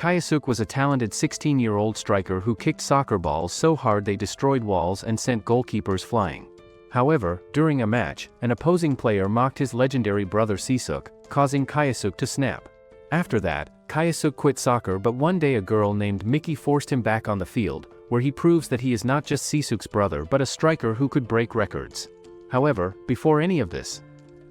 Kayasuke was a talented 16-year-old striker who kicked soccer balls so hard they destroyed walls and sent goalkeepers flying. However, during a match, an opposing player mocked his legendary brother Sisuke, causing Kayasuke to snap. After that, Kayasuke quit soccer, but one day a girl named Miki forced him back on the field, where he proves that he is not just Sisuke's brother but a striker who could break records. However, before any of this,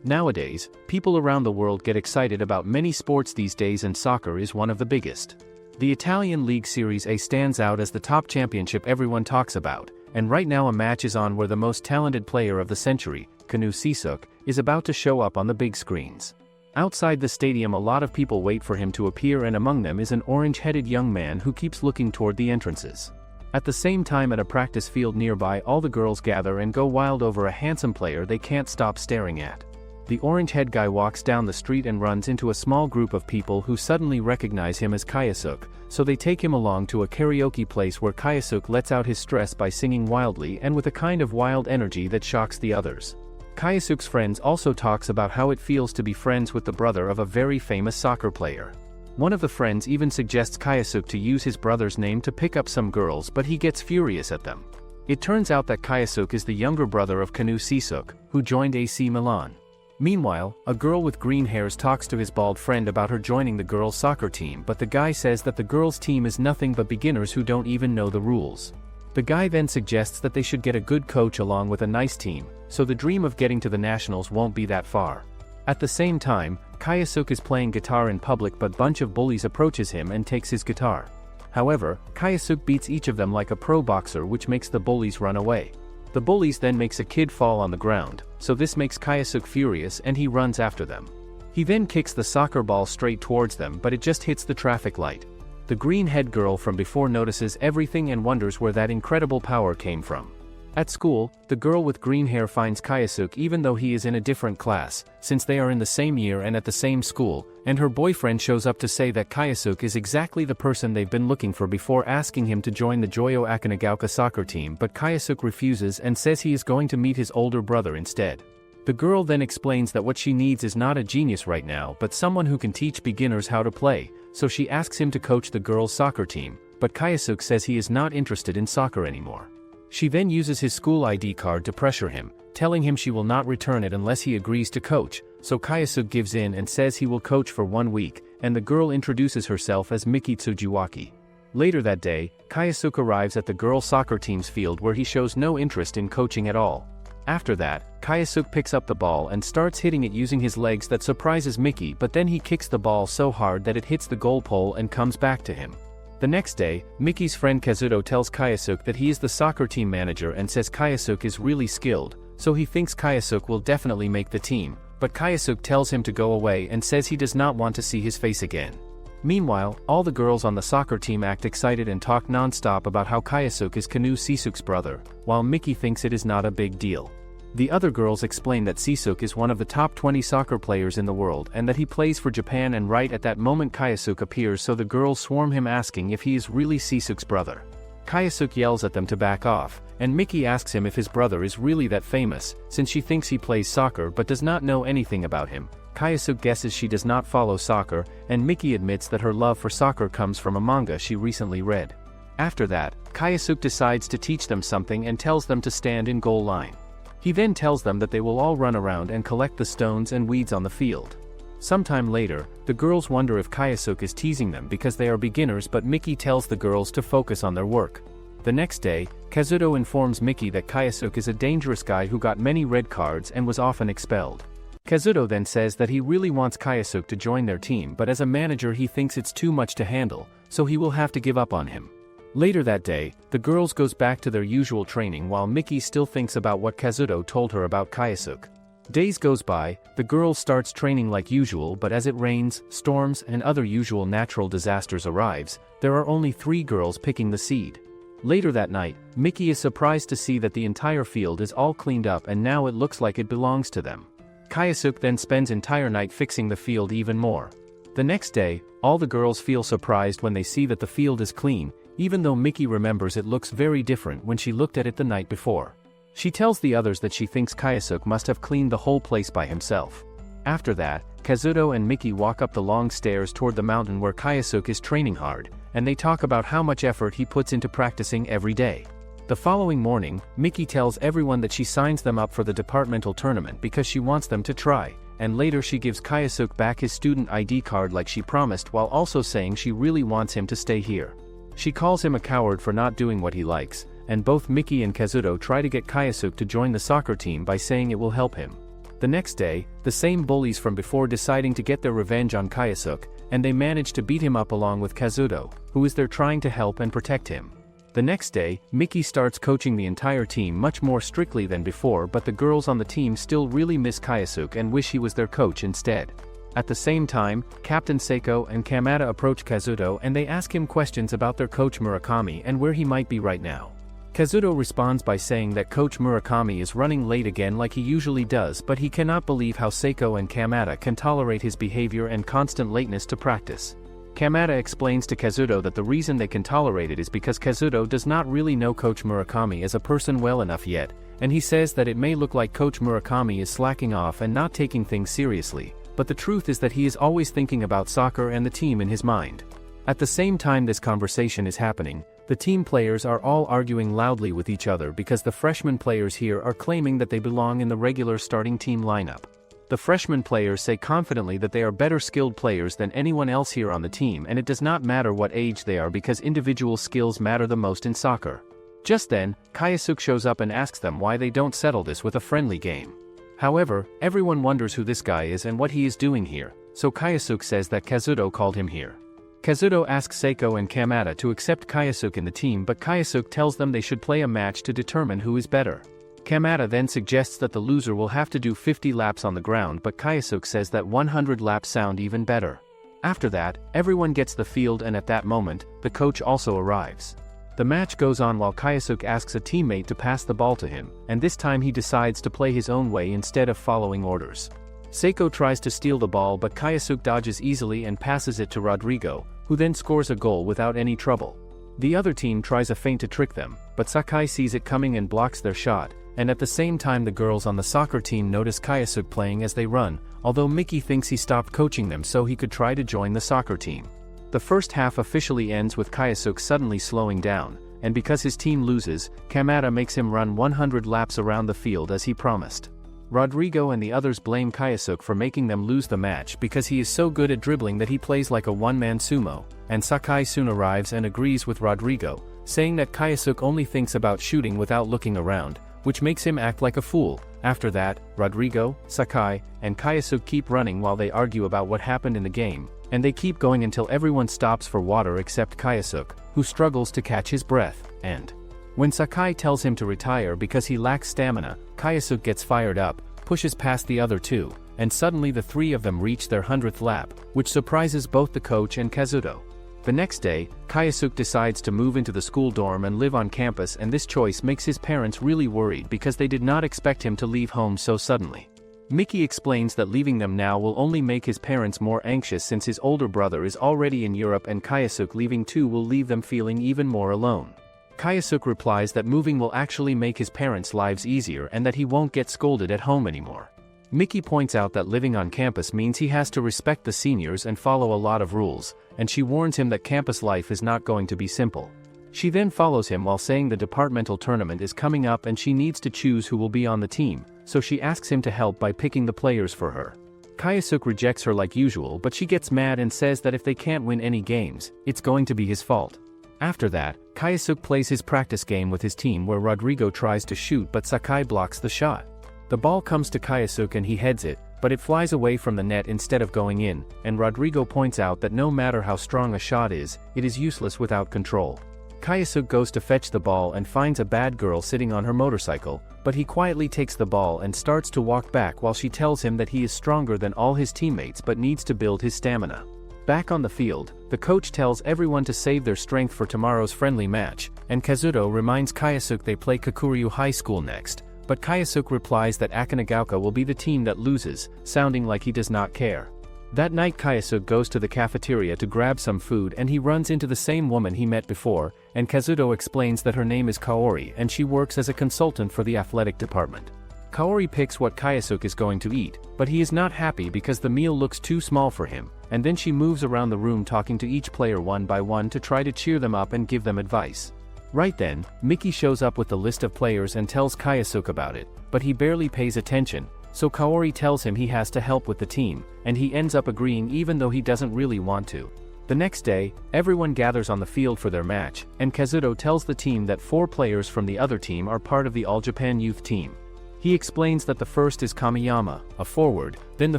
nowadays, people around the world get excited about many sports these days, and soccer is one of the biggest. The Italian League Series A stands out as the top championship everyone talks about, and right now a match is on where the most talented player of the century, Kanu Sisuke, is about to show up on the big screens. Outside the stadium, a lot of people wait for him to appear, and among them is an orange-headed young man who keeps looking toward the entrances. At the same time, at a practice field nearby, all the girls gather and go wild over a handsome player they can't stop staring at. The orange-head guy walks down the street and runs into a small group of people who suddenly recognize him as Kayasuke, so they take him along to a karaoke place where Kayasuke lets out his stress by singing wildly and with a kind of wild energy that shocks the others. Kayasuke's friends also talks about how it feels to be friends with the brother of a very famous soccer player. One of the friends even suggests Kayasuke to use his brother's name to pick up some girls, but he gets furious at them. It turns out that Kayasuke is the younger brother of Kanu Sisuke, who joined AC Milan. Meanwhile, a girl with green hairs talks to his bald friend about her joining the girls' soccer team, but the guy says that the girls' team is nothing but beginners who don't even know the rules. The guy then suggests that they should get a good coach along with a nice team, so the dream of getting to the nationals won't be that far. At the same time, Kayasuke is playing guitar in public, but a bunch of bullies approaches him and takes his guitar. However, Kayasuke beats each of them like a pro boxer, which makes the bullies run away. The bullies then makes a kid fall on the ground, so this makes Kayasuke furious and he runs after them. He then kicks the soccer ball straight towards them, but it just hits the traffic light. The green-head girl from before notices everything and wonders where that incredible power came from. At school, the girl with green hair finds Kayasuke even though he is in a different class, since they are in the same year and at the same school, and her boyfriend shows up to say that Kayasuke is exactly the person they've been looking for before asking him to join the Joyo Akanagaoka soccer team, but Kayasuke refuses and says he is going to meet his older brother instead. The girl then explains that what she needs is not a genius right now but someone who can teach beginners how to play, so she asks him to coach the girls' soccer team, but Kayasuke says he is not interested in soccer anymore. She then uses his school ID card to pressure him, telling him she will not return it unless he agrees to coach, so Kayasuke gives in and says he will coach for 1 week, and the girl introduces herself as Miki Tsujiwaki. Later that day, Kayasuke arrives at the girls' soccer team's field where he shows no interest in coaching at all. After that, Kayasuke picks up the ball and starts hitting it using his legs. That surprises Miki, but then he kicks the ball so hard that it hits the goal pole and comes back to him. The next day, Miki's friend Kazuto tells Kayasuke that he is the soccer team manager and says Kayasuke is really skilled, so he thinks Kayasuke will definitely make the team, but Kayasuke tells him to go away and says he does not want to see his face again. Meanwhile, all the girls on the soccer team act excited and talk non-stop about how Kayasuke is Kanu Sisuke's brother, while Miki thinks it is not a big deal. The other girls explain that Sisuke is one of the top 20 soccer players in the world and that he plays for Japan, and right at that moment Kayasuke appears, so the girls swarm him asking if he is really Sisuke's brother. Kayasuke yells at them to back off, and Miki asks him if his brother is really that famous, since she thinks he plays soccer but does not know anything about him. Kayasuke guesses she does not follow soccer, and Miki admits that her love for soccer comes from a manga she recently read. After that, Kayasuke decides to teach them something and tells them to stand in goal line. He then tells them that they will all run around and collect the stones and weeds on the field. Sometime later, the girls wonder if Kayasuke is teasing them because they are beginners, but Miki tells the girls to focus on their work. The next day, Kazuto informs Miki that Kayasuke is a dangerous guy who got many red cards and was often expelled. Kazuto then says that he really wants Kayasuke to join their team, but as a manager he thinks it's too much to handle, so he will have to give up on him. Later that day, the girls goes back to their usual training while Miki still thinks about what Kazuto told her about Kayasuke. Days goes by, the girls starts training like usual, but as it rains, storms, and other usual natural disasters arrives, there are only 3 girls picking the seed. Later that night, Miki is surprised to see that the entire field is all cleaned up and now it looks like it belongs to them. Kayasuke then spends entire night fixing the field even more. The next day, all the girls feel surprised when they see that the field is clean, even though Miki remembers it looks very different when she looked at it the night before. She tells the others that she thinks Kayasuke must have cleaned the whole place by himself. After that, Kazuto and Miki walk up the long stairs toward the mountain where Kayasuke is training hard, and they talk about how much effort he puts into practicing every day. The following morning, Miki tells everyone that she signs them up for the departmental tournament because she wants them to try, and later she gives Kayasuke back his student ID card like she promised while also saying she really wants him to stay here. She calls him a coward for not doing what he likes, and both Miki and Kazuto try to get Kayasuke to join the soccer team by saying it will help him. The next day, the same bullies from before deciding to get their revenge on Kayasuke, and they manage to beat him up along with Kazuto, who is there trying to help and protect him. The next day, Miki starts coaching the entire team much more strictly than before, but the girls on the team still really miss Kayasuke and wish he was their coach instead. At the same time, Captain Seiko and Kamada approach Kazuto and they ask him questions about their coach Murakami and where he might be right now. Kazuto responds by saying that Coach Murakami is running late again like he usually does, but he cannot believe how Seiko and Kamada can tolerate his behavior and constant lateness to practice. Kamada explains to Kazuto that the reason they can tolerate it is because Kazuto does not really know Coach Murakami as a person well enough yet, and he says that it may look like Coach Murakami is slacking off and not taking things seriously, but the truth is that he is always thinking about soccer and the team in his mind. At the same time this conversation is happening, the team players are all arguing loudly with each other because the freshman players here are claiming that they belong in the regular starting team lineup. The freshman players say confidently that they are better skilled players than anyone else here on the team, and it does not matter what age they are because individual skills matter the most in soccer. Just then, Kayasuke shows up and asks them why they don't settle this with a friendly game. However, everyone wonders who this guy is and what he is doing here, so Kayasuke says that Kazuto called him here. Kazuto asks Seiko and Kamada to accept Kayasuke in the team, but Kayasuke tells them they should play a match to determine who is better. Kamada then suggests that the loser will have to do 50 laps on the ground, but Kayasuke says that 100 laps sound even better. After that, everyone gets the field and at that moment, the coach also arrives. The match goes on while Kayasuke asks a teammate to pass the ball to him, and this time he decides to play his own way instead of following orders. Seiko tries to steal the ball, but Kayasuke dodges easily and passes it to Rodrigo, who then scores a goal without any trouble. The other team tries a feint to trick them, but Sakai sees it coming and blocks their shot, and at the same time the girls on the soccer team notice Kayasuke playing as they run, although Miki thinks he stopped coaching them so he could try to join the soccer team. The first half officially ends with Kayasuke suddenly slowing down, and because his team loses, Kamada makes him run 100 laps around the field as he promised. Rodrigo and the others blame Kayasuke for making them lose the match because he is so good at dribbling that he plays like a one-man sumo, and Sakai soon arrives and agrees with Rodrigo, saying that Kayasuke only thinks about shooting without looking around, which makes him act like a fool. After that, Rodrigo, Sakai, and Kayasuke keep running while they argue about what happened in the game, and they keep going until everyone stops for water except Kayasuke, who struggles to catch his breath, and when Sakai tells him to retire because he lacks stamina, Kayasuke gets fired up, pushes past the other two, and suddenly the three of them reach their 100th lap, which surprises both the coach and Kazuto. The next day, Kayasuke decides to move into the school dorm and live on campus, and this choice makes his parents really worried because they did not expect him to leave home so suddenly. Miki explains that leaving them now will only make his parents more anxious since his older brother is already in Europe, and Kayasuke leaving too will leave them feeling even more alone. Kayasuke replies that moving will actually make his parents' lives easier and that he won't get scolded at home anymore. Miki points out that living on campus means he has to respect the seniors and follow a lot of rules, and she warns him that campus life is not going to be simple. She then follows him while saying the departmental tournament is coming up and she needs to choose who will be on the team, so she asks him to help by picking the players for her. Kayasuke rejects her like usual, but she gets mad and says that if they can't win any games, it's going to be his fault. After that, Kayasuke plays his practice game with his team where Rodrigo tries to shoot but Sakai blocks the shot. The ball comes to Kayasuke and he heads it, but it flies away from the net instead of going in, and Rodrigo points out that no matter how strong a shot is, it is useless without control. Kayasuke goes to fetch the ball and finds a bad girl sitting on her motorcycle, but he quietly takes the ball and starts to walk back while she tells him that he is stronger than all his teammates but needs to build his stamina. Back on the field, the coach tells everyone to save their strength for tomorrow's friendly match, and Kazuto reminds Kayasuke they play Kakuryu High School next, but Kayasuke replies that Akanagaoka will be the team that loses, sounding like he does not care. That night Kayasuke goes to the cafeteria to grab some food and he runs into the same woman he met before, and Kazuto explains that her name is Kaori and she works as a consultant for the athletic department. Kaori picks what Kayasuke is going to eat, but he is not happy because the meal looks too small for him, and then she moves around the room talking to each player one by one to try to cheer them up and give them advice. Right then, Miki shows up with the list of players and tells Kayasuke about it, but he barely pays attention, so Kaori tells him he has to help with the team, and he ends up agreeing even though he doesn't really want to. The next day, everyone gathers on the field for their match, and Kazuto tells the team that 4 players from the other team are part of the All-Japan youth team. He explains that the first is Kamiyama, a forward, then the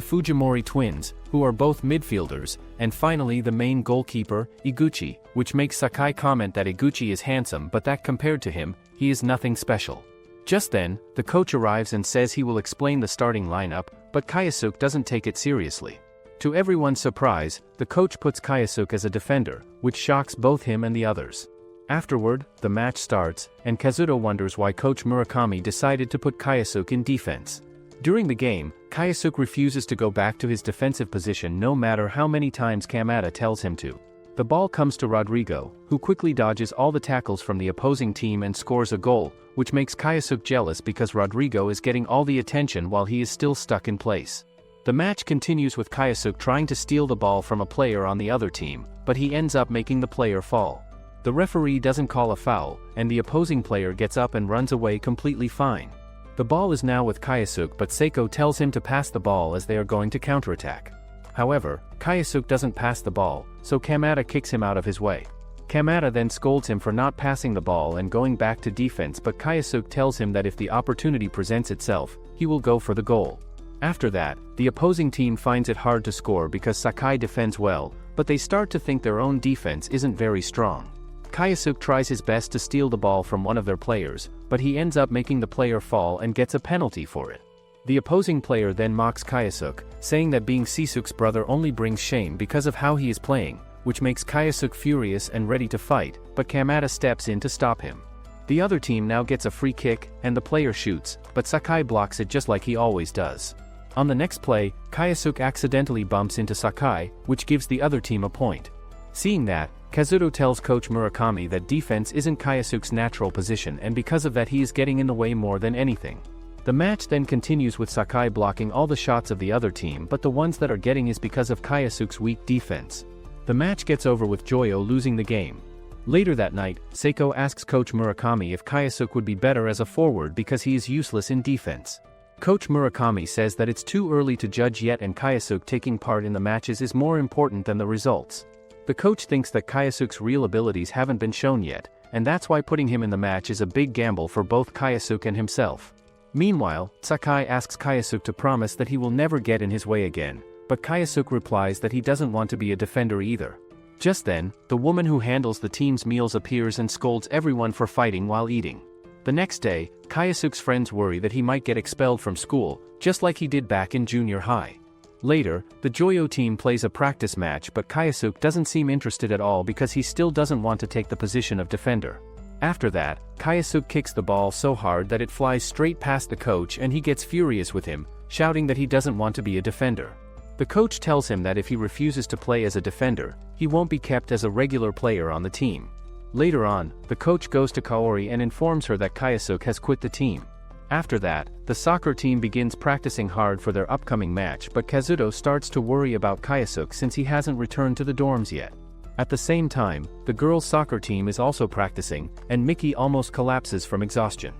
Fujimori twins, who are both midfielders, and finally the main goalkeeper, Iguchi, which makes Sakai comment that Iguchi is handsome but that compared to him, he is nothing special. Just then, the coach arrives and says he will explain the starting lineup, but Kayasuke doesn't take it seriously. To everyone's surprise, the coach puts Kayasuke as a defender, which shocks both him and the others. Afterward, the match starts, and Kazuto wonders why Coach Murakami decided to put Kayasuke in defense. During the game, Kayasuke refuses to go back to his defensive position no matter how many times Kamada tells him to. The ball comes to Rodrigo, who quickly dodges all the tackles from the opposing team and scores a goal, which makes Kayasuke jealous because Rodrigo is getting all the attention while he is still stuck in place. The match continues with Kayasuke trying to steal the ball from a player on the other team, but he ends up making the player fall. The referee doesn't call a foul, and the opposing player gets up and runs away completely fine. The ball is now with Kayasuke, but Seiko tells him to pass the ball as they are going to counterattack. However, Kayasuke doesn't pass the ball, so Kamada kicks him out of his way. Kamada then scolds him for not passing the ball and going back to defense, but Kayasuke tells him that if the opportunity presents itself, he will go for the goal. After that, the opposing team finds it hard to score because Sakai defends well, but they start to think their own defense isn't very strong. Kayasuke tries his best to steal the ball from one of their players, but he ends up making the player fall and gets a penalty for it. The opposing player then mocks Kayasuke, saying that being Sisuke's brother only brings shame because of how he is playing, which makes Kayasuke furious and ready to fight, but Kamada steps in to stop him. The other team now gets a free kick, and the player shoots, but Sakai blocks it just like he always does. On the next play, Kayasuke accidentally bumps into Sakai, which gives the other team a point. Seeing that, Kazuto tells Coach Murakami that defense isn't Kayasuke's natural position, and because of that he is getting in the way more than anything. The match then continues with Sakai blocking all the shots of the other team, but the ones that are getting is because of Kayasuke's weak defense. The match gets over with Joyo losing the game. Later that night, Seiko asks Coach Murakami if Kayasuke would be better as a forward because he is useless in defense. Coach Murakami says that it's too early to judge yet, and Kayasuke taking part in the matches is more important than the results. The coach thinks that Kayasuke's real abilities haven't been shown yet, and that's why putting him in the match is a big gamble for both Kayasuke and himself. Meanwhile, Sakai asks Kayasuke to promise that he will never get in his way again, but Kayasuke replies that he doesn't want to be a defender either. Just then, the woman who handles the team's meals appears and scolds everyone for fighting while eating. The next day, Kayasuke's friends worry that he might get expelled from school, just like he did back in junior high. Later, the Joyo team plays a practice match, but Kayasuke doesn't seem interested at all because he still doesn't want to take the position of defender. After that, Kayasuke kicks the ball so hard that it flies straight past the coach, and he gets furious with him, shouting that he doesn't want to be a defender. The coach tells him that if he refuses to play as a defender, he won't be kept as a regular player on the team. Later on, the coach goes to Kaori and informs her that Kayasuke has quit the team. After that, the soccer team begins practicing hard for their upcoming match, but Kazuto starts to worry about Kayasuke since he hasn't returned to the dorms yet. At the same time, the girls' soccer team is also practicing, and Miki almost collapses from exhaustion.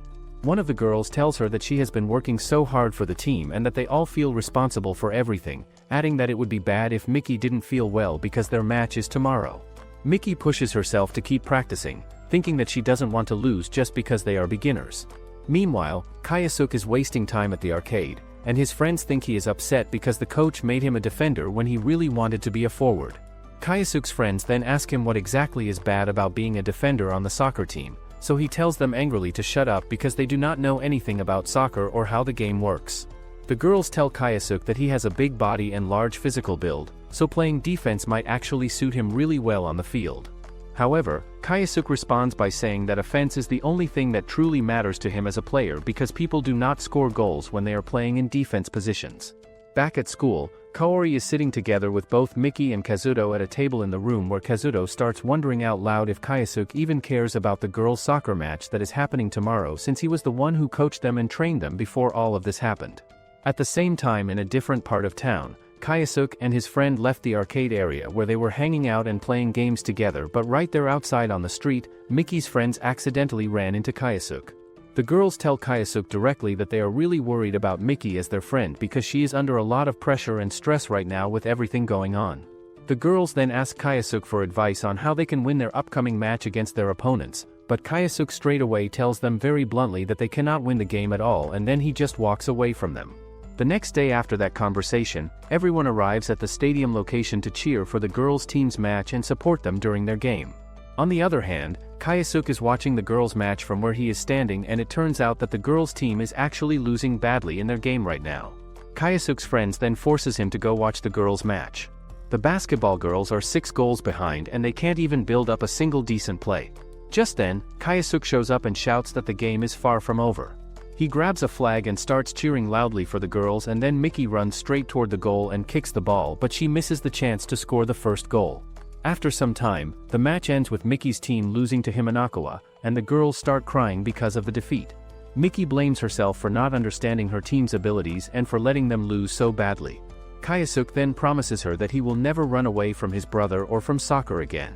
One of the girls tells her that she has been working so hard for the team and that they all feel responsible for everything, adding that it would be bad if Miki didn't feel well because their match is tomorrow. Miki pushes herself to keep practicing, thinking that she doesn't want to lose just because they are beginners. Meanwhile, Kayasuke is wasting time at the arcade, and his friends think he is upset because the coach made him a defender when he really wanted to be a forward. Kayasuke's friends then ask him what exactly is bad about being a defender on the soccer team, so he tells them angrily to shut up because they do not know anything about soccer or how the game works. The girls tell Kayasuke that he has a big body and large physical build, so playing defense might actually suit him really well on the field. However, Kayasuke responds by saying that offense is the only thing that truly matters to him as a player because people do not score goals when they are playing in defense positions. Back at school, Kaori is sitting together with both Miki and Kazuto at a table in the room where Kazuto starts wondering out loud if Kaisuke even cares about the girls' soccer match that is happening tomorrow, since he was the one who coached them and trained them before all of this happened. At the same time, in a different part of town, Kaisuke and his friend left the arcade area where they were hanging out and playing games together, but right there outside on the street, Miki's friends accidentally ran into Kaisuke. The girls tell Kaisuke directly that they are really worried about Miki as their friend because she is under a lot of pressure and stress right now with everything going on. The girls then ask Kaisuke for advice on how they can win their upcoming match against their opponents, but Kaisuke straight away tells them very bluntly that they cannot win the game at all, and then he just walks away from them. The next day after that conversation, everyone arrives at the stadium location to cheer for the girls' team's match and support them during their game. On the other hand, Kaisuke is watching the girls' match from where he is standing, and it turns out that the girls' team is actually losing badly in their game right now. Kaisuke's friends then forces him to go watch the girls' match. The basketball girls are 6 goals behind and they can't even build up a single decent play. Just then, Kaisuke shows up and shouts that the game is far from over. He grabs a flag and starts cheering loudly for the girls, and then Miki runs straight toward the goal and kicks the ball, but she misses the chance to score the first goal. After some time, the match ends with Miki's team losing to Himonakawa, and the girls start crying because of the defeat. Miki blames herself for not understanding her team's abilities and for letting them lose so badly. Kaisuke then promises her that he will never run away from his brother or from soccer again.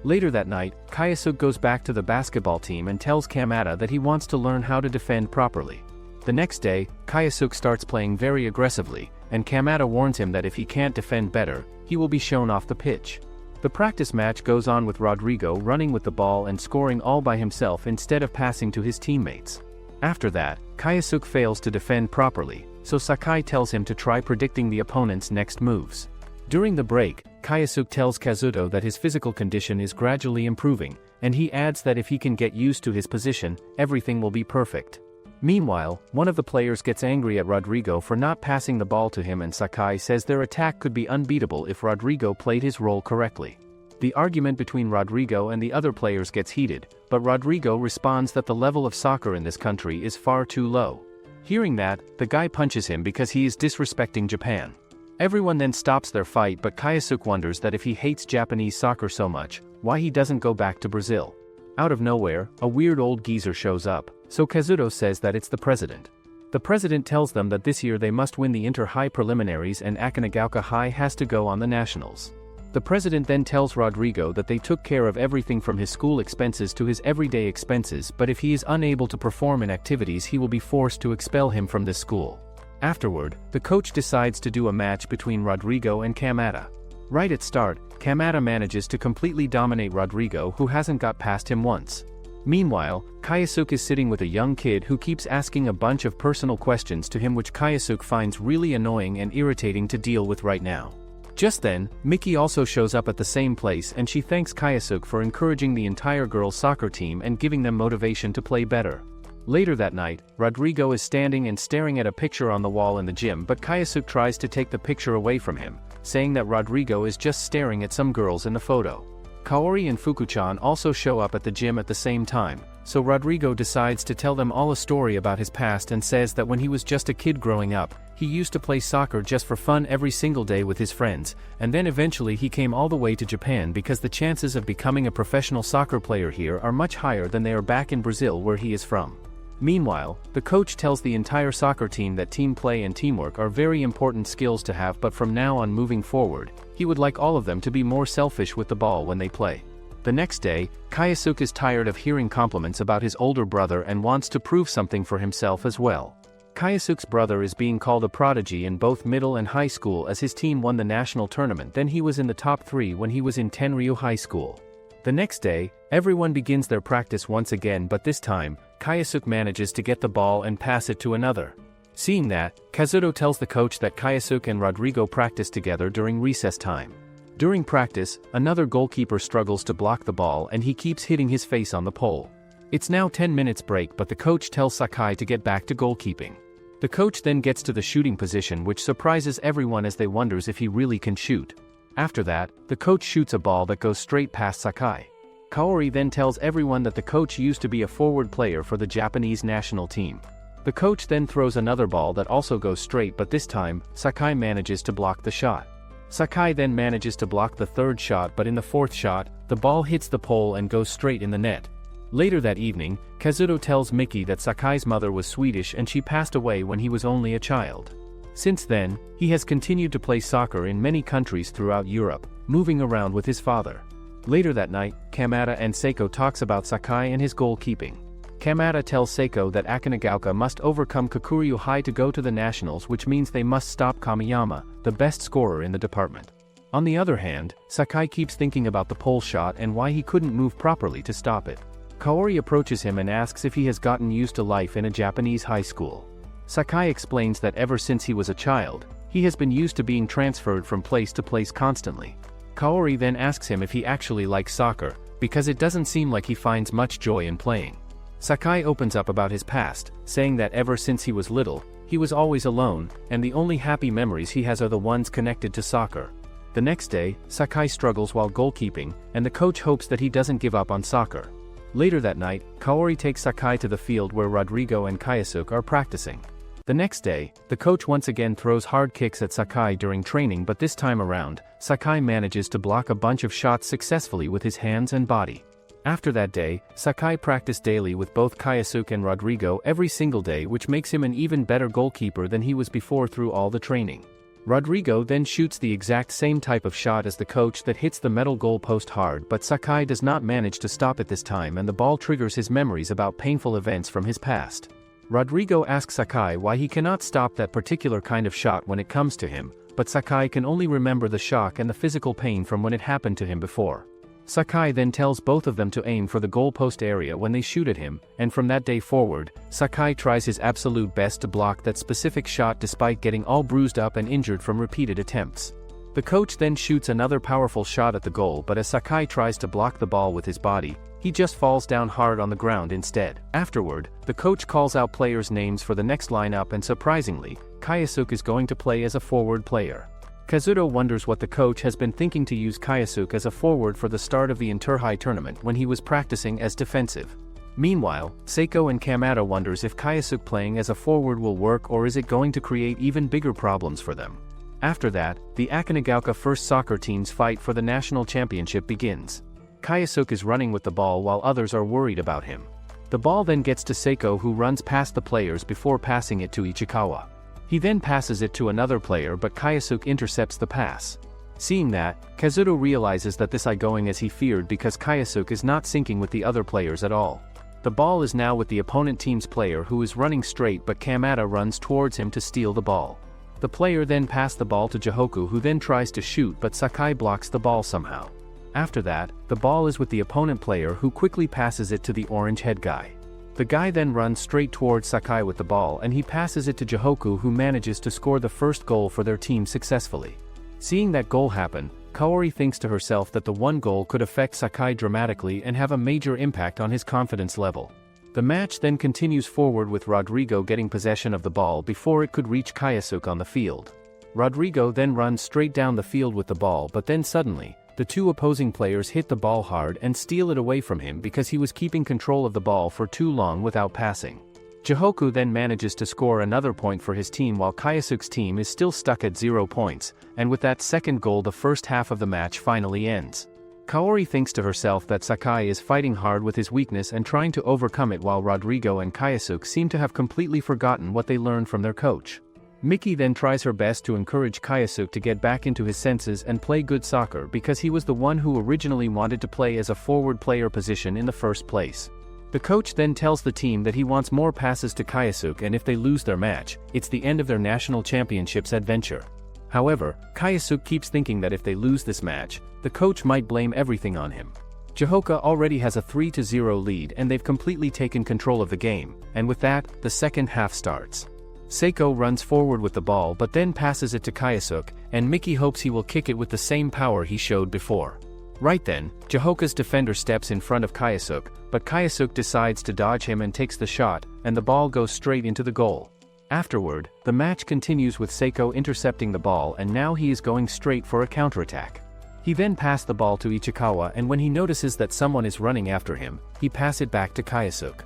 Later that night, Kaisuke goes back to the basketball team and tells Kamada that he wants to learn how to defend properly. The next day, Kaisuke starts playing very aggressively, and Kamada warns him that if he can't defend better, he will be shown off the pitch. The practice match goes on with Rodrigo running with the ball and scoring all by himself instead of passing to his teammates. After that, Kaisuke fails to defend properly, so Sakai tells him to try predicting the opponent's next moves. During the break, Kaisuke tells Kazuto that his physical condition is gradually improving, and he adds that if he can get used to his position, everything will be perfect. Meanwhile, one of the players gets angry at Rodrigo for not passing the ball to him, and Sakai says their attack could be unbeatable if Rodrigo played his role correctly. The argument between Rodrigo and the other players gets heated, but Rodrigo responds that the level of soccer in this country is far too low. Hearing that, the guy punches him because he is disrespecting Japan. Everyone then stops their fight, but Kaisuke wonders that if he hates Japanese soccer so much, why he doesn't go back to Brazil. Out of nowhere, a weird old geezer shows up, so Kazuto says that it's the president. The president tells them that this year they must win the Inter-High preliminaries and Akanagaoka High has to go on the nationals. The president then tells Rodrigo that they took care of everything from his school expenses to his everyday expenses, but if he is unable to perform in activities he will be forced to expel him from this school. Afterward, the coach decides to do a match between Rodrigo and Kamada. Right at start, Kamada manages to completely dominate Rodrigo, who hasn't got past him once. Meanwhile, Kaisuke is sitting with a young kid who keeps asking a bunch of personal questions to him, which Kaisuke finds really annoying and irritating to deal with right now. Just then, Miki also shows up at the same place, and she thanks Kaisuke for encouraging the entire girls' soccer team and giving them motivation to play better. Later that night, Rodrigo is standing and staring at a picture on the wall in the gym, but Kaisuke tries to take the picture away from him, saying that Rodrigo is just staring at some girls in the photo. Kaori and Fuku-chan also show up at the gym at the same time, so Rodrigo decides to tell them all a story about his past and says that when he was just a kid growing up, he used to play soccer just for fun every single day with his friends, and then eventually he came all the way to Japan because the chances of becoming a professional soccer player here are much higher than they are back in Brazil where he is from. Meanwhile, the coach tells the entire soccer team that team play and teamwork are very important skills to have, but from now on moving forward, he would like all of them to be more selfish with the ball when they play. The next day, Kaisuke is tired of hearing compliments about his older brother and wants to prove something for himself as well. Kaisuke's brother is being called a prodigy in both middle and high school as his team won the national tournament, then he was in the top 3 when he was in Tenryu High School. The next day, everyone begins their practice once again, but this time, Kaisuke manages to get the ball and pass it to another. Seeing that, Kazuto tells the coach that Kaisuke and Rodrigo practice together during recess time. During practice, another goalkeeper struggles to block the ball and he keeps hitting his face on the pole. It's now 10 minutes break, but the coach tells Sakai to get back to goalkeeping. The coach then gets to the shooting position, which surprises everyone as they wonders if he really can shoot. After that, the coach shoots a ball that goes straight past Sakai. Kaori then tells everyone that the coach used to be a forward player for the Japanese national team. The coach then throws another ball that also goes straight, but this time, Sakai manages to block the shot. Sakai then manages to block the third shot, but in the fourth shot, the ball hits the pole and goes straight in the net. Later that evening, Kazuto tells Miki that Sakai's mother was Swedish and she passed away when he was only a child. Since then, he has continued to play soccer in many countries throughout Europe, moving around with his father. Later that night, Kamada and Seiko talks about Sakai and his goalkeeping. Kamada tells Seiko that Akanagaoka must overcome Kakuryu High to go to the nationals, which means they must stop Kamiyama, the best scorer in the department. On the other hand, Sakai keeps thinking about the pole shot and why he couldn't move properly to stop it. Kaori approaches him and asks if he has gotten used to life in a Japanese high school. Sakai explains that ever since he was a child, he has been used to being transferred from place to place constantly. Kaori then asks him if he actually likes soccer, because it doesn't seem like he finds much joy in playing. Sakai opens up about his past, saying that ever since he was little, he was always alone, and the only happy memories he has are the ones connected to soccer. The next day, Sakai struggles while goalkeeping, and the coach hopes that he doesn't give up on soccer. Later that night, Kaori takes Sakai to the field where Rodrigo and Kayasuke are practicing. The next day, the coach once again throws hard kicks at Sakai during training, but this time around, Sakai manages to block a bunch of shots successfully with his hands and body. After that day, Sakai practiced daily with both Kayasuke and Rodrigo every single day, which makes him an even better goalkeeper than he was before through all the training. Rodrigo then shoots the exact same type of shot as the coach that hits the metal goal post hard, but Sakai does not manage to stop it this time, and the ball triggers his memories about painful events from his past. Rodrigo asks Sakai why he cannot stop that particular kind of shot when it comes to him, but Sakai can only remember the shock and the physical pain from when it happened to him before. Sakai then tells both of them to aim for the goalpost area when they shoot at him, and from that day forward, Sakai tries his absolute best to block that specific shot despite getting all bruised up and injured from repeated attempts. The coach then shoots another powerful shot at the goal, but as Sakai tries to block the ball with his body, he just falls down hard on the ground instead. Afterward, the coach calls out players' names for the next lineup, and surprisingly, Kayasuke is going to play as a forward player. Kazuto wonders what the coach has been thinking to use Kayasuke as a forward for the start of the Interhigh tournament when he was practicing as defensive. Meanwhile, Seiko and Kamada wonders if Kayasuke playing as a forward will work, or is it going to create even bigger problems for them. After that, the Akanagaoka first soccer team's fight for the national championship begins. Kayasuke is running with the ball while others are worried about him. The ball then gets to Seiko, who runs past the players before passing it to Ichikawa. He then passes it to another player, but Kayasuke intercepts the pass. Seeing that, Kazuto realizes that this is going as he feared, because Kayasuke is not syncing with the other players at all. The ball is now with the opponent team's player, who is running straight, but Kamada runs towards him to steal the ball. The player then passes the ball to Jihoku, who then tries to shoot, but Sakai blocks the ball somehow. After that, the ball is with the opponent player, who quickly passes it to the orange head guy. The guy then runs straight towards Sakai with the ball, and he passes it to Jihoku, who manages to score the first goal for their team successfully. Seeing that goal happen, Kaori thinks to herself that the one goal could affect Sakai dramatically and have a major impact on his confidence level. The match then continues forward with Rodrigo getting possession of the ball before it could reach Kayasuke on the field. Rodrigo then runs straight down the field with the ball, but then suddenly, the two opposing players hit the ball hard and steal it away from him because he was keeping control of the ball for too long without passing. Jihoku then manages to score another point for his team while Kayasuke's team is still stuck at 0 points, and with that second goal the first half of the match finally ends. Kaori thinks to herself that Sakai is fighting hard with his weakness and trying to overcome it, while Rodrigo and Kayasuke seem to have completely forgotten what they learned from their coach. Miki then tries her best to encourage Kayasuke to get back into his senses and play good soccer, because he was the one who originally wanted to play as a forward player position in the first place. The coach then tells the team that he wants more passes to Kayasuke, and if they lose their match, it's the end of their national championships adventure. However, Kayasuke keeps thinking that if they lose this match, the coach might blame everything on him. Jihoku already has a 3-0 lead, and they've completely taken control of the game, and with that, the second half starts. Seiko runs forward with the ball but then passes it to Kayasuke, and Miki hopes he will kick it with the same power he showed before. Right then, Jihoku's defender steps in front of Kayasuke, but Kayasuke decides to dodge him and takes the shot, and the ball goes straight into the goal. Afterward, the match continues with Seiko intercepting the ball, and now he is going straight for a counterattack. He then passes the ball to Ichikawa, and when he notices that someone is running after him, he passes it back to Kayasuke.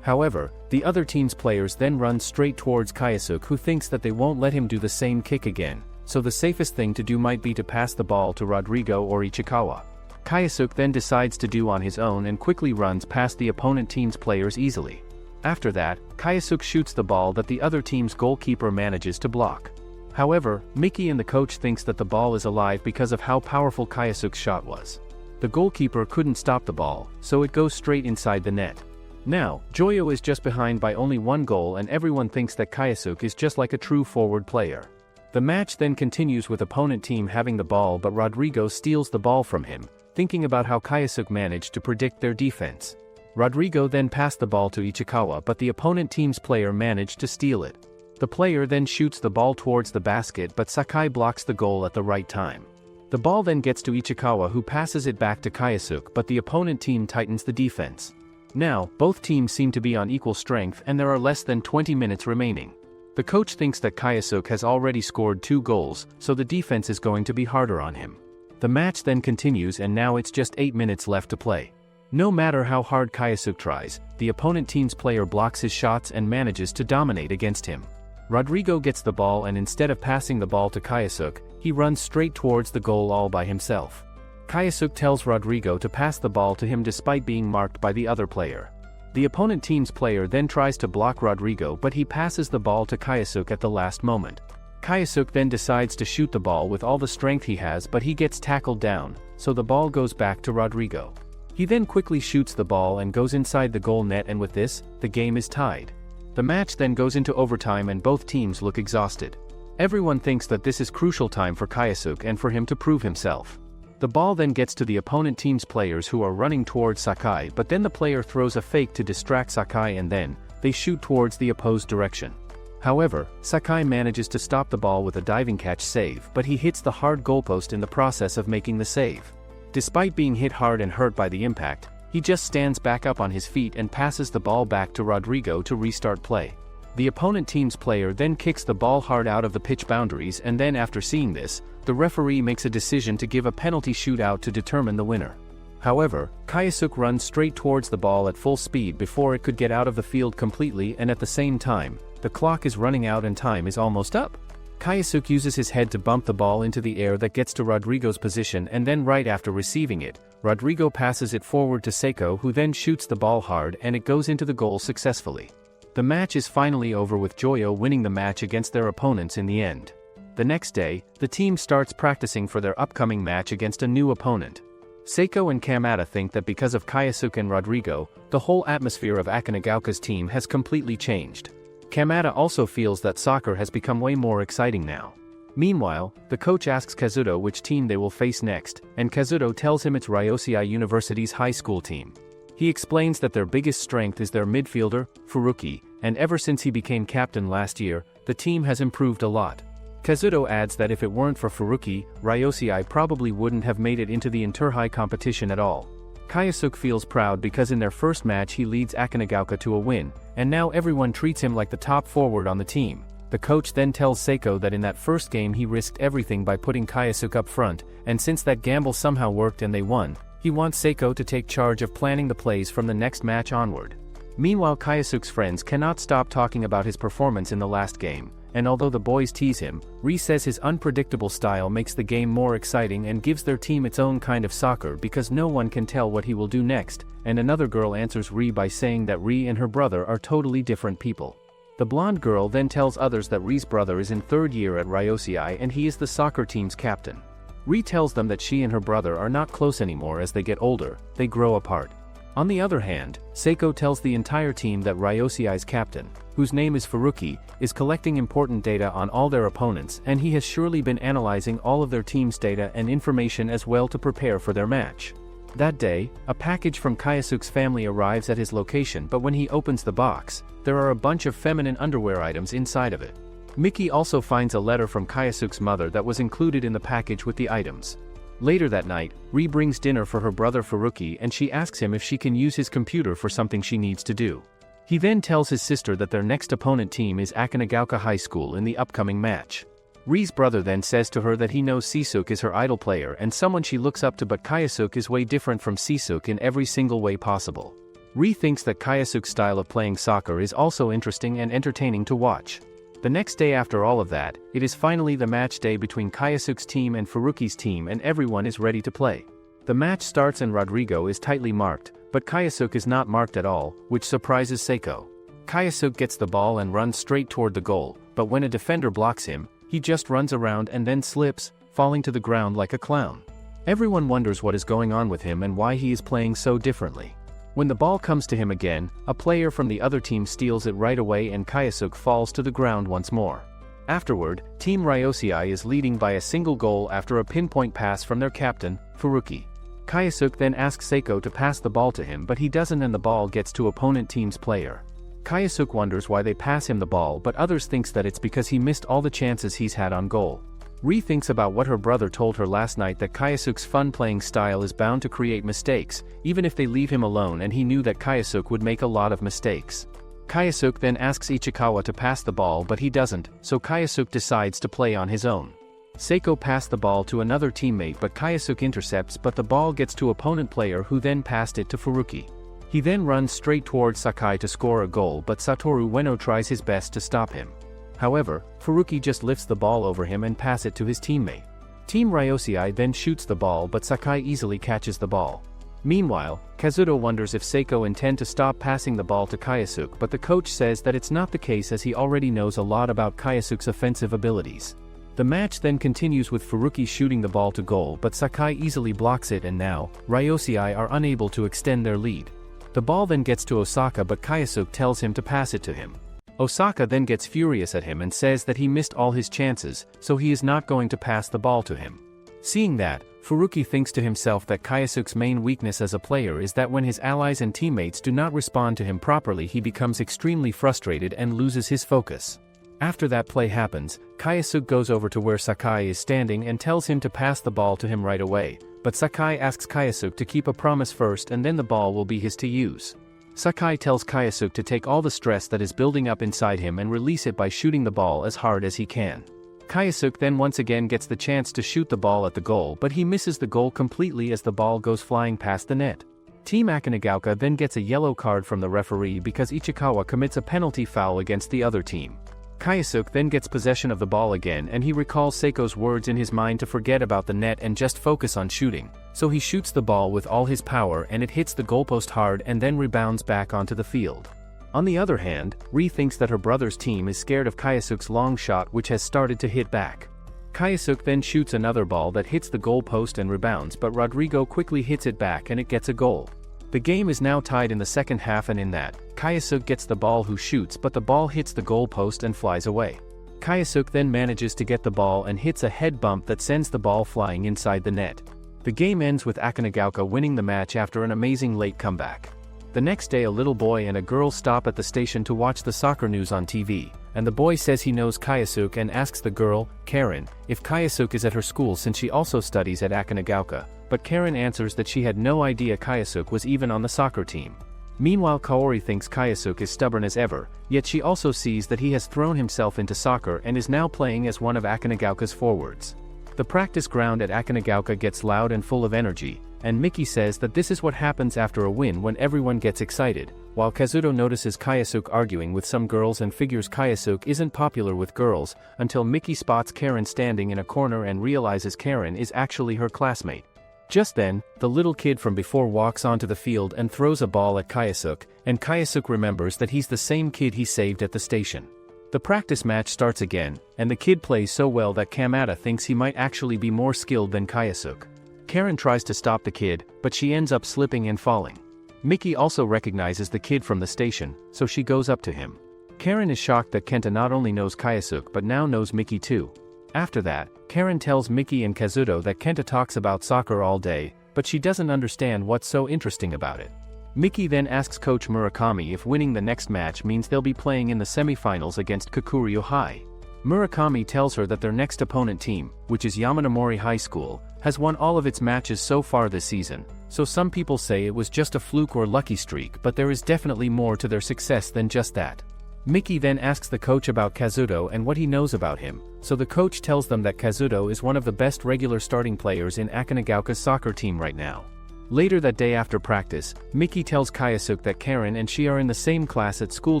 However, the other team's players then run straight towards Kaisuke, who thinks that they won't let him do the same kick again, so the safest thing to do might be to pass the ball to Rodrigo or Ichikawa. Kaisuke then decides to do on his own and quickly runs past the opponent team's players easily. After that, Kaisuke shoots the ball that the other team's goalkeeper manages to block. However, Miki and the coach thinks that the ball is alive because of how powerful Kaisuke's shot was. The goalkeeper couldn't stop the ball, so it goes straight inside the net. Now, Joyo is just behind by only one goal and everyone thinks that Kaisuke is just like a true forward player. The match then continues with opponent team having the ball, but Rodrigo steals the ball from him, thinking about how Kaisuke managed to predict their defense. Rodrigo then passed the ball to Ichikawa, but the opponent team's player managed to steal it. The player then shoots the ball towards the basket, but Sakai blocks the goal at the right time. The ball then gets to Ichikawa, who passes it back to Kaisuke, but the opponent team tightens the defense. Now, both teams seem to be on equal strength and there are less than 20 minutes remaining. The coach thinks that Kaisuke has already scored 2 goals, so the defense is going to be harder on him. The match then continues and now it's just 8 minutes left to play. No matter how hard Kaisuke tries, the opponent team's player blocks his shots and manages to dominate against him. Rodrigo gets the ball and instead of passing the ball to Kaisuke, he runs straight towards the goal all by himself. Kaisuke tells Rodrigo to pass the ball to him despite being marked by the other player. The opponent team's player then tries to block Rodrigo, but he passes the ball to Kaisuke at the last moment. Kaisuke then decides to shoot the ball with all the strength he has, but he gets tackled down, so the ball goes back to Rodrigo. He then quickly shoots the ball and goes inside the goal net, and with this, the game is tied. The match then goes into overtime and both teams look exhausted. Everyone thinks that this is crucial time for Kaisuke and for him to prove himself. The ball then gets to the opponent team's players who are running towards Sakai, but then the player throws a fake to distract Sakai and then, they shoot towards the opposed direction. However, Sakai manages to stop the ball with a diving catch save, but he hits the hard goalpost in the process of making the save. Despite being hit hard and hurt by the impact, he just stands back up on his feet and passes the ball back to Rodrigo to restart play. The opponent team's player then kicks the ball hard out of the pitch boundaries, and then after seeing this, the referee makes a decision to give a penalty shootout to determine the winner. However, Kaisuke runs straight towards the ball at full speed before it could get out of the field completely, and at the same time, the clock is running out and time is almost up. Kaisuke uses his head to bump the ball into the air that gets to Rodrigo's position, and then right after receiving it, Rodrigo passes it forward to Seiko, who then shoots the ball hard and it goes into the goal successfully. The match is finally over with Joyo winning the match against their opponents in the end. The next day, the team starts practicing for their upcoming match against a new opponent. Seiko and Kamada think that because of Kaisuke and Rodrigo, the whole atmosphere of Akinagaoka's team has completely changed. Kamada also feels that soccer has become way more exciting now. Meanwhile, the coach asks Kazuto which team they will face next, and Kazuto tells him it's Ryosei University's high school team. He explains that their biggest strength is their midfielder, Furuki, and ever since he became captain last year, the team has improved a lot. Kazuto adds that if it weren't for Furuki, Ryosei probably wouldn't have made it into the inter-high competition at all. Kaisuke feels proud because in their first match he leads Akinagaoka to a win, and now everyone treats him like the top forward on the team. The coach then tells Seiko that in that first game he risked everything by putting Kaisuke up front, and since that gamble somehow worked and they won, he wants Seiko to take charge of planning the plays from the next match onward. Meanwhile, Kaisuke's friends cannot stop talking about his performance in the last game, and although the boys tease him, Ri says his unpredictable style makes the game more exciting and gives their team its own kind of soccer because no one can tell what he will do next, and another girl answers Ri by saying that Ri and her brother are totally different people. The blonde girl then tells others that Ri's brother is in 3rd year at Ryosei and he is the soccer team's captain. Ri tells them that she and her brother are not close anymore as they get older, they grow apart. On the other hand, Seiko tells the entire team that Ryosei's captain, whose name is Furuki, is collecting important data on all their opponents and he has surely been analyzing all of their team's data and information as well to prepare for their match. That day, a package from Kaisuke's family arrives at his location, but when he opens the box, there are a bunch of feminine underwear items inside of it. Miki also finds a letter from Kaisuke's mother that was included in the package with the items. Later that night, Ri brings dinner for her brother Furuki and she asks him if she can use his computer for something she needs to do. He then tells his sister that their next opponent team is Akinagaoka High School in the upcoming match. Ri's brother then says to her that he knows Sisuke is her idol player and someone she looks up to, but Kaisuke is way different from Sisuke in every single way possible. Ri thinks that Kayasuke's style of playing soccer is also interesting and entertaining to watch. The next day after all of that, it is finally the match day between Kayasuke's team and Furuki's team and everyone is ready to play. The match starts and Rodrigo is tightly marked, but Kayasuke is not marked at all, which surprises Seiko. Kayasuke gets the ball and runs straight toward the goal, but when a defender blocks him, he just runs around and then slips, falling to the ground like a clown. Everyone wonders what is going on with him and why he is playing so differently. When the ball comes to him again, a player from the other team steals it right away and Kayasuke falls to the ground once more. Afterward, Team Ryosei is leading by a single goal after a pinpoint pass from their captain, Furuki. Kayasuke then asks Seiko to pass the ball to him but he doesn't and the ball gets to opponent team's player. Kayasuke wonders why they pass him the ball but others thinks that it's because he missed all the chances he's had on goal. Ri thinks about what her brother told her last night that Kayasuke's fun playing style is bound to create mistakes, even if they leave him alone and he knew that Kayasuke would make a lot of mistakes. Kayasuke then asks Ichikawa to pass the ball but he doesn't, so Kayasuke decides to play on his own. Seiko passed the ball to another teammate but Kayasuke intercepts but the ball gets to opponent player who then passed it to Furuki. He then runs straight towards Sakai to score a goal but Satoru Ueno tries his best to stop him. However, Furuki just lifts the ball over him and passes it to his teammate. Team Ryosei then shoots the ball but Sakai easily catches the ball. Meanwhile, Kazuto wonders if Seiko intend to stop passing the ball to Kayasuke but the coach says that it's not the case as he already knows a lot about Kayasuke's offensive abilities. The match then continues with Furuki shooting the ball to goal but Sakai easily blocks it and now, Ryosei are unable to extend their lead. The ball then gets to Osaka but Kayasuke tells him to pass it to him. Osaka then gets furious at him and says that he missed all his chances, so he is not going to pass the ball to him. Seeing that, Furuki thinks to himself that Kayasuke's main weakness as a player is that when his allies and teammates do not respond to him properly he becomes extremely frustrated and loses his focus. After that play happens, Kayasuke goes over to where Sakai is standing and tells him to pass the ball to him right away, but Sakai asks Kayasuke to keep a promise first and then the ball will be his to use. Sakai tells Kayasuke to take all the stress that is building up inside him and release it by shooting the ball as hard as he can. Kayasuke then once again gets the chance to shoot the ball at the goal but he misses the goal completely as the ball goes flying past the net. Team Akinagaoka then gets a yellow card from the referee because Ichikawa commits a penalty foul against the other team. Kayasuke then gets possession of the ball again and he recalls Seiko's words in his mind to forget about the net and just focus on shooting, so he shoots the ball with all his power and it hits the goalpost hard and then rebounds back onto the field. On the other hand, Ri thinks that her brother's team is scared of Kayasuke's long shot which has started to hit back. Kayasuke then shoots another ball that hits the goalpost and rebounds but Rodrigo quickly hits it back and it gets a goal. The game is now tied in the second half and in that, Kayasuke gets the ball who shoots but the ball hits the goalpost and flies away. Kayasuke then manages to get the ball and hits a head bump that sends the ball flying inside the net. The game ends with Akinagaoka winning the match after an amazing late comeback. The next day a little boy and a girl stop at the station to watch the soccer news on TV, and the boy says he knows Kayasuke and asks the girl, Karen, if Kayasuke is at her school since she also studies at Akinagaoka, but Karen answers that she had no idea Kayasuke was even on the soccer team. Meanwhile Kaori thinks Kayasuke is stubborn as ever, yet she also sees that he has thrown himself into soccer and is now playing as one of Akinagaoka's forwards. The practice ground at Akinagaoka gets loud and full of energy, and Miki says that this is what happens after a win when everyone gets excited, while Kazuto notices Kayasuke arguing with some girls and figures Kayasuke isn't popular with girls, until Miki spots Karen standing in a corner and realizes Karen is actually her classmate. Just then, the little kid from before walks onto the field and throws a ball at Kayasuke, and Kayasuke remembers that he's the same kid he saved at the station. The practice match starts again, and the kid plays so well that Kamada thinks he might actually be more skilled than Kayasuke. Karen tries to stop the kid, but she ends up slipping and falling. Miki also recognizes the kid from the station, so she goes up to him. Karen is shocked that Kenta not only knows Kayasuke but now knows Miki too. After that, Karen tells Miki and Kazuto that Kenta talks about soccer all day, but she doesn't understand what's so interesting about it. Miki then asks Coach Murakami if winning the next match means they'll be playing in the semifinals against Kokuryo High. Murakami tells her that their next opponent team, which is Yamanamori High School, has won all of its matches so far this season, so some people say it was just a fluke or lucky streak but there is definitely more to their success than just that. Miki then asks the coach about Kazuto and what he knows about him, so the coach tells them that Kazuto is one of the best regular starting players in Akinagaoka's soccer team right now. Later that day after practice, Miki tells Kayasuke that Karen and she are in the same class at school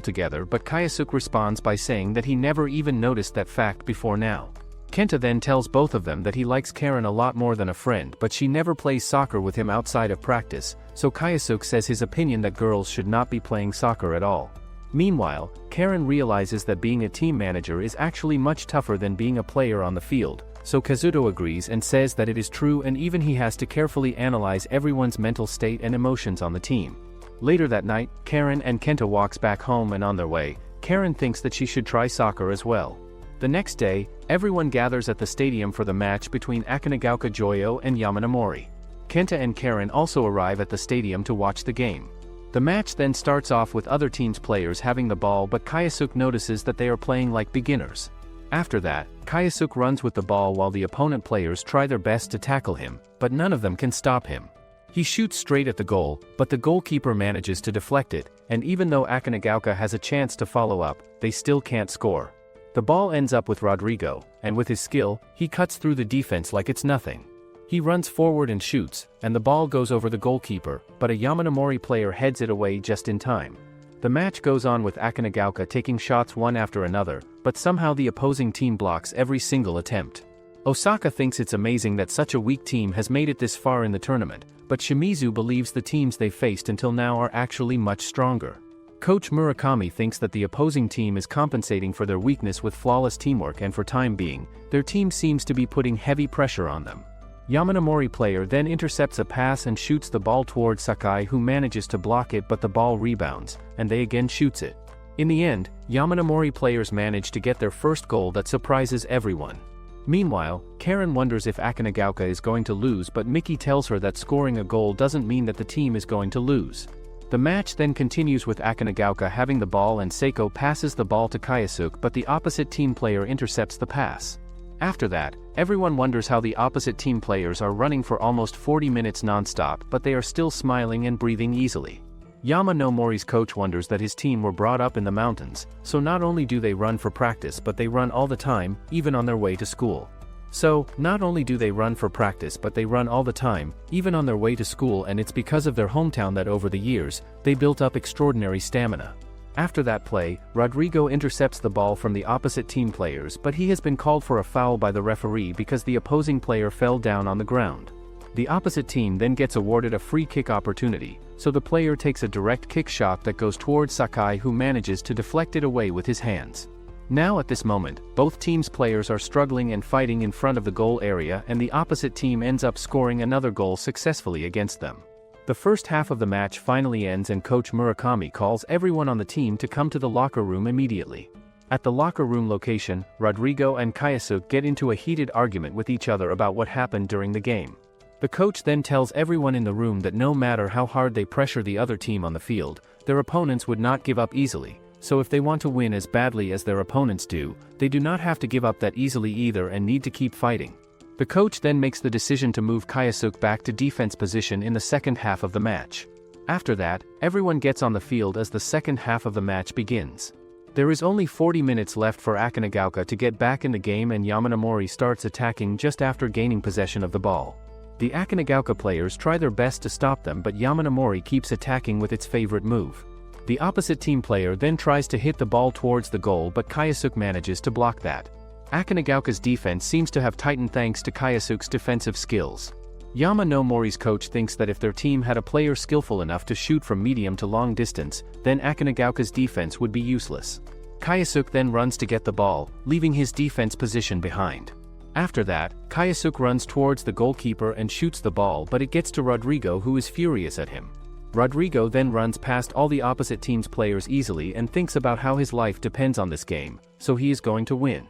together, but Kayasuke responds by saying that he never even noticed that fact before now. Kenta then tells both of them that he likes Karen a lot more than a friend, but she never plays soccer with him outside of practice, so Kayasuke says his opinion that girls should not be playing soccer at all. Meanwhile, Karen realizes that being a team manager is actually much tougher than being a player on the field, so Kazuto agrees and says that it is true, and even he has to carefully analyze everyone's mental state and emotions on the team. Later that night, Karen and Kenta walks back home, and on their way, Karen thinks that she should try soccer as well. The next day, everyone gathers at the stadium for the match between Akanagaoka Joyo and Yamanamori. Kenta and Karen also arrive at the stadium to watch the game. The match then starts off with other teams' players having the ball, but Kayasuke notices that they are playing like beginners. After that, Kayasuke runs with the ball while the opponent players try their best to tackle him, but none of them can stop him. He shoots straight at the goal, but the goalkeeper manages to deflect it, and even though Akanagaoka has a chance to follow up, they still can't score. The ball ends up with Rodrigo, and with his skill, he cuts through the defense like it's nothing. He runs forward and shoots, and the ball goes over the goalkeeper, but a Yamanamori player heads it away just in time. The match goes on with Akanagaoka taking shots one after another, but somehow the opposing team blocks every single attempt. Osaka thinks it's amazing that such a weak team has made it this far in the tournament, but Shimizu believes the teams they've faced until now are actually much stronger. Coach Murakami thinks that the opposing team is compensating for their weakness with flawless teamwork, and for time being, their team seems to be putting heavy pressure on them. Yamanamori player then intercepts a pass and shoots the ball towards Sakai, who manages to block it, but the ball rebounds, and they again shoots it. In the end, Yamanamori players manage to get their first goal that surprises everyone. Meanwhile, Karen wonders if Akanagaoka is going to lose, but Miki tells her that scoring a goal doesn't mean that the team is going to lose. The match then continues with Akanagaoka having the ball, and Seiko passes the ball to Kayasuke, but the opposite team player intercepts the pass. After that, everyone wonders how the opposite team players are running for almost 40 minutes non-stop, but they are still smiling and breathing easily. Yamanamori's coach wonders that his team were brought up in the mountains, so not only do they run for practice, but they run all the time, even on their way to school. So, not only do they run for practice, but they run all the time, even on their way to school, and it's because of their hometown that over the years, they built up extraordinary stamina. After that play, Rodrigo intercepts the ball from the opposite team players, but he has been called for a foul by the referee because the opposing player fell down on the ground. The opposite team then gets awarded a free kick opportunity, so the player takes a direct kick shot that goes towards Sakai, who manages to deflect it away with his hands. Now at this moment, both teams' players are struggling and fighting in front of the goal area, and the opposite team ends up scoring another goal successfully against them. The first half of the match finally ends, and Coach Murakami calls everyone on the team to come to the locker room immediately. At the locker room location, Rodrigo and Kayasuke get into a heated argument with each other about what happened during the game. The coach then tells everyone in the room that no matter how hard they pressure the other team on the field, their opponents would not give up easily. So if they want to win as badly as their opponents do, they do not have to give up that easily either and need to keep fighting. The coach then makes the decision to move Kayasuke back to defense position in the second half of the match. After that, everyone gets on the field as the second half of the match begins. There is only 40 minutes left for Akanagaoka to get back in the game, and Yamanamori starts attacking just after gaining possession of the ball. The Akanagaoka players try their best to stop them, but Yamanamori keeps attacking with its favorite move. The opposite team player then tries to hit the ball towards the goal, but Kayasuke manages to block that. Akanagaoka's defense seems to have tightened thanks to Kayasuke's defensive skills. Yamanamori's coach thinks that if their team had a player skillful enough to shoot from medium to long distance, then Akanagaoka's defense would be useless. Kayasuke then runs to get the ball, leaving his defense position behind. After that, Kayasuke runs towards the goalkeeper and shoots the ball, but it gets to Rodrigo, who is furious at him. Rodrigo then runs past all the opposite team's players easily and thinks about how his life depends on this game, so he is going to win.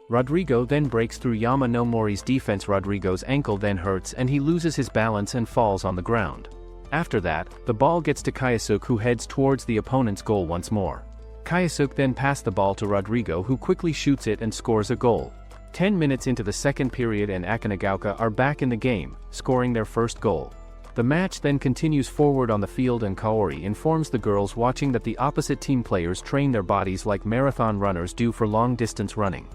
Rodrigo then breaks through Yamanamori's defense. Rodrigo's ankle then hurts and he loses his balance and falls on the ground. After that, the ball gets to Kayasuke, who heads towards the opponent's goal once more. Kayasuke then passes the ball to Rodrigo, who quickly shoots it and scores a goal. 10 minutes into the second period and Akanagaoka are back in the game, scoring their first goal. The match then continues forward on the field, and Kaori informs the girls watching that the opposite team players train their bodies like marathon runners do for long-distance running.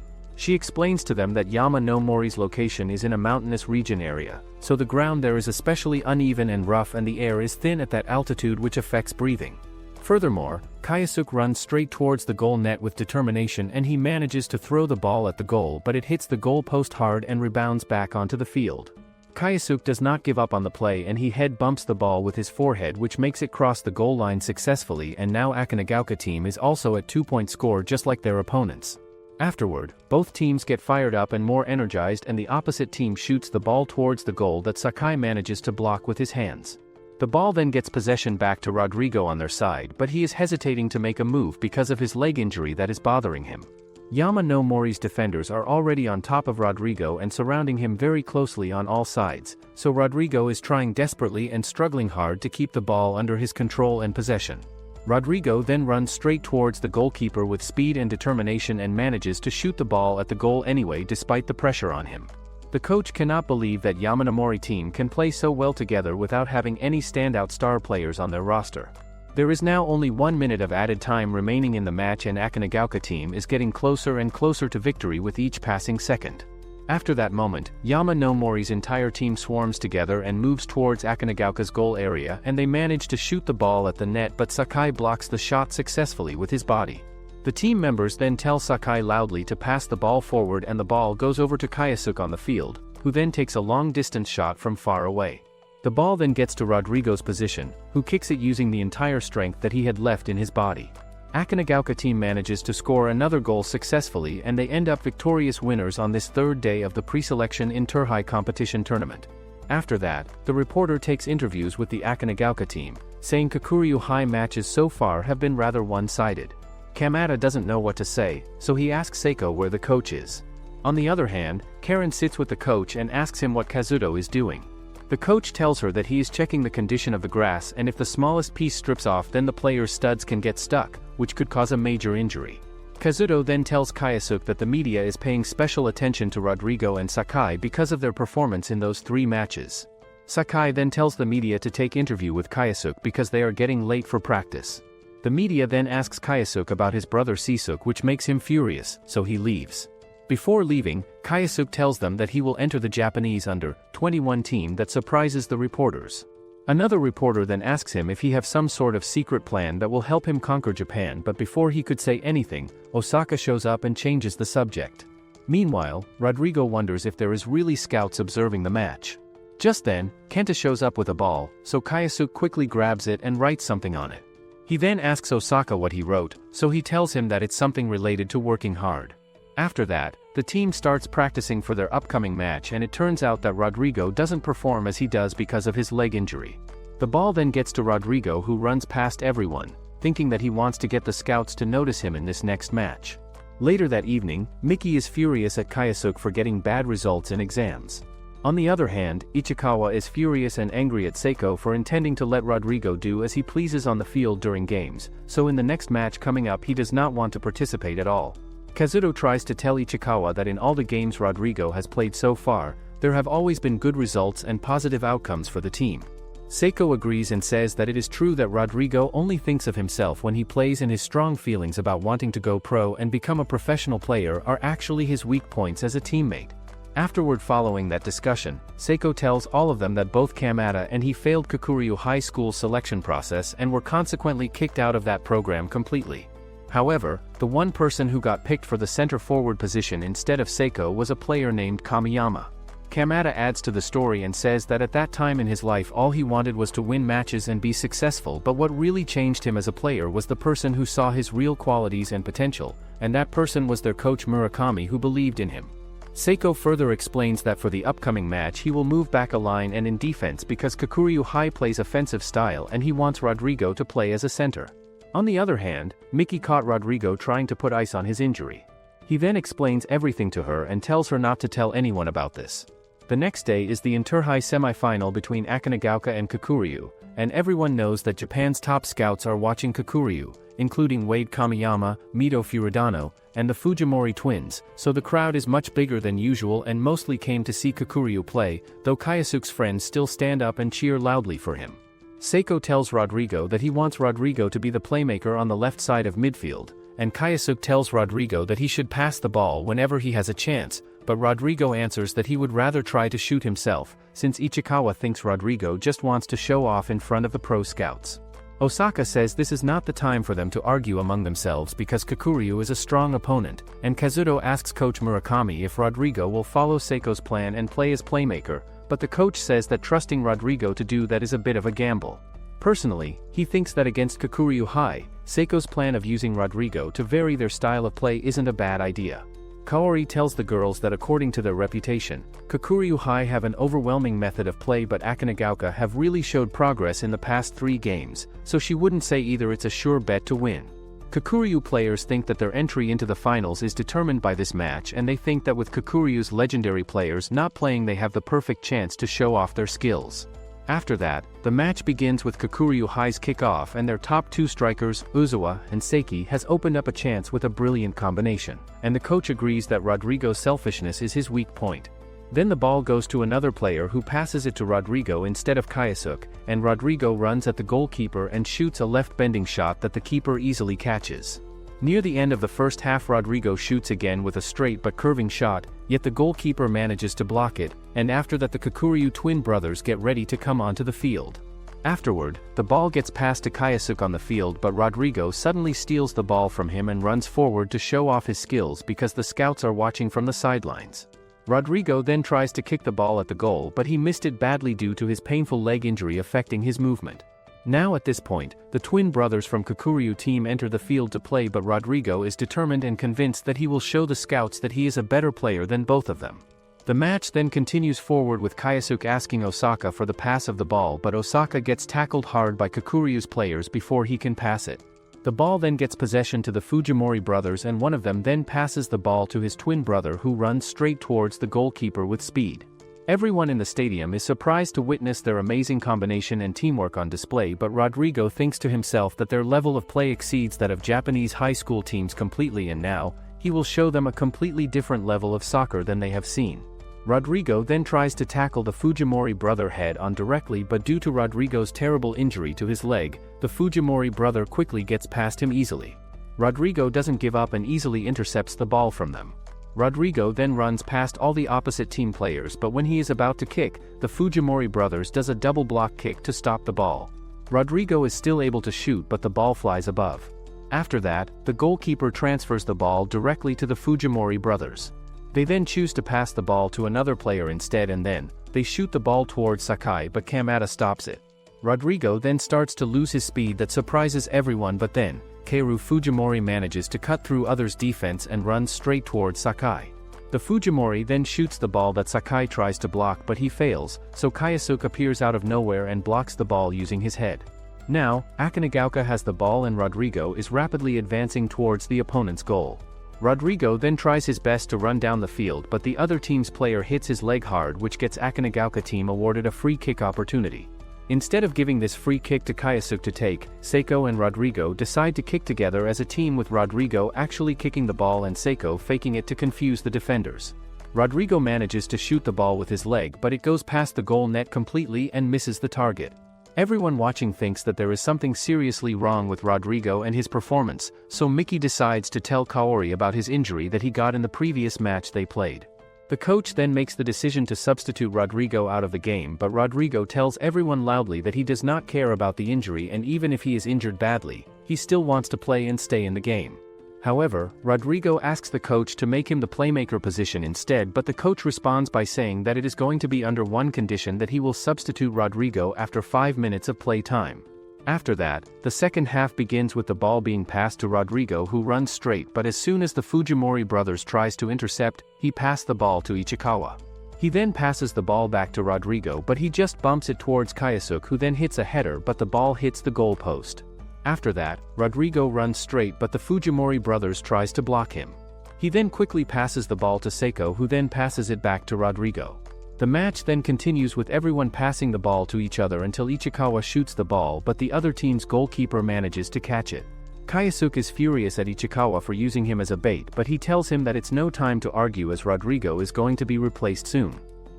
She explains to them that Yama no Mori's location is in a mountainous region area, so the ground there is especially uneven and rough and the air is thin at that altitude, which affects breathing. Furthermore, Kaisuke runs straight towards the goal net with determination and he manages to throw the ball at the goal, but it hits the goal post hard and rebounds back onto the field. Kaisuke does not give up on the play and he head bumps the ball with his forehead, which makes it cross the goal line successfully, and now Akinagaoka team is also at 2-point score just like their opponents. Afterward, both teams get fired up and more energized and the opposite team shoots the ball towards the goal that Sakai manages to block with his hands. The ball then gets possession back to Rodrigo on their side, but he is hesitating to make a move because of his leg injury that is bothering him. Yama no Mori's defenders are already on top of Rodrigo and surrounding him very closely on all sides, so Rodrigo is trying desperately and struggling hard to keep the ball under his control and possession. Rodrigo then runs straight towards the goalkeeper with speed and determination and manages to shoot the ball at the goal anyway despite the pressure on him. The coach cannot believe that Yama no Mori team can play so well together without having any standout star players on their roster. There is now only 1 minute of added time remaining in the match and Akinagaoka team is getting closer and closer to victory with each passing second. After that moment, Yama no Mori's entire team swarms together and moves towards Akinagaoka's goal area and they manage to shoot the ball at the net, but Sakai blocks the shot successfully with his body. The team members then tell Sakai loudly to pass the ball forward and the ball goes over to Kaisuke on the field, who then takes a long-distance shot from far away. The ball then gets to Rodrigo's position, who kicks it using the entire strength that he had left in his body. Akinagaoka team manages to score another goal successfully and they end up victorious winners on this third day of the pre-selection Interhigh competition tournament. After that, the reporter takes interviews with the Akinagaoka team, saying Kakuryu High matches so far have been rather one-sided. Kamada doesn't know what to say, so he asks Seiko where the coach is. On the other hand, Karen sits with the coach and asks him what Kazuto is doing. The coach tells her that he is checking the condition of the grass and if the smallest piece strips off then the player's studs can get stuck, which could cause a major injury. Kazuto then tells Kaisuke that the media is paying special attention to Rodrigo and Sakai because of their performance in those 3 matches. Sakai then tells the media to take interview with Kaisuke because they are getting late for practice. The media then asks Kaisuke about his brother Sisuke, which makes him furious, so he leaves. Before leaving, Kaisuke tells them that he will enter the Japanese under-21 team that surprises the reporters. Another reporter then asks him if he have some sort of secret plan that will help him conquer Japan, but before he could say anything, Osaka shows up and changes the subject. Meanwhile, Rodrigo wonders if there is really scouts observing the match. Just then, Kenta shows up with a ball, so Kaisuke quickly grabs it and writes something on it. He then asks Osaka what he wrote, so he tells him that it's something related to working hard. After that, the team starts practicing for their upcoming match and it turns out that Rodrigo doesn't perform as he does because of his leg injury. The ball then gets to Rodrigo, who runs past everyone, thinking that he wants to get the scouts to notice him in this next match. Later that evening, Miki is furious at Kaisuke for getting bad results in exams. On the other hand, Ichikawa is furious and angry at Seiko for intending to let Rodrigo do as he pleases on the field during games, so in the next match coming up he does not want to participate at all. Kazuto tries to tell Ichikawa that in all the games Rodrigo has played so far, there have always been good results and positive outcomes for the team. Seiko agrees and says that it is true that Rodrigo only thinks of himself when he plays and his strong feelings about wanting to go pro and become a professional player are actually his weak points as a teammate. Afterward, following that discussion, Seiko tells all of them that both Kamada and he failed Kakuryu High School selection process and were consequently kicked out of that program completely. However, the one person who got picked for the center forward position instead of Seiko was a player named Kamiyama. Kamada adds to the story and says that at that time in his life all he wanted was to win matches and be successful, but what really changed him as a player was the person who saw his real qualities and potential, and that person was their coach Murakami, who believed in him. Seiko further explains that for the upcoming match he will move back a line and in defense because Kakuryu High plays offensive style and he wants Rodrigo to play as a center. On the other hand, Miki caught Rodrigo trying to put ice on his injury. He then explains everything to her and tells her not to tell anyone about this. The next day is the Interhigh semi-final between Akinagaoka and Kakuryu, and everyone knows that Japan's top scouts are watching Kakuryu, including Wade Kamiyama, Mito Furidano, and the Fujimori twins, so the crowd is much bigger than usual and mostly came to see Kakuryu play, though Kaisuke's friends still stand up and cheer loudly for him. Seiko tells Rodrigo that he wants Rodrigo to be the playmaker on the left side of midfield, and Kaisuke tells Rodrigo that he should pass the ball whenever he has a chance, but Rodrigo answers that he would rather try to shoot himself, since Ichikawa thinks Rodrigo just wants to show off in front of the pro scouts. Osaka says this is not the time for them to argue among themselves because Kakuryu is a strong opponent, and Kazuto asks Coach Murakami if Rodrigo will follow Seiko's plan and play as playmaker, but the coach says that trusting Rodrigo to do that is a bit of a gamble. Personally, he thinks that against Kakuryu High, Seiko's plan of using Rodrigo to vary their style of play isn't a bad idea. Kaori tells the girls that according to their reputation, Kakuryu High have an overwhelming method of play but Akanagaoka have really showed progress in the past 3 games, so she wouldn't say either it's a sure bet to win. Kakuryu players think that their entry into the finals is determined by this match and they think that with Kakuryu's legendary players not playing they have the perfect chance to show off their skills. After that, the match begins with Kakuryu High's kickoff and their top 2 strikers, Uzawa and Seiki, has opened up a chance with a brilliant combination, and the coach agrees that Rodrigo's selfishness is his weak point. Then the ball goes to another player who passes it to Rodrigo instead of Kaisuke, and Rodrigo runs at the goalkeeper and shoots a left-bending shot that the keeper easily catches. Near the end of the first half Rodrigo shoots again with a straight but curving shot, yet the goalkeeper manages to block it, and after that the Kakuryu twin brothers get ready to come onto the field. Afterward, the ball gets passed to Kaisuke on the field but Rodrigo suddenly steals the ball from him and runs forward to show off his skills because the scouts are watching from the sidelines. Rodrigo then tries to kick the ball at the goal but he missed it badly due to his painful leg injury affecting his movement. Now at this point, the twin brothers from Kakuryu team enter the field to play but Rodrigo is determined and convinced that he will show the scouts that he is a better player than both of them. The match then continues forward with Kaisuke asking Osaka for the pass of the ball but Osaka gets tackled hard by Kakuryu's players before he can pass it. The ball then gets possession to the Fujimori brothers and one of them then passes the ball to his twin brother who runs straight towards the goalkeeper with speed. Everyone in the stadium is surprised to witness their amazing combination and teamwork on display but Rodrigo thinks to himself that their level of play exceeds that of Japanese high school teams completely and now, he will show them a completely different level of soccer than they have seen. Rodrigo then tries to tackle the Fujimori brother head on directly but due to Rodrigo's terrible injury to his leg, the Fujimori brother quickly gets past him easily. Rodrigo doesn't give up and easily intercepts the ball from them. Rodrigo then runs past all the opposite team players but when he is about to kick, the Fujimori brothers does a double block kick to stop the ball. Rodrigo is still able to shoot but the ball flies above. After that, the goalkeeper transfers the ball directly to the Fujimori brothers. They then choose to pass the ball to another player instead and then, they shoot the ball towards Sakai but Kamada stops it. Rodrigo then starts to lose his speed that surprises everyone but then, Keiru Fujimori manages to cut through others' defense and runs straight towards Sakai. The Fujimori then shoots the ball that Sakai tries to block but he fails, so Kaisuke appears out of nowhere and blocks the ball using his head. Now, Akanagaoka has the ball and Rodrigo is rapidly advancing towards the opponent's goal. Rodrigo then tries his best to run down the field but the other team's player hits his leg hard which gets Akanagaoka team awarded a free kick opportunity. Instead of giving this free kick to Kaisuke to take, Seiko and Rodrigo decide to kick together as a team with Rodrigo actually kicking the ball and Seiko faking it to confuse the defenders. Rodrigo manages to shoot the ball with his leg but it goes past the goal net completely and misses the target. Everyone watching thinks that there is something seriously wrong with Rodrigo and his performance, so Mickey decides to tell Kaori about his injury that he got in the previous match they played. The coach then makes the decision to substitute Rodrigo out of the game but Rodrigo tells everyone loudly that he does not care about the injury and even if he is injured badly, he still wants to play and stay in the game. However, Rodrigo asks the coach to make him the playmaker position instead but the coach responds by saying that it is going to be under one condition that he will substitute Rodrigo after 5 minutes of play time. After that, the second half begins with the ball being passed to Rodrigo who runs straight but as soon as the Fujimori brothers tries to intercept, he passes the ball to Ichikawa. He then passes the ball back to Rodrigo but he just bumps it towards Kaisuke who then hits a header but the ball hits the goal post. After that, Rodrigo runs straight but the Fujimori brothers tries to block him. He then quickly passes the ball to Seiko who then passes it back to Rodrigo. The match then continues with everyone passing the ball to each other until Ichikawa shoots the ball but the other team's goalkeeper manages to catch it. Kaisuke is furious at Ichikawa for using him as a bait but he tells him that it's no time to argue as Rodrigo is going to be replaced soon.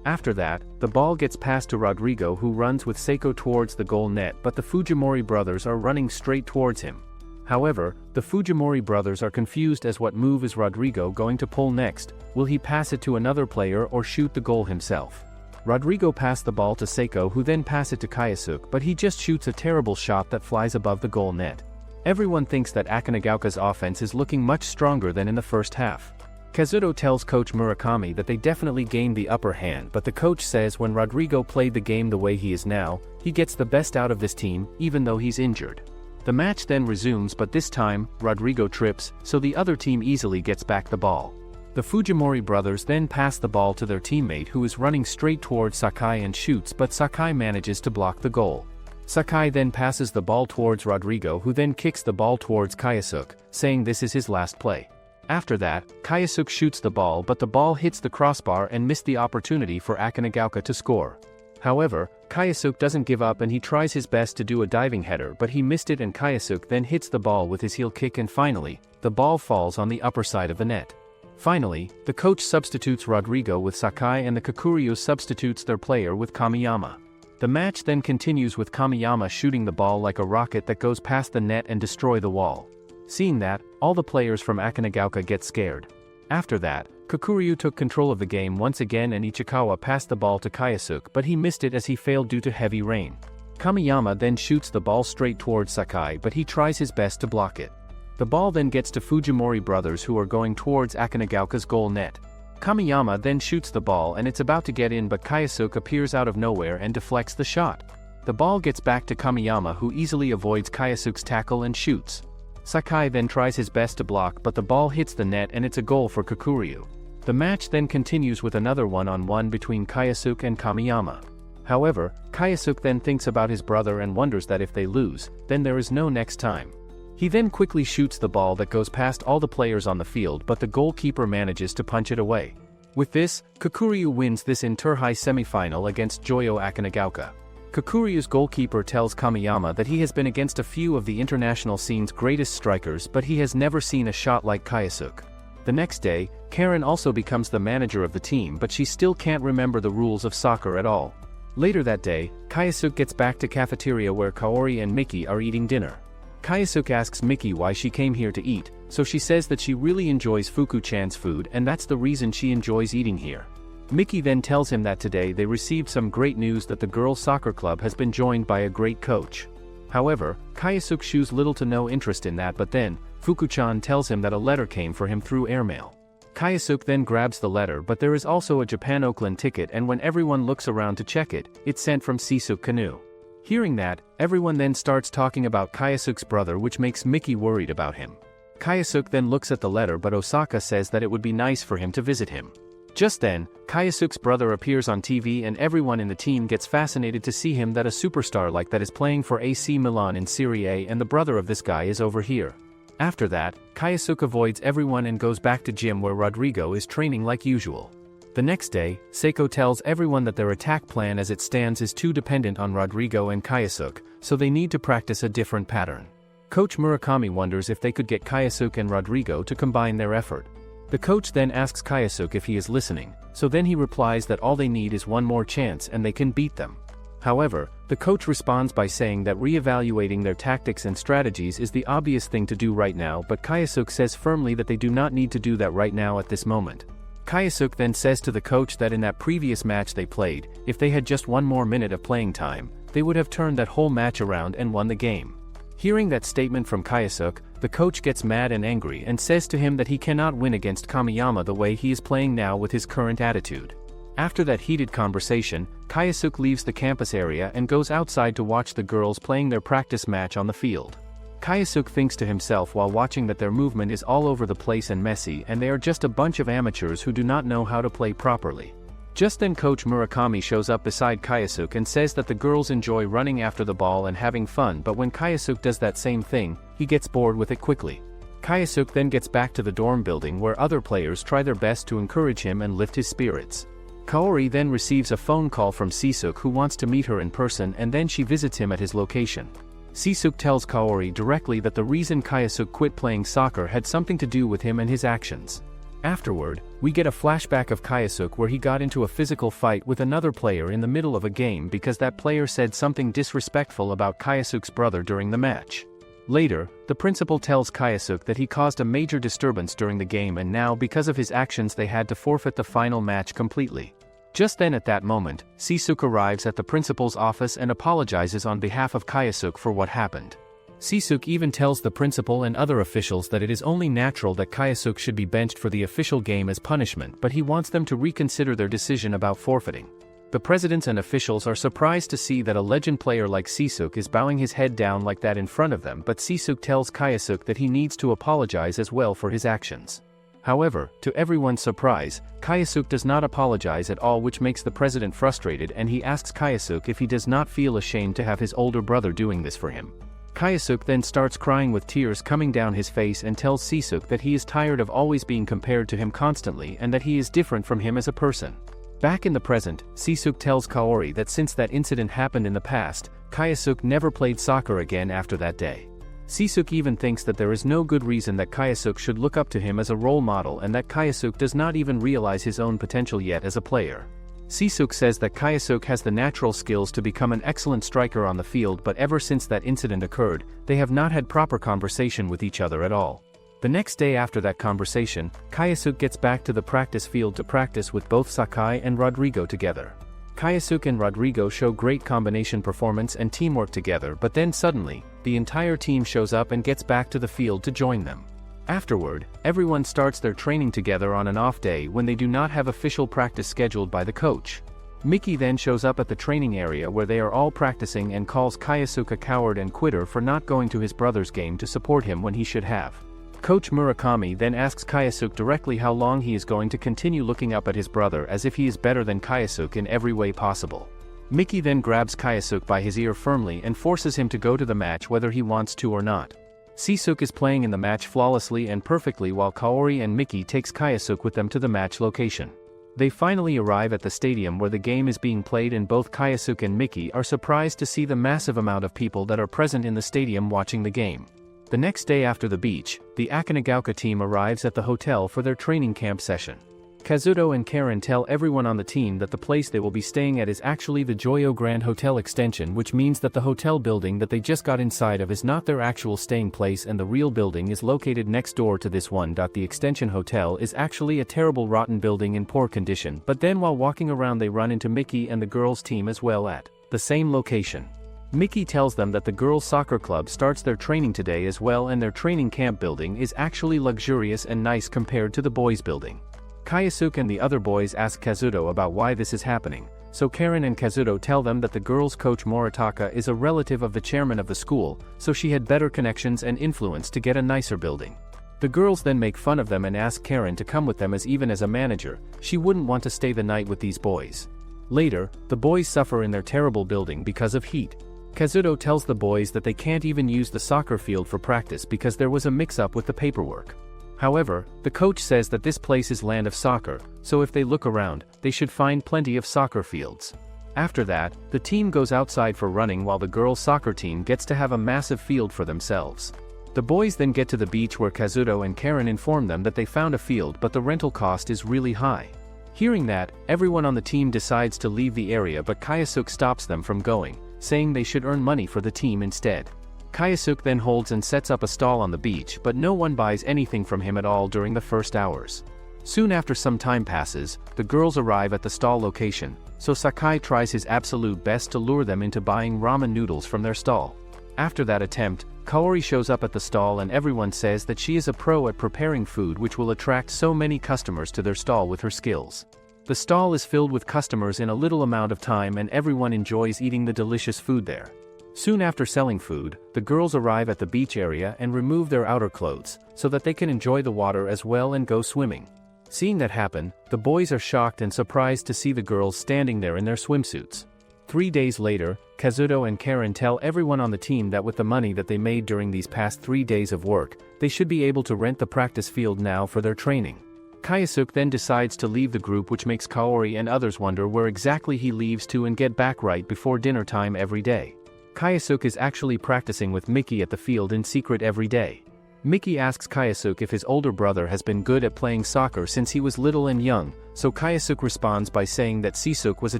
After that, the ball gets passed to Rodrigo who runs with Seiko towards the goal net but the Fujimori brothers are running straight towards him. However, the Fujimori brothers are confused as what move is Rodrigo going to pull next. Will he pass it to another player or shoot the goal himself? Rodrigo passed the ball to Seiko, who then pass it to Kaisuke, but he just shoots a terrible shot that flies above the goal net. Everyone thinks that Akanagaoka's offense is looking much stronger than in the first half. Kazuto tells Coach Murakami that they definitely gained the upper hand, but the coach says when Rodrigo played the game the way he is now, he gets the best out of this team, even though he's injured. The match then resumes, but this time, Rodrigo trips, so the other team easily gets back the ball. The Fujimori brothers then pass the ball to their teammate, who is running straight towards Sakai and shoots, but Sakai manages to block the goal. Sakai then passes the ball towards Rodrigo, who then kicks the ball towards Kaisuke, saying this is his last play. After that, Kaisuke shoots the ball, but the ball hits the crossbar and missed the opportunity for Akanagaoka to score. However, Kaisuke doesn't give up and he tries his best to do a diving header, but he missed it, and Kaisuke then hits the ball with his heel kick, and finally, the ball falls on the upper side of the net. Finally, the coach substitutes Rodrigo with Sakai and the Kakuryu substitutes their player with Kamiyama. The match then continues with Kamiyama shooting the ball like a rocket that goes past the net and destroy the wall. Seeing that, all the players from Akanagaoka get scared. After that, Kakuryu took control of the game once again and Ichikawa passed the ball to Kaisuke, but he missed it as he failed due to heavy rain. Kamiyama then shoots the ball straight towards Sakai, but he tries his best to block it. The ball then gets to Fujimori brothers, who are going towards Akanagaoka's goal net. Kamiyama then shoots the ball and it's about to get in, but Kaisuke appears out of nowhere and deflects the shot. The ball gets back to Kamiyama, who easily avoids Kaisuke's tackle and shoots. Sakai then tries his best to block, but the ball hits the net and it's a goal for Kakuryu. The match then continues with another one-on-one between Kaisuke and Kamiyama. However, Kaisuke then thinks about his brother and wonders that if they lose, then there is no next time. He then quickly shoots the ball that goes past all the players on the field, but the goalkeeper manages to punch it away. With this, Kakuryu wins this inter-high semifinal against Joyo Akanagaoka. Kakuryu's goalkeeper tells Kamiyama that he has been against a few of the international scene's greatest strikers, but he has never seen a shot like Kaisuke. The next day, Karen also becomes the manager of the team, but she still can't remember the rules of soccer at all. Later that day, Kaisuke gets back to cafeteria where Kaori and Miki are eating dinner. Kaisuke asks Miki why she came here to eat, so she says that she really enjoys Fuku-chan's food and that's the reason she enjoys eating here. Miki then tells him that today they received some great news that the girls' soccer club has been joined by a great coach. However, Kaisuke shows little to no interest in that, but then, Fuku-chan tells him that a letter came for him through airmail. Kaisuke then grabs the letter, but there is also a Japan-Oakland ticket, and when everyone looks around to check it, it's sent from Sisuke Kanu. Hearing that, everyone then starts talking about Kaisuke's brother, which makes Miki worried about him. Kaisuke then looks at the letter, but Osaka says that it would be nice for him to visit him. Just then, Kaisuke's brother appears on TV and everyone in the team gets fascinated to see him, that a superstar like that is playing for AC Milan in Serie A and the brother of this guy is over here. After that, Kaisuke avoids everyone and goes back to gym where Rodrigo is training like usual. The next day, Seiko tells everyone that their attack plan as it stands is too dependent on Rodrigo and Kaisuke, so they need to practice a different pattern. Coach Murakami wonders if they could get Kaisuke and Rodrigo to combine their effort. The coach then asks Kaisuke if he is listening, so then he replies that all they need is one more chance and they can beat them. However, the coach responds by saying that re-evaluating their tactics and strategies is the obvious thing to do right now, but Kaisuke says firmly that they do not need to do that right now at this moment. Kaisuke then says to the coach that in that previous match they played, if they had just one more minute of playing time, they would have turned that whole match around and won the game. Hearing that statement from Kaisuke, the coach gets mad and angry and says to him that he cannot win against Kamiyama the way he is playing now with his current attitude. After that heated conversation, Kaisuke leaves the campus area and goes outside to watch the girls playing their practice match on the field. Kaisuke thinks to himself while watching that their movement is all over the place and messy, and they are just a bunch of amateurs who do not know how to play properly. Just then Coach Murakami shows up beside Kaisuke and says that the girls enjoy running after the ball and having fun, but when Kaisuke does that same thing, he gets bored with it quickly. Kaisuke then gets back to the dorm building where other players try their best to encourage him and lift his spirits. Kaori then receives a phone call from Sisuke, who wants to meet her in person, and then she visits him at his location. Sisuke tells Kaori directly that the reason Kaisuke quit playing soccer had something to do with him and his actions. Afterward, we get a flashback of Kaisuke where he got into a physical fight with another player in the middle of a game because that player said something disrespectful about Kaisuke's brother during the match. Later, the principal tells Kaisuke that he caused a major disturbance during the game and now because of his actions they had to forfeit the final match completely. Just then at that moment, Sisuke arrives at the principal's office and apologizes on behalf of Kaisuke for what happened. Sisuke even tells the principal and other officials that it is only natural that Kaisuke should be benched for the official game as punishment, but he wants them to reconsider their decision about forfeiting. The presidents and officials are surprised to see that a legend player like Sisuke is bowing his head down like that in front of them, but Sisuke tells Kaisuke that he needs to apologize as well for his actions. However, to everyone's surprise, Kaisuke does not apologize at all, which makes the president frustrated, and he asks Kaisuke if he does not feel ashamed to have his older brother doing this for him. Kaisuke then starts crying with tears coming down his face and tells Sisuke that he is tired of always being compared to him constantly and that he is different from him as a person. Back in the present, Sisuke tells Kaori that since that incident happened in the past, Kaisuke never played soccer again after that day. Sisuke even thinks that there is no good reason that Kaisuke should look up to him as a role model and that Kaisuke does not even realize his own potential yet as a player. Sisuke says that Kaisuke has the natural skills to become an excellent striker on the field, but ever since that incident occurred, they have not had proper conversation with each other at all. The next day after that conversation, Kaisuke gets back to the practice field to practice with both Sakai and Rodrigo together. Kaisuke and Rodrigo show great combination performance and teamwork together, but then suddenly, the entire team shows up and gets back to the field to join them. Afterward, everyone starts their training together on an off day when they do not have official practice scheduled by the coach. Miki then shows up at the training area where they are all practicing and calls Kaisuke a coward and quitter for not going to his brother's game to support him when he should have. Coach Murakami then asks Kaisuke directly how long he is going to continue looking up at his brother as if he is better than Kaisuke in every way possible. Miki then grabs Kaisuke by his ear firmly and forces him to go to the match whether he wants to or not. Sisuke is playing in the match flawlessly and perfectly while Kaori and Miki takes Kaisuke with them to the match location. They finally arrive at the stadium where the game is being played and both Kaisuke and Miki are surprised to see the massive amount of people that are present in the stadium watching the game. The next day after the beach, the Akanagaoka team arrives at the hotel for their training camp session. Kazuto and Karen tell everyone on the team that the place they will be staying at is actually the Joyo Grand Hotel extension, which means that the hotel building that they just got inside of is not their actual staying place and the real building is located next door to this one. The extension hotel is actually a terrible rotten building in poor condition, but then while walking around they run into Miki and the girls' team as well at the same location. Miki tells them that the girls' soccer club starts their training today as well and their training camp building is actually luxurious and nice compared to the boys' building. Kaisuke and the other boys ask Kazuto about why this is happening, so Karen and Kazuto tell them that the girls' coach Moritaka is a relative of the chairman of the school, so she had better connections and influence to get a nicer building. The girls then make fun of them and ask Karen to come with them as even as a manager, she wouldn't want to stay the night with these boys. Later, the boys suffer in their terrible building because of heat. Kazuto tells the boys that they can't even use the soccer field for practice because there was a mix-up with the paperwork. However, the coach says that this place is land of soccer, so if they look around, they should find plenty of soccer fields. After that, the team goes outside for running while the girls' soccer team gets to have a massive field for themselves. The boys then get to the beach where Kazuto and Karen inform them that they found a field but the rental cost is really high. Hearing that, everyone on the team decides to leave the area but Kaisuke stops them from going, saying they should earn money for the team instead. Kaisuke then holds and sets up a stall on the beach but no one buys anything from him at all during the first hours. Soon after some time passes, the girls arrive at the stall location, so Sakai tries his absolute best to lure them into buying ramen noodles from their stall. After that attempt, Kaori shows up at the stall and everyone says that she is a pro at preparing food which will attract so many customers to their stall with her skills. The stall is filled with customers in a little amount of time and everyone enjoys eating the delicious food there. Soon after selling food, the girls arrive at the beach area and remove their outer clothes, so that they can enjoy the water as well and go swimming. Seeing that happen, the boys are shocked and surprised to see the girls standing there in their swimsuits. 3 days later, Kazuto and Karen tell everyone on the team that with the money that they made during these past 3 days of work, they should be able to rent the practice field now for their training. Kaisuke then decides to leave the group, which makes Kaori and others wonder where exactly he leaves to and get back right before dinner time every day. Kaisuke is actually practicing with Miki at the field in secret every day. Miki asks Kaisuke if his older brother has been good at playing soccer since he was little and young, so Kaisuke responds by saying that Sisuke was a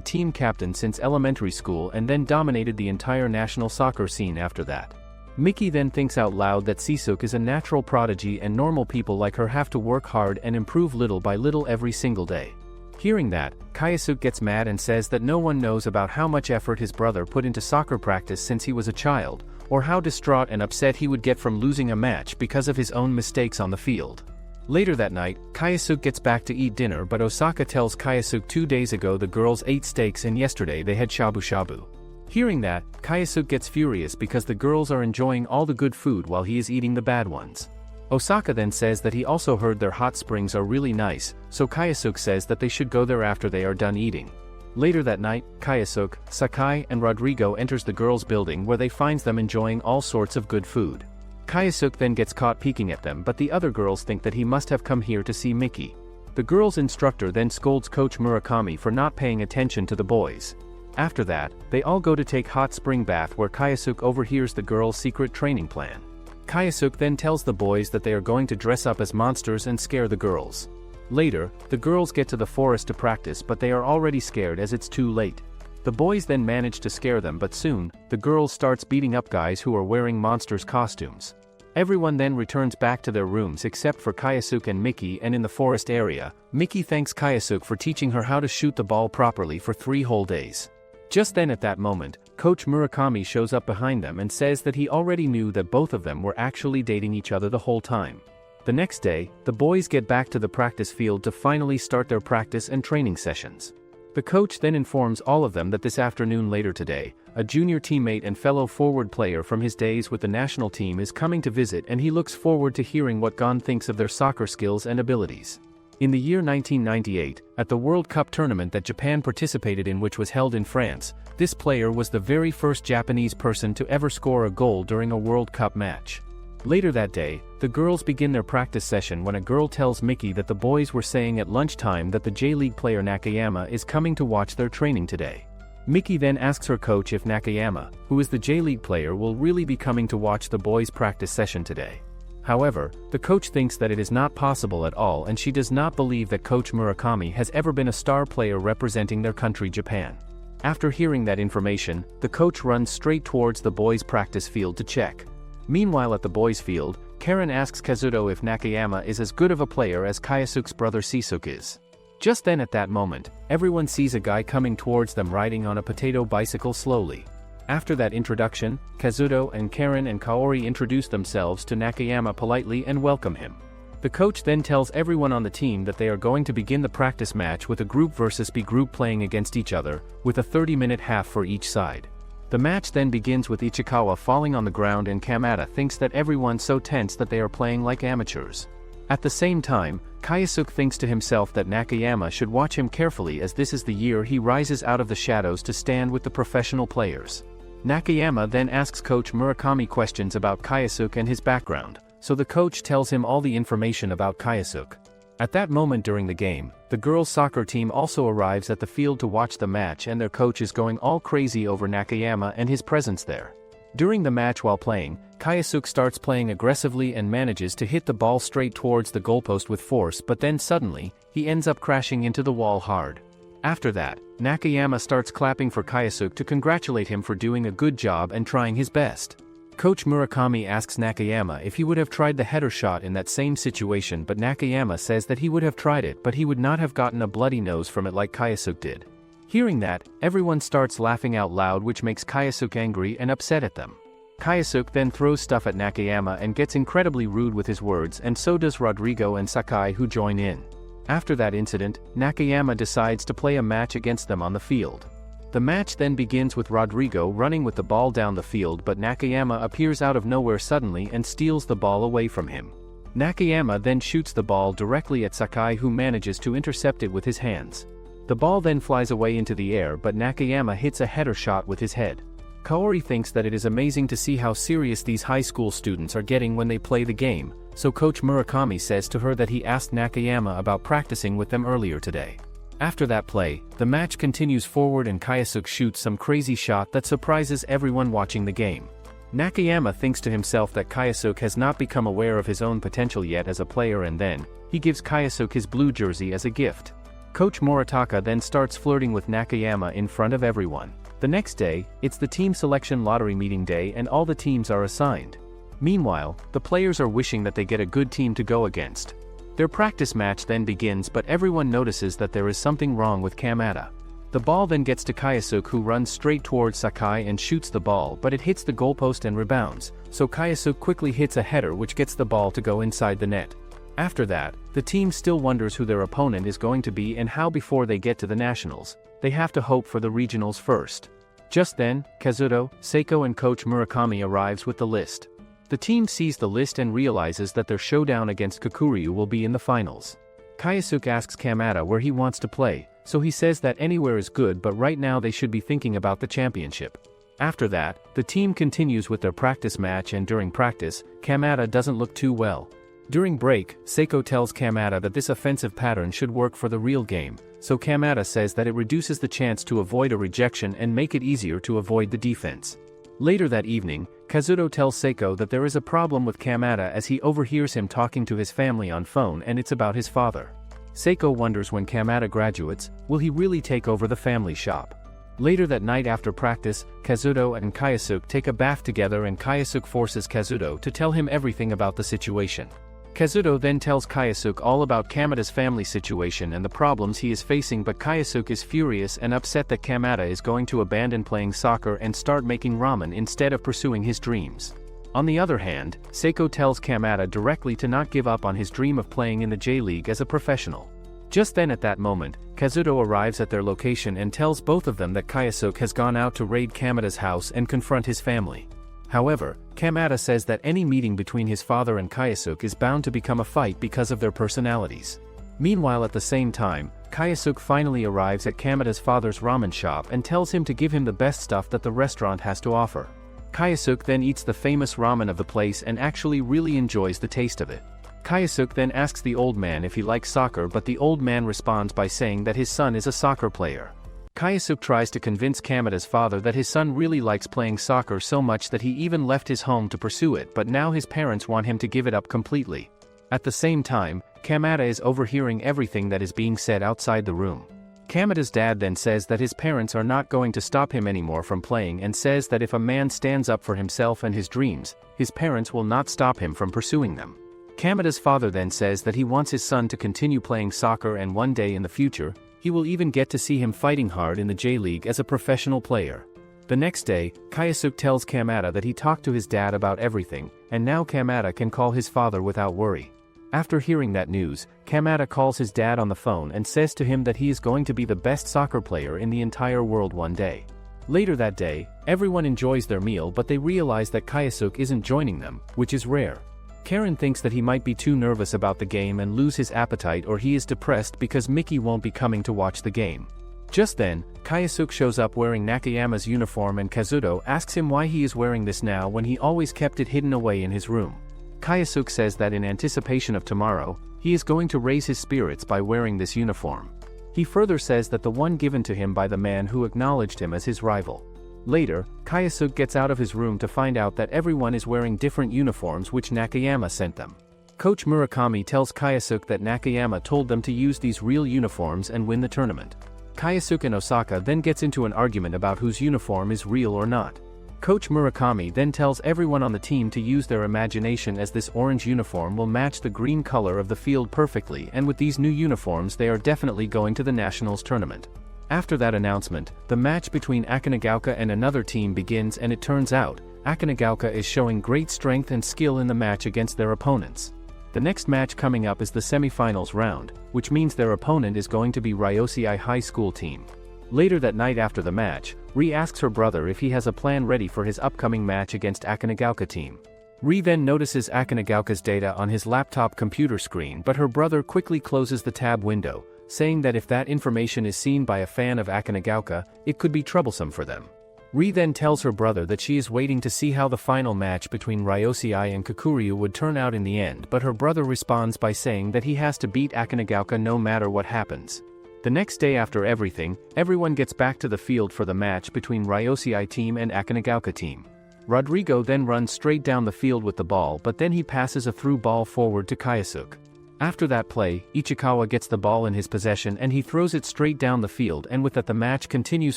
team captain since elementary school and then dominated the entire national soccer scene after that. Miki then thinks out loud that Sisuke is a natural prodigy and normal people like her have to work hard and improve little by little every single day. Hearing that, Kaisuke gets mad and says that no one knows about how much effort his brother put into soccer practice since he was a child, or how distraught and upset he would get from losing a match because of his own mistakes on the field. Later that night, Kaisuke gets back to eat dinner, but Osaka tells Kaisuke 2 days ago the girls ate steaks and yesterday they had shabu shabu. Hearing that, Kaisuke gets furious because the girls are enjoying all the good food while he is eating the bad ones. Osaka then says that he also heard their hot springs are really nice, so Kaisuke says that they should go there after they are done eating. Later that night, Kaisuke, Sakai, and Rodrigo enters the girls' building where they finds them enjoying all sorts of good food. Kaisuke then gets caught peeking at them, but the other girls think that he must have come here to see Miki. The girls' instructor then scolds Coach Murakami for not paying attention to the boys. After that, they all go to take hot spring bath where Kaisuke overhears the girls' secret training plan. Kaisuke then tells the boys that they are going to dress up as monsters and scare the girls. Later, the girls get to the forest to practice, but they are already scared as it's too late. The boys then manage to scare them, but soon, the girls starts beating up guys who are wearing monsters' costumes. Everyone then returns back to their rooms except for Kaisuke and Miki, and in the forest area, Miki thanks Kaisuke for teaching her how to shoot the ball properly for 3 whole days. Just then at that moment, Coach Murakami shows up behind them and says that he already knew that both of them were actually dating each other the whole time. The next day, the boys get back to the practice field to finally start their practice and training sessions. The coach then informs all of them that this afternoon later today, a junior teammate and fellow forward player from his days with the national team is coming to visit, and he looks forward to hearing what Gon thinks of their soccer skills and abilities. In the year 1998, at the World Cup tournament that Japan participated in, which was held in France, this player was the very first Japanese person to ever score a goal during a World Cup match. Later that day, the girls begin their practice session when a girl tells Miki that the boys were saying at lunchtime that the J-League player Nakayama is coming to watch their training today. Miki then asks her coach if Nakayama, who is the J-League player, will really be coming to watch the boys' practice session today. However, the coach thinks that it is not possible at all, and she does not believe that Coach Murakami has ever been a star player representing their country, Japan. After hearing that information, the coach runs straight towards the boys' practice field to check. Meanwhile at the boys' field, Karen asks Kazuto if Nakayama is as good of a player as Kaisuke's brother Sisuke is. Just then at that moment, everyone sees a guy coming towards them riding on a potato bicycle slowly. After that introduction, Kazuto and Karen and Kaori introduce themselves to Nakayama politely and welcome him. The coach then tells everyone on the team that they are going to begin the practice match with a group versus B group playing against each other, with a 30-minute half for each side. The match then begins with Ichikawa falling on the ground, and Kamada thinks that everyone's so tense that they are playing like amateurs. At the same time, Kaisuke thinks to himself that Nakayama should watch him carefully, as this is the year he rises out of the shadows to stand with the professional players. Nakayama then asks Coach Murakami questions about Kaisuke and his background, so the coach tells him all the information about Kaisuke. At that moment during the game, the girls' soccer team also arrives at the field to watch the match, and their coach is going all crazy over Nakayama and his presence there. During the match while playing, Kaisuke starts playing aggressively and manages to hit the ball straight towards the goalpost with force, but then suddenly, he ends up crashing into the wall hard. After that, Nakayama starts clapping for Kaisuke to congratulate him for doing a good job and trying his best. Coach Murakami asks Nakayama if he would have tried the header shot in that same situation, but Nakayama says that he would have tried it, but he would not have gotten a bloody nose from it like Kaisuke did. Hearing that, everyone starts laughing out loud, which makes Kaisuke angry and upset at them. Kaisuke then throws stuff at Nakayama and gets incredibly rude with his words, and so does Rodrigo and Sakai, who join in. After that incident, Nakayama decides to play a match against them on the field. The match then begins with Rodrigo running with the ball down the field, but Nakayama appears out of nowhere suddenly and steals the ball away from him. Nakayama then shoots the ball directly at Sakai, who manages to intercept it with his hands. The ball then flies away into the air, but Nakayama hits a header shot with his head. Kaori thinks that it is amazing to see how serious these high school students are getting when they play the game, so Coach Murakami says to her that he asked Nakayama about practicing with them earlier today. After that play, the match continues forward and Kaisuke shoots some crazy shot that surprises everyone watching the game. Nakayama thinks to himself that Kaisuke has not become aware of his own potential yet as a player, and then, he gives Kaisuke his blue jersey as a gift. Coach Moritaka then starts flirting with Nakayama in front of everyone. The next day, it's the team selection lottery meeting day and all the teams are assigned. Meanwhile, the players are wishing that they get a good team to go against. Their practice match then begins, but everyone notices that there is something wrong with Kamada. The ball then gets to Kayasuke, who runs straight towards Sakai and shoots the ball, but it hits the goalpost and rebounds, so Kayasuke quickly hits a header which gets the ball to go inside the net. After that, the team still wonders who their opponent is going to be and how before they get to the nationals, they have to hope for the regionals first. Just then, Kazuto, Seiko and coach Murakami arrives with the list. The team sees the list and realizes that their showdown against Kakuryu will be in the finals. Kayasuke asks Kamada where he wants to play, so he says that anywhere is good, but right now they should be thinking about the championship. After that, the team continues with their practice match, and during practice, Kamada doesn't look too well. During break, Seiko tells Kamada that this offensive pattern should work for the real game, so Kamada says that it reduces the chance to avoid a rejection and make it easier to avoid the defense. Later that evening, Kazuto tells Seiko that there is a problem with Kamada as he overhears him talking to his family on phone, and it's about his father. Seiko wonders when Kamada graduates, will he really take over the family shop? Later that night after practice, Kazuto and Kayasuke take a bath together and Kayasuke forces Kazuto to tell him everything about the situation. Kazuto then tells Kayasuke all about Kamada's family situation and the problems he is facing, but Kayasuke is furious and upset that Kamada is going to abandon playing soccer and start making ramen instead of pursuing his dreams. On the other hand, Seiko tells Kamada directly to not give up on his dream of playing in the J-League as a professional. Just then at that moment, Kazuto arrives at their location and tells both of them that Kayasuke has gone out to raid Kamada's house and confront his family. However, Kamada says that any meeting between his father and Kayasuke is bound to become a fight because of their personalities. Meanwhile, at the same time, Kayasuke finally arrives at Kamada's father's ramen shop and tells him to give him the best stuff that the restaurant has to offer. Kayasuke then eats the famous ramen of the place and actually really enjoys the taste of it. Kayasuke then asks the old man if he likes soccer, but the old man responds by saying that his son is a soccer player. Kayasuke tries to convince Kamada's father that his son really likes playing soccer so much that he even left his home to pursue it, but now his parents want him to give it up completely. At the same time, Kamada is overhearing everything that is being said outside the room. Kamada's dad then says that his parents are not going to stop him anymore from playing and says that if a man stands up for himself and his dreams, his parents will not stop him from pursuing them. Kamada's father then says that he wants his son to continue playing soccer, and one day in the future, he will even get to see him fighting hard in the J-League as a professional player. The next day, Kayasuke tells Kamada that he talked to his dad about everything, and now Kamada can call his father without worry. After hearing that news, Kamada calls his dad on the phone and says to him that he is going to be the best soccer player in the entire world one day. Later that day, everyone enjoys their meal, but they realize that Kayasuke isn't joining them, which is rare. Karen thinks that he might be too nervous about the game and lose his appetite, or he is depressed because Miki won't be coming to watch the game. Just then, Kayasuke shows up wearing Nakayama's uniform and Kazuto asks him why he is wearing this now when he always kept it hidden away in his room. Kayasuke says that in anticipation of tomorrow, he is going to raise his spirits by wearing this uniform. He further says that the one given to him by the man who acknowledged him as his rival. Later, Kayasuke gets out of his room to find out that everyone is wearing different uniforms which Nakayama sent them. Coach Murakami tells Kayasuke that Nakayama told them to use these real uniforms and win the tournament. Kayasuke and Osaka then gets into an argument about whose uniform is real or not. Coach Murakami then tells everyone on the team to use their imagination, as this orange uniform will match the green color of the field perfectly, and with these new uniforms they are definitely going to the Nationals tournament. After that announcement, the match between Akanagaoka and another team begins, and it turns out, Akanagaoka is showing great strength and skill in the match against their opponents. The next match coming up is the semifinals round, which means their opponent is going to be Ryosei High School team. Later that night after the match, Ri asks her brother if he has a plan ready for his upcoming match against Akanagaoka team. Ri then notices Akanagaoka's data on his laptop computer screen, but her brother quickly closes the tab window, saying that if that information is seen by a fan of Akanagaoka, it could be troublesome for them. Ri then tells her brother that she is waiting to see how the final match between Ryosei and Kakuryu would turn out in the end, but her brother responds by saying that he has to beat Akanagaoka no matter what happens. The next day after everything, everyone gets back to the field for the match between Ryosei team and Akanagaoka team. Rodrigo then runs straight down the field with the ball, but then he passes a through ball forward to Kayasuke. After that play, Ichikawa gets the ball in his possession and he throws it straight down the field, and with that the match continues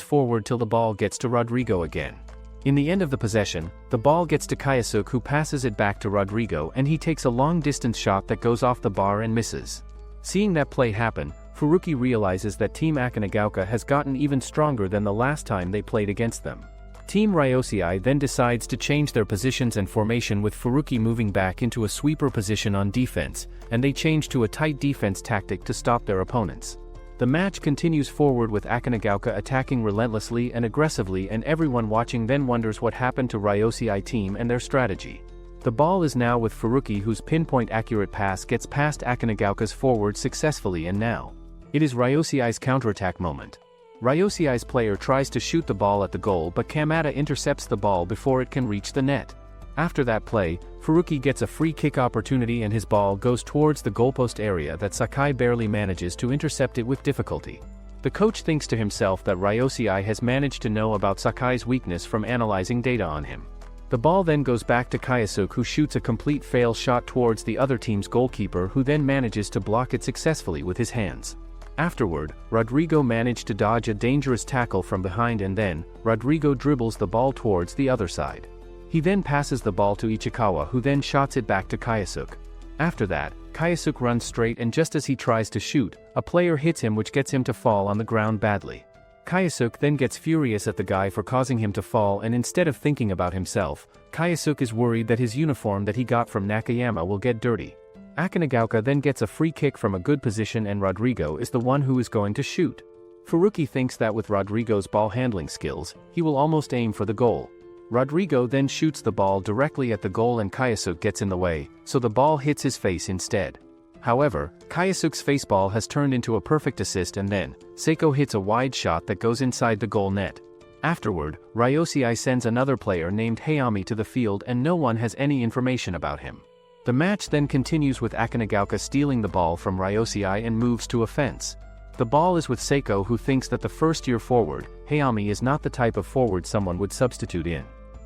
forward till the ball gets to Rodrigo again. In the end of the possession, the ball gets to Kayasuke, who passes it back to Rodrigo and he takes a long-distance shot that goes off the bar and misses. Seeing that play happen, Furuki realizes that Team Akanagaoka has gotten even stronger than the last time they played against them. Team Ryosei then decides to change their positions and formation, with Furuki moving back into a sweeper position on defense, and they change to a tight defense tactic to stop their opponents. The match continues forward with Akanagaoka attacking relentlessly and aggressively, and everyone watching then wonders what happened to Ryosei team and their strategy. The ball is now with Furuki, whose pinpoint accurate pass gets past Akanagaoka's forward successfully, and now it is Ryosei's counterattack moment. Ryosei's player tries to shoot the ball at the goal, but Kamada intercepts the ball before it can reach the net. After that play, Furuki gets a free kick opportunity and his ball goes towards the goalpost area that Sakai barely manages to intercept it with difficulty. The coach thinks to himself that Ryosei has managed to know about Sakai's weakness from analyzing data on him. The ball then goes back to Kayasuke, who shoots a complete fail shot towards the other team's goalkeeper, who then manages to block it successfully with his hands. Afterward, Rodrigo managed to dodge a dangerous tackle from behind, and then Rodrigo dribbles the ball towards the other side. He then passes the ball to Ichikawa, who then shots it back to Kayasuke. After that, Kayasuke runs straight, and just as he tries to shoot, a player hits him, which gets him to fall on the ground badly. Kayasuke then gets furious at the guy for causing him to fall, and instead of thinking about himself, Kayasuke is worried that his uniform that he got from Nakayama will get dirty. Akanagaoka then gets a free kick from a good position, and Rodrigo is the one who is going to shoot. Furuki thinks that with Rodrigo's ball handling skills, he will almost aim for the goal. Rodrigo then shoots the ball directly at the goal, and Kayasuke gets in the way, so the ball hits his face instead. However, Kayasuke's faceball has turned into a perfect assist, and then Seiko hits a wide shot that goes inside the goal net. Afterward, Ryosei sends another player named Hayami to the field, and no one has any information about him. The match then continues with Akanagaoka stealing the ball from Ryosei and moves to a fence. The ball is with Seiko, who thinks that the first-year forward, Hayami, is not the type of forward someone would substitute in.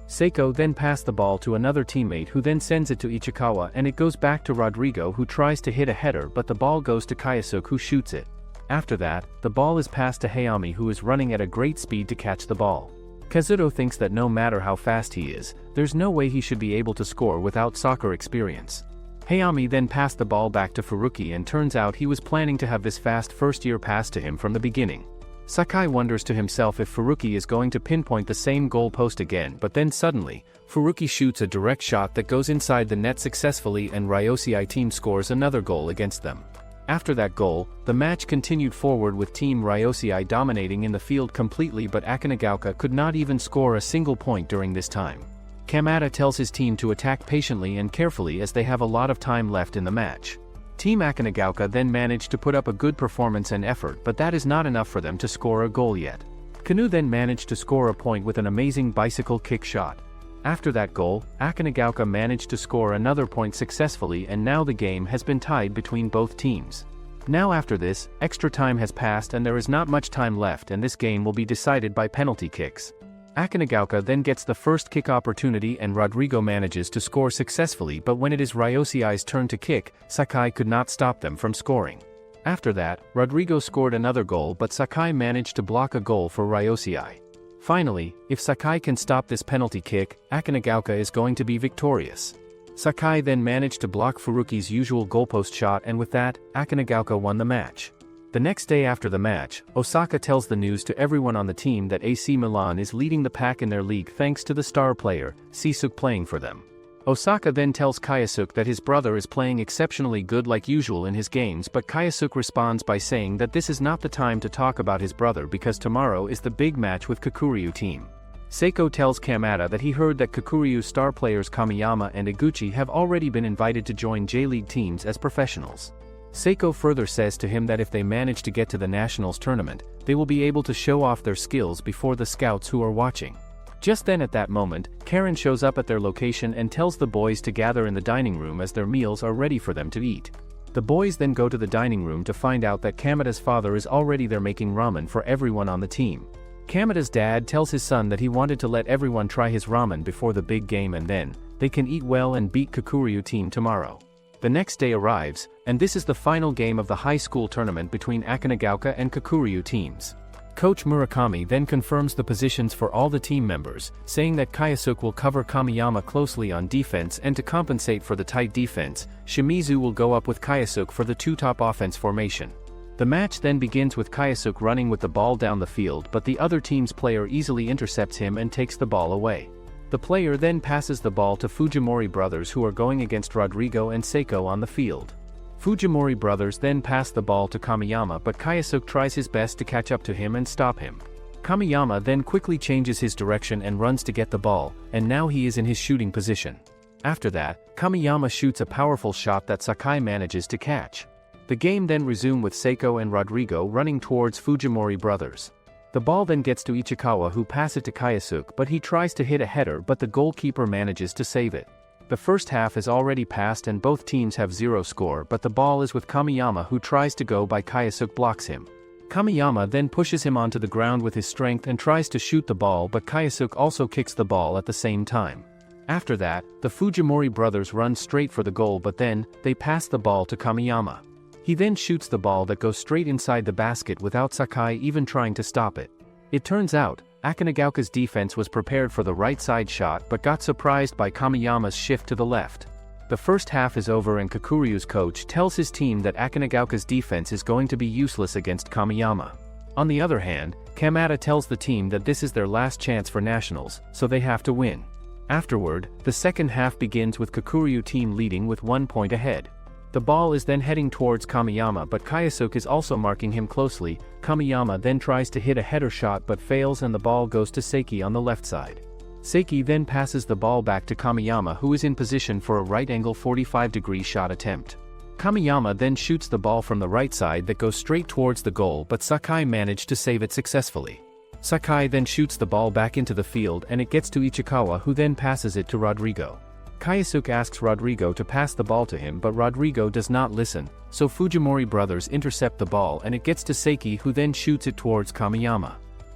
Seiko then passed the ball to another teammate, who then sends it to Ichikawa, and it goes back to Rodrigo, who tries to hit a header, but the ball goes to Kayasuke, who shoots it. After that, the ball is passed to Hayami, who is running at a great speed to catch the ball. Kazuto thinks that no matter how fast he is, there's no way he should be able to score without soccer experience. Hayami then passed the ball back to Furuki, and turns out he was planning to have this fast first-year pass to him from the beginning. Sakai wonders to himself if Furuki is going to pinpoint the same goal post again, but then suddenly, Furuki shoots a direct shot that goes inside the net successfully, and Ryosei team scores another goal against them. After that goal, the match continued forward with Team Ryosei dominating in the field completely, but Akanagaoka could not even score a single point during this time. Kamada tells his team to attack patiently and carefully, as they have a lot of time left in the match. Team Akanagaoka then managed to put up a good performance and effort, but that is not enough for them to score a goal yet. Kanu then managed to score a point with an amazing bicycle kick shot. After that goal, Akanagaoka managed to score another point successfully, and now the game has been tied between both teams. Now after this, extra time has passed and there is not much time left, and this game will be decided by penalty kicks. Akanagaoka then gets the first kick opportunity, and Rodrigo manages to score successfully, but when it is Ryosei's turn to kick, Sakai could not stop them from scoring. After that, Rodrigo scored another goal, but Sakai managed to block a goal for Ryosei. Finally, if Sakai can stop this penalty kick, Akanagaoka is going to be victorious. Sakai then managed to block Furuki's usual goalpost shot, and with that, Akanagaoka won the match. The next day after the match, Osaka tells the news to everyone on the team that AC Milan is leading the pack in their league thanks to the star player, Sisuke, playing for them. Osaka then tells Kayasuke that his brother is playing exceptionally good like usual in his games, but Kayasuke responds by saying that this is not the time to talk about his brother because tomorrow is the big match with Kakuryu team. Seiko tells Kamada that he heard that Kakuryu star players Kamiyama and Iguchi have already been invited to join J-League teams as professionals. Seiko further says to him that if they manage to get to the Nationals tournament, they will be able to show off their skills before the scouts who are watching. Just then at that moment, Karen shows up at their location and tells the boys to gather in the dining room as their meals are ready for them to eat. The boys then go to the dining room to find out that Kamada's father is already there making ramen for everyone on the team. Kamada's dad tells his son that he wanted to let everyone try his ramen before the big game, and then they can eat well and beat Kakuryu team tomorrow. The next day arrives, and this is the final game of the high school tournament between Akanagaoka and Kakuryu teams. Coach Murakami then confirms the positions for all the team members, saying that Kayasuke will cover Kamiyama closely on defense, and to compensate for the tight defense, Shimizu will go up with Kayasuke for the two-top offense formation. The match then begins with Kayasuke running with the ball down the field, but the other team's player easily intercepts him and takes the ball away. The player then passes the ball to Fujimori brothers, who are going against Rodrigo and Seiko on the field. Fujimori brothers then pass the ball to Kamiyama, but Kayasuke tries his best to catch up to him and stop him. Kamiyama then quickly changes his direction and runs to get the ball, and now he is in his shooting position. After that, Kamiyama shoots a powerful shot that Sakai manages to catch. The game then resumes with Seiko and Rodrigo running towards Fujimori brothers. The ball then gets to Ichikawa, who passes it to Kayasuke, but he tries to hit a header, but the goalkeeper manages to save it. The first half is already passed and both teams have 0 score, but the ball is with Kamiyama, who tries to go by Kayasuke blocks him. Kamiyama then pushes him onto the ground with his strength and tries to shoot the ball, but Kayasuke also kicks the ball at the same time. After that, the Fujimori brothers run straight for the goal, but then, they pass the ball to Kamiyama. He then shoots the ball that goes straight inside the basket without Sakai even trying to stop it. It turns out, Akanagaoka's defense was prepared for the right side shot but got surprised by Kamiyama's shift to the left. The first half is over and Kakuryu's coach tells his team that Akanagaoka's defense is going to be useless against Kamiyama. On the other hand, Kamada tells the team that this is their last chance for nationals, so they have to win. Afterward, the second half begins with Kakuryu team leading with 1 point ahead. The ball is then heading towards Kamiyama, but Kayasuke is also marking him closely. Kamiyama then tries to hit a header shot but fails, and the ball goes to Seiki on the left side. Seiki then passes the ball back to Kamiyama, who is in position for a right angle 45-degree shot attempt. Kamiyama then shoots the ball from the right side that goes straight towards the goal, but Sakai managed to save it successfully. Sakai then shoots the ball back into the field and it gets to Ichikawa, who then passes it to Rodrigo. Kayasuke asks Rodrigo to pass the ball to him, but Rodrigo does not listen, so Fujimori brothers intercept the ball and it gets to Seiki, who then shoots it towards Kamiyama.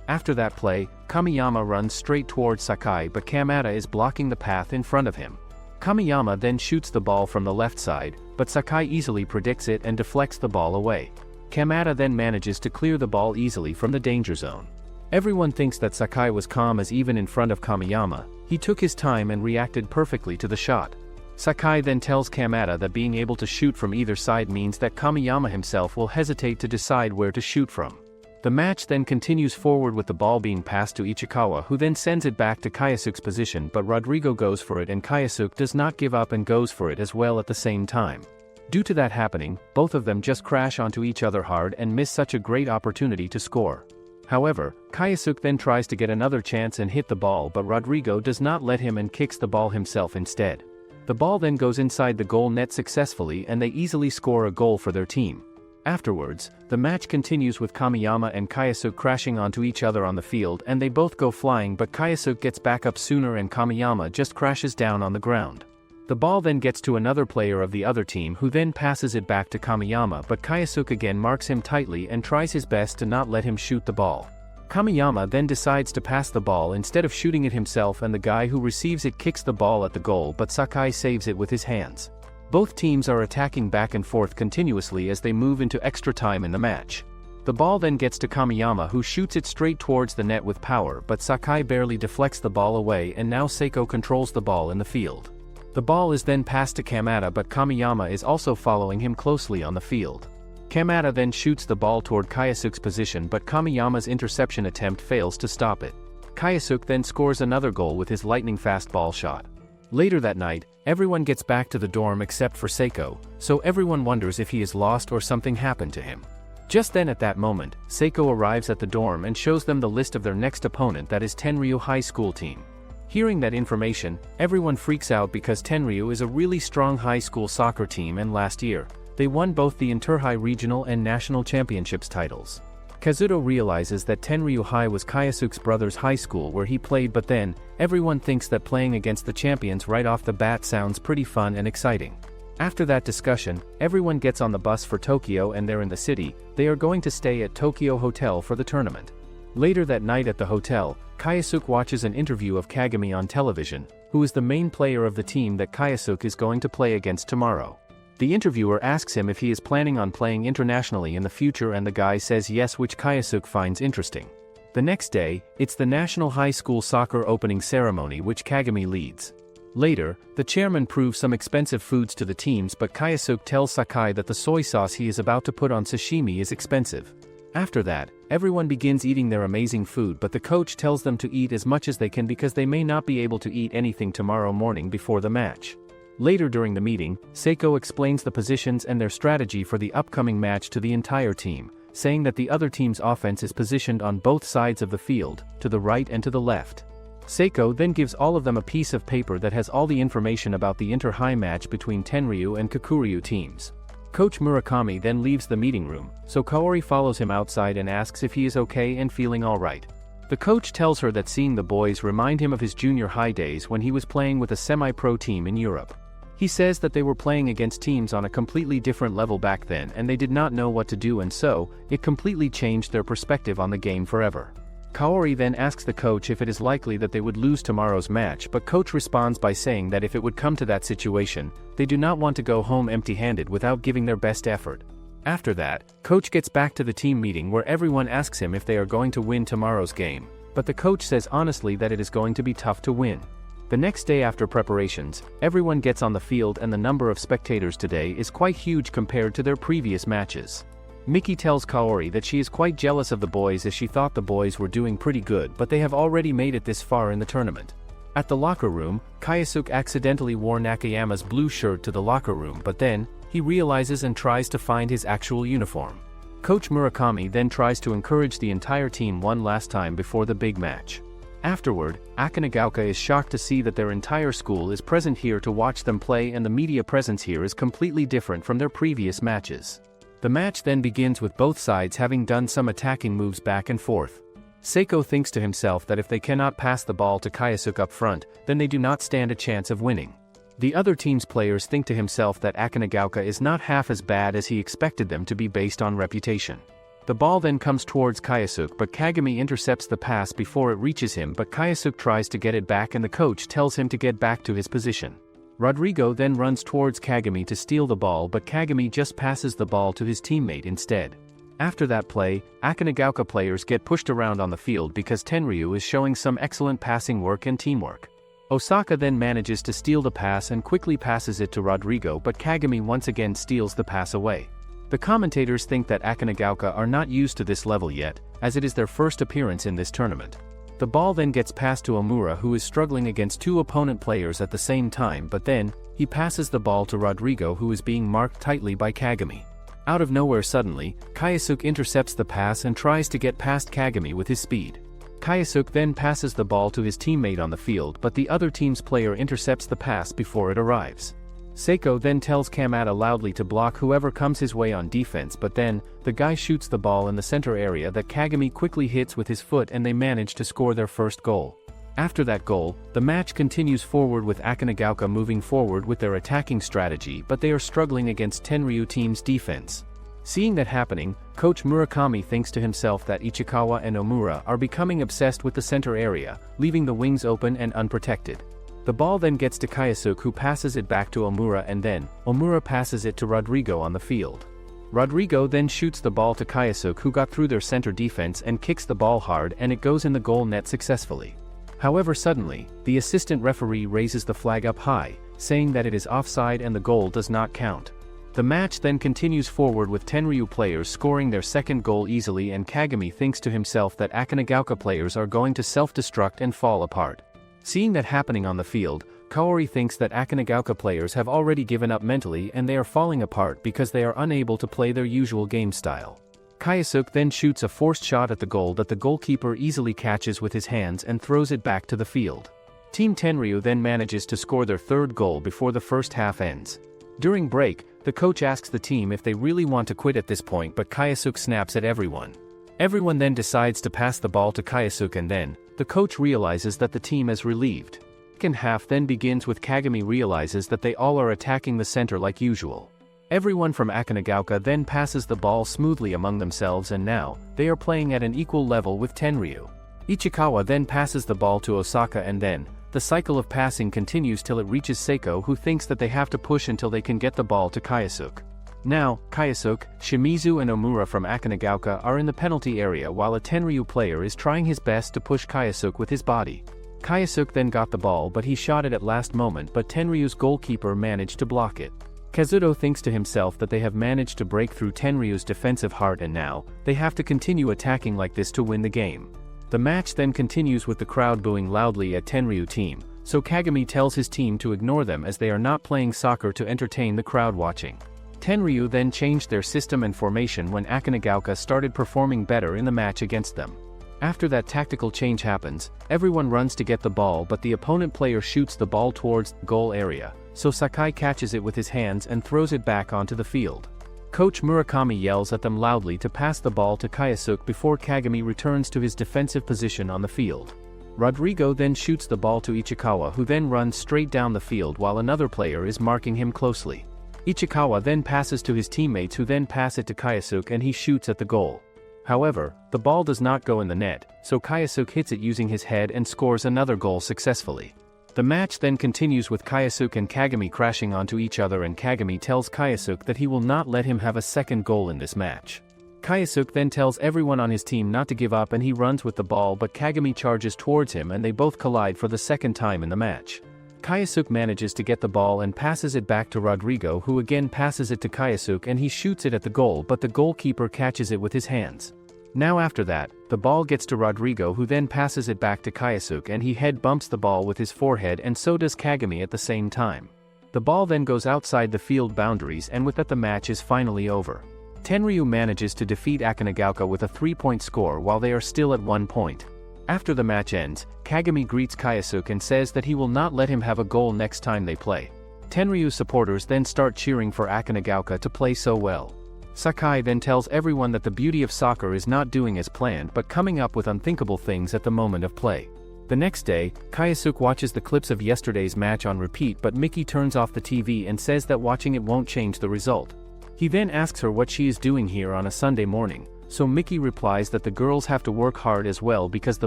After that play, Kamiyama runs straight towards Sakai, but Kamada is blocking the path in front of him. Kamiyama then shoots the ball from the left side, but Sakai easily predicts it and deflects the ball away. Kamada then manages to clear the ball easily from the danger zone. Everyone thinks that Sakai was calm, as even in front of Kamiyama, he took his time and reacted perfectly to the shot. Sakai then tells Kamada that being able to shoot from either side means that Kamiyama himself will hesitate to decide where to shoot from. The match then continues forward with the ball being passed to Ichikawa, who then sends it back to Kayasuke's position, but Rodrigo goes for it and Kayasuke does not give up and goes for it as well at the same time. Due to that happening, both of them just crash onto each other hard and miss such a great opportunity to score. However, Kayasuke then tries to get another chance and hit the ball, but Rodrigo does not let him and kicks the ball himself instead. The ball then goes inside the goal net successfully and they easily score a goal for their team. Afterwards, the match continues with Kamiyama and Kayasuke crashing onto each other on the field and they both go flying, but Kayasuke gets back up sooner and Kamiyama just crashes down on the ground. The ball then gets to another player of the other team, who then passes it back to Kamiyama, but Kayasuke again marks him tightly and tries his best to not let him shoot the ball. Kamiyama then decides to pass the ball instead of shooting it himself, and the guy who receives it kicks the ball at the goal, but Sakai saves it with his hands. Both teams are attacking back and forth continuously as they move into extra time in the match. The ball then gets to Kamiyama, who shoots it straight towards the net with power, but Sakai barely deflects the ball away, and now Seiko controls the ball in the field. The ball is then passed to Kamada, but Kamiyama is also following him closely on the field. Kamada then shoots the ball toward Kayasuke's position, but Kamiyama's interception attempt fails to stop it. Kayasuke then scores another goal with his lightning-fast ball shot. Later that night, everyone gets back to the dorm except for Seiko, so everyone wonders if he is lost or something happened to him. Just then at that moment, Seiko arrives at the dorm and shows them the list of their next opponent, that is Tenryu High School team. Hearing that information, everyone freaks out because Tenryu is a really strong high school soccer team, and last year, they won both the Interhigh Regional and National Championships titles. Kazuto realizes that Tenryu High was Kayasuke's brother's high school where he played, but then, everyone thinks that playing against the champions right off the bat sounds pretty fun and exciting. After that discussion, everyone gets on the bus for Tokyo and they're in the city. They are going to stay at Tokyo Hotel for the tournament. Later that night at the hotel, Kayasuke watches an interview of Kagami on television, who is the main player of the team that Kayasuke is going to play against tomorrow. The interviewer asks him if he is planning on playing internationally in the future, and the guy says yes, which Kyosuke finds interesting. The next day, it's the National High School Soccer opening ceremony which Kagami leads. Later, the chairman proves some expensive foods to the teams, but Kyosuke tells Sakai that the soy sauce he is about to put on sashimi is expensive. After that, everyone begins eating their amazing food, but the coach tells them to eat as much as they can because they may not be able to eat anything tomorrow morning before the match. Later during the meeting, Seiko explains the positions and their strategy for the upcoming match to the entire team, saying that the other team's offense is positioned on both sides of the field, to the right and to the left. Seiko then gives all of them a piece of paper that has all the information about the inter-high match between Tenryu and Kakuryu teams. Coach Murakami then leaves the meeting room, so Kaori follows him outside and asks if he is okay and feeling alright. The coach tells her that seeing the boys remind him of his junior high days when he was playing with a semi-pro team in Europe. He says that they were playing against teams on a completely different level back then and they did not know what to do, and so, it completely changed their perspective on the game forever. Kaori then asks the coach if it is likely that they would lose tomorrow's match, but coach responds by saying that if it would come to that situation, they do not want to go home empty-handed without giving their best effort. After that, coach gets back to the team meeting where everyone asks him if they are going to win tomorrow's game, but the coach says honestly that it is going to be tough to win. The next day after preparations, everyone gets on the field and the number of spectators today is quite huge compared to their previous matches. Miki tells Kaori that she is quite jealous of the boys as she thought the boys were doing pretty good, but they have already made it this far in the tournament. At the locker room, Kyosuke accidentally wore Nakayama's blue shirt to the locker room, but then, he realizes and tries to find his actual uniform. Coach Murakami then tries to encourage the entire team one last time before the big match. Afterward, Akanagaoka is shocked to see that their entire school is present here to watch them play, and the media presence here is completely different from their previous matches. The match then begins with both sides having done some attacking moves back and forth. Seiko thinks to himself that if they cannot pass the ball to Kyosuke up front, then they do not stand a chance of winning. The other team's players think to himself that Akanagaoka is not half as bad as he expected them to be based on reputation. The ball then comes towards Kyosuke, but Kagami intercepts the pass before it reaches him, but Kyosuke tries to get it back and the coach tells him to get back to his position. Rodrigo then runs towards Kagami to steal the ball, but Kagami just passes the ball to his teammate instead. After that play, Akanagaoka players get pushed around on the field because Tenryu is showing some excellent passing work and teamwork. Osaka then manages to steal the pass and quickly passes it to Rodrigo, but Kagami once again steals the pass away. The commentators think that Akanagaoka are not used to this level yet, as it is their first appearance in this tournament. The ball then gets passed to Omura, who is struggling against two opponent players at the same time, but then, he passes the ball to Rodrigo, who is being marked tightly by Kagami. Out of nowhere suddenly, Kyosuke intercepts the pass and tries to get past Kagami with his speed. Kyosuke then passes the ball to his teammate on the field, but the other team's player intercepts the pass before it arrives. Seiko then tells Kamada loudly to block whoever comes his way on defense, but then, the guy shoots the ball in the center area that Kagami quickly hits with his foot and they manage to score their first goal. After that goal, the match continues forward with Akanagaoka moving forward with their attacking strategy, but they are struggling against Tenryu team's defense. Seeing that happening, Coach Murakami thinks to himself that Ichikawa and Omura are becoming obsessed with the center area, leaving the wings open and unprotected. The ball then gets to Kyosuke, who passes it back to Omura, and then, Omura passes it to Rodrigo on the field. Rodrigo then shoots the ball to Kyosuke, who got through their center defense and kicks the ball hard, and it goes in the goal net successfully. However, suddenly, the assistant referee raises the flag up high, saying that it is offside and the goal does not count. The match then continues forward with Tenryu players scoring their second goal easily, and Kagami thinks to himself that Akanagaoka players are going to self-destruct and fall apart. Seeing that happening on the field, Kaori thinks that Akanagaoka players have already given up mentally and they are falling apart because they are unable to play their usual game style. Kyosuke then shoots a forced shot at the goal that the goalkeeper easily catches with his hands and throws it back to the field. Team Tenryu then manages to score their third goal before the first half ends. During break, the coach asks the team if they really want to quit at this point, but Kyosuke snaps at everyone. Everyone then decides to pass the ball to Kyosuke, and then, the coach realizes that the team is relieved. The second half then begins with Kagami realizes that they all are attacking the center like usual. Everyone from Akanagaoka then passes the ball smoothly among themselves, and now, they are playing at an equal level with Tenryu. Ichikawa then passes the ball to Osaka, and then, The cycle of passing continues till it reaches Seiko, who thinks that they have to push until they can get the ball to Kayasuke. Now, Kayasuke, Shimizu and Omura from Akanagaoka are in the penalty area while a Tenryu player is trying his best to push Kayasuke with his body. Kayasuke then got the ball but he shot it at last moment, but Tenryu's goalkeeper managed to block it. Kazuto thinks to himself that they have managed to break through Tenryu's defensive heart and now, they have to continue attacking like this to win the game. The match then continues with the crowd booing loudly at Tenryu team, so Kagami tells his team to ignore them as they are not playing soccer to entertain the crowd watching. Tenryu then changed their system and formation when Akanagaoka started performing better in the match against them. After that tactical change happens, everyone runs to get the ball but the opponent player shoots the ball towards the goal area, so Sakai catches it with his hands and throws it back onto the field. Coach Murakami yells at them loudly to pass the ball to Kayasuke before Kagami returns to his defensive position on the field. Rodrigo then shoots the ball to Ichikawa, who then runs straight down the field while another player is marking him closely. Ichikawa then passes to his teammates, who then pass it to Kayasuke and he shoots at the goal. However, the ball does not go in the net, so Kayasuke hits it using his head and scores another goal successfully. The match then continues with Kayasuke and Kagami crashing onto each other, and Kagami tells Kayasuke that he will not let him have a second goal in this match. Kayasuke then tells everyone on his team not to give up and he runs with the ball, but Kagami charges towards him and they both collide for the second time in the match. Kayasuke manages to get the ball and passes it back to Rodrigo, who again passes it to Kayasuke and he shoots it at the goal, but the goalkeeper catches it with his hands. Now after that, the ball gets to Rodrigo, who then passes it back to Kayasuke and he head bumps the ball with his forehead, and so does Kagami at the same time. The ball then goes outside the field boundaries, and with that the match is finally over. Tenryu manages to defeat Akanagaoka with a 3-point score while they are still at 1 point. After the match ends, Kagami greets Kayasuke and says that he will not let him have a goal next time they play. Tenryu supporters then start cheering for Akanagaoka to play so well. Sakai then tells everyone that the beauty of soccer is not doing as planned but coming up with unthinkable things at the moment of play. The next day, Kayasuke watches the clips of yesterday's match on repeat, but Miki turns off the TV and says that watching it won't change the result. He then asks her what she is doing here on a Sunday morning, so Miki replies that the girls have to work hard as well because the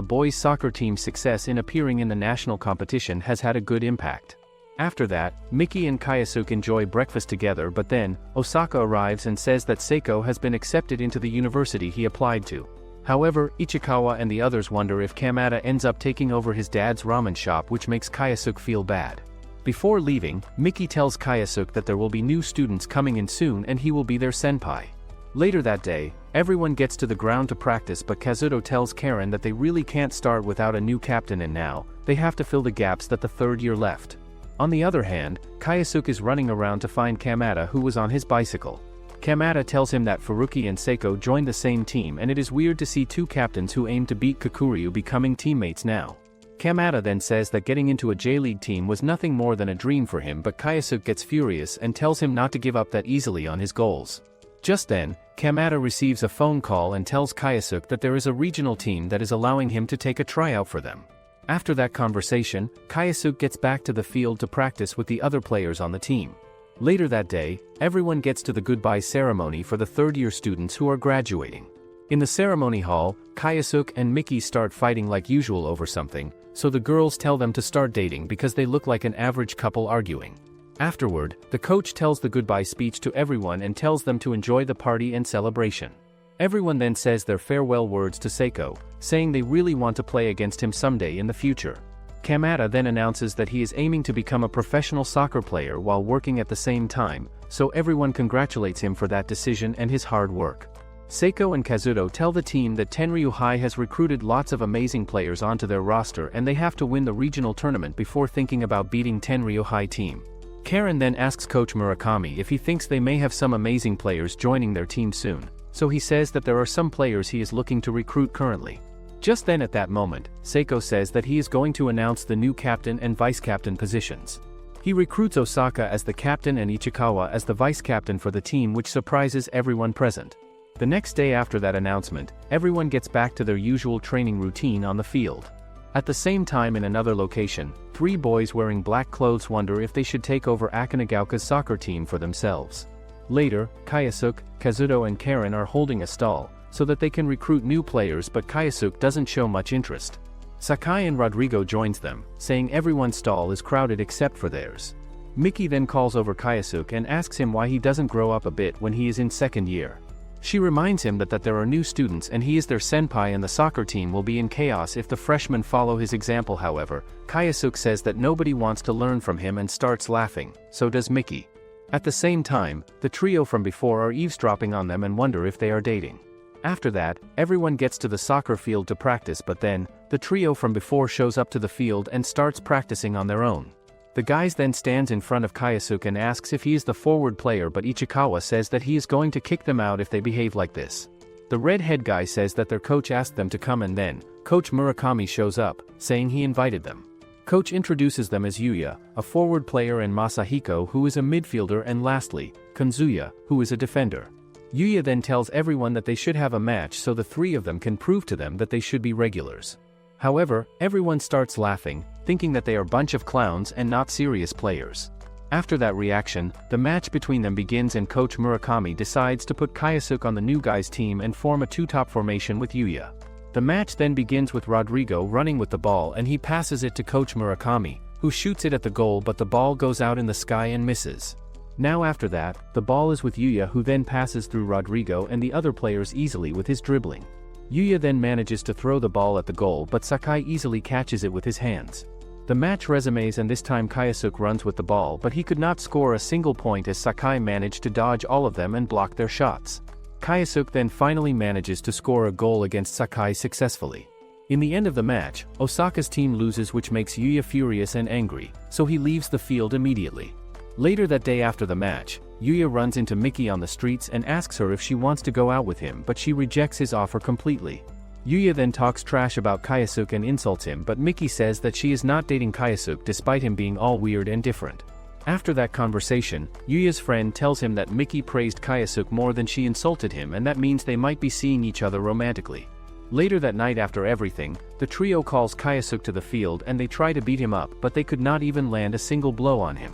boys' soccer team's success in appearing in the national competition has had a good impact. After that, Miki and Kayasuke enjoy breakfast together, but then, Osaka arrives and says that Seiko has been accepted into the university he applied to. However, Ichikawa and the others wonder if Kamada ends up taking over his dad's ramen shop, which makes Kayasuke feel bad. Before leaving, Miki tells Kayasuke that there will be new students coming in soon and he will be their senpai. Later that day, everyone gets to the ground to practice, but Kazuto tells Karen that they really can't start without a new captain and now, they have to fill the gaps that the third year left. On the other hand, Kayasuke is running around to find Kamada, who was on his bicycle. Kamada tells him that Furuki and Seiko joined the same team and it is weird to see two captains who aim to beat Kakuryu becoming teammates now. Kamada then says that getting into a J-League team was nothing more than a dream for him, but Kayasuke gets furious and tells him not to give up that easily on his goals. Just then, Kamada receives a phone call and tells Kayasuke that there is a regional team that is allowing him to take a tryout for them. After that conversation, Kayasuke gets back to the field to practice with the other players on the team. Later that day, everyone gets to the goodbye ceremony for the third-year students who are graduating. In the ceremony hall, Kayasuke and Miki start fighting like usual over something, so the girls tell them to start dating because they look like an average couple arguing. Afterward, the coach tells the goodbye speech to everyone and tells them to enjoy the party and celebration. Everyone then says their farewell words to Seiko, saying they really want to play against him someday in the future. Kamada then announces that he is aiming to become a professional soccer player while working at the same time, so everyone congratulates him for that decision and his hard work. Seiko and Kazuto tell the team that Tenryu High has recruited lots of amazing players onto their roster and they have to win the regional tournament before thinking about beating Tenryu High team. Karen then asks Coach Murakami if he thinks they may have some amazing players joining their team soon, so he says that there are some players he is looking to recruit currently. Just then at that moment, Seiko says that he is going to announce the new captain and vice-captain positions. He recruits Osaka as the captain and Ichikawa as the vice-captain for the team, which surprises everyone present. The next day after that announcement, everyone gets back to their usual training routine on the field. At the same time in another location, three boys wearing black clothes wonder if they should take over Akanagaoka's soccer team for themselves. Later, Kayasuke, Kazuto and Karen are holding a stall, so that they can recruit new players, but Kayasuke doesn't show much interest. Sakai and Rodrigo joins them, saying everyone's stall is crowded except for theirs. Miki then calls over Kaisuke and asks him why he doesn't grow up a bit when he is in second year. She reminds him that there are new students and he is their senpai and the soccer team will be in chaos if the freshmen follow his example. However, Kaisuke says that nobody wants to learn from him and starts laughing, so does Miki. At the same time, the trio from before are eavesdropping on them and wonder if they are dating. After that, everyone gets to the soccer field to practice, but then, the trio from before shows up to the field and starts practicing on their own. The guys then stands in front of Kaisuke and asks if he is the forward player, but Ichikawa says that he is going to kick them out if they behave like this. The red-head guy says that their coach asked them to come, and then, Coach Murakami shows up, saying he invited them. Coach introduces them as Yuya, a forward player, and Masahiko, who is a midfielder, and lastly, Kanzuya, who is a defender. Yuya then tells everyone that they should have a match so the three of them can prove to them that they should be regulars. However, everyone starts laughing, thinking that they are a bunch of clowns and not serious players. After that reaction, the match between them begins and Coach Murakami decides to put Kaisuke on the new guys team and form a two-top formation with Yuya. The match then begins with Rodrigo running with the ball and he passes it to Coach Murakami, who shoots it at the goal, but the ball goes out in the sky and misses. Now after that, the ball is with Yuya, who then passes through Rodrigo and the other players easily with his dribbling. Yuya then manages to throw the ball at the goal, but Sakai easily catches it with his hands. The match resumes and this time Kaisuke runs with the ball, but he could not score a single point as Sakai managed to dodge all of them and block their shots. Kaisuke then finally manages to score a goal against Sakai successfully. In the end of the match, Osaka's team loses, which makes Yuya furious and angry, so he leaves the field immediately. Later that day after the match, Yuya runs into Miki on the streets and asks her if she wants to go out with him, but she rejects his offer completely. Yuya then talks trash about Kaisuke and insults him, but Miki says that she is not dating Kaisuke despite him being all weird and different. After that conversation, Yuya's friend tells him that Miki praised Kaisuke more than she insulted him, and that means they might be seeing each other romantically. Later that night after everything, the trio calls Kaisuke to the field and they try to beat him up, but they could not even land a single blow on him.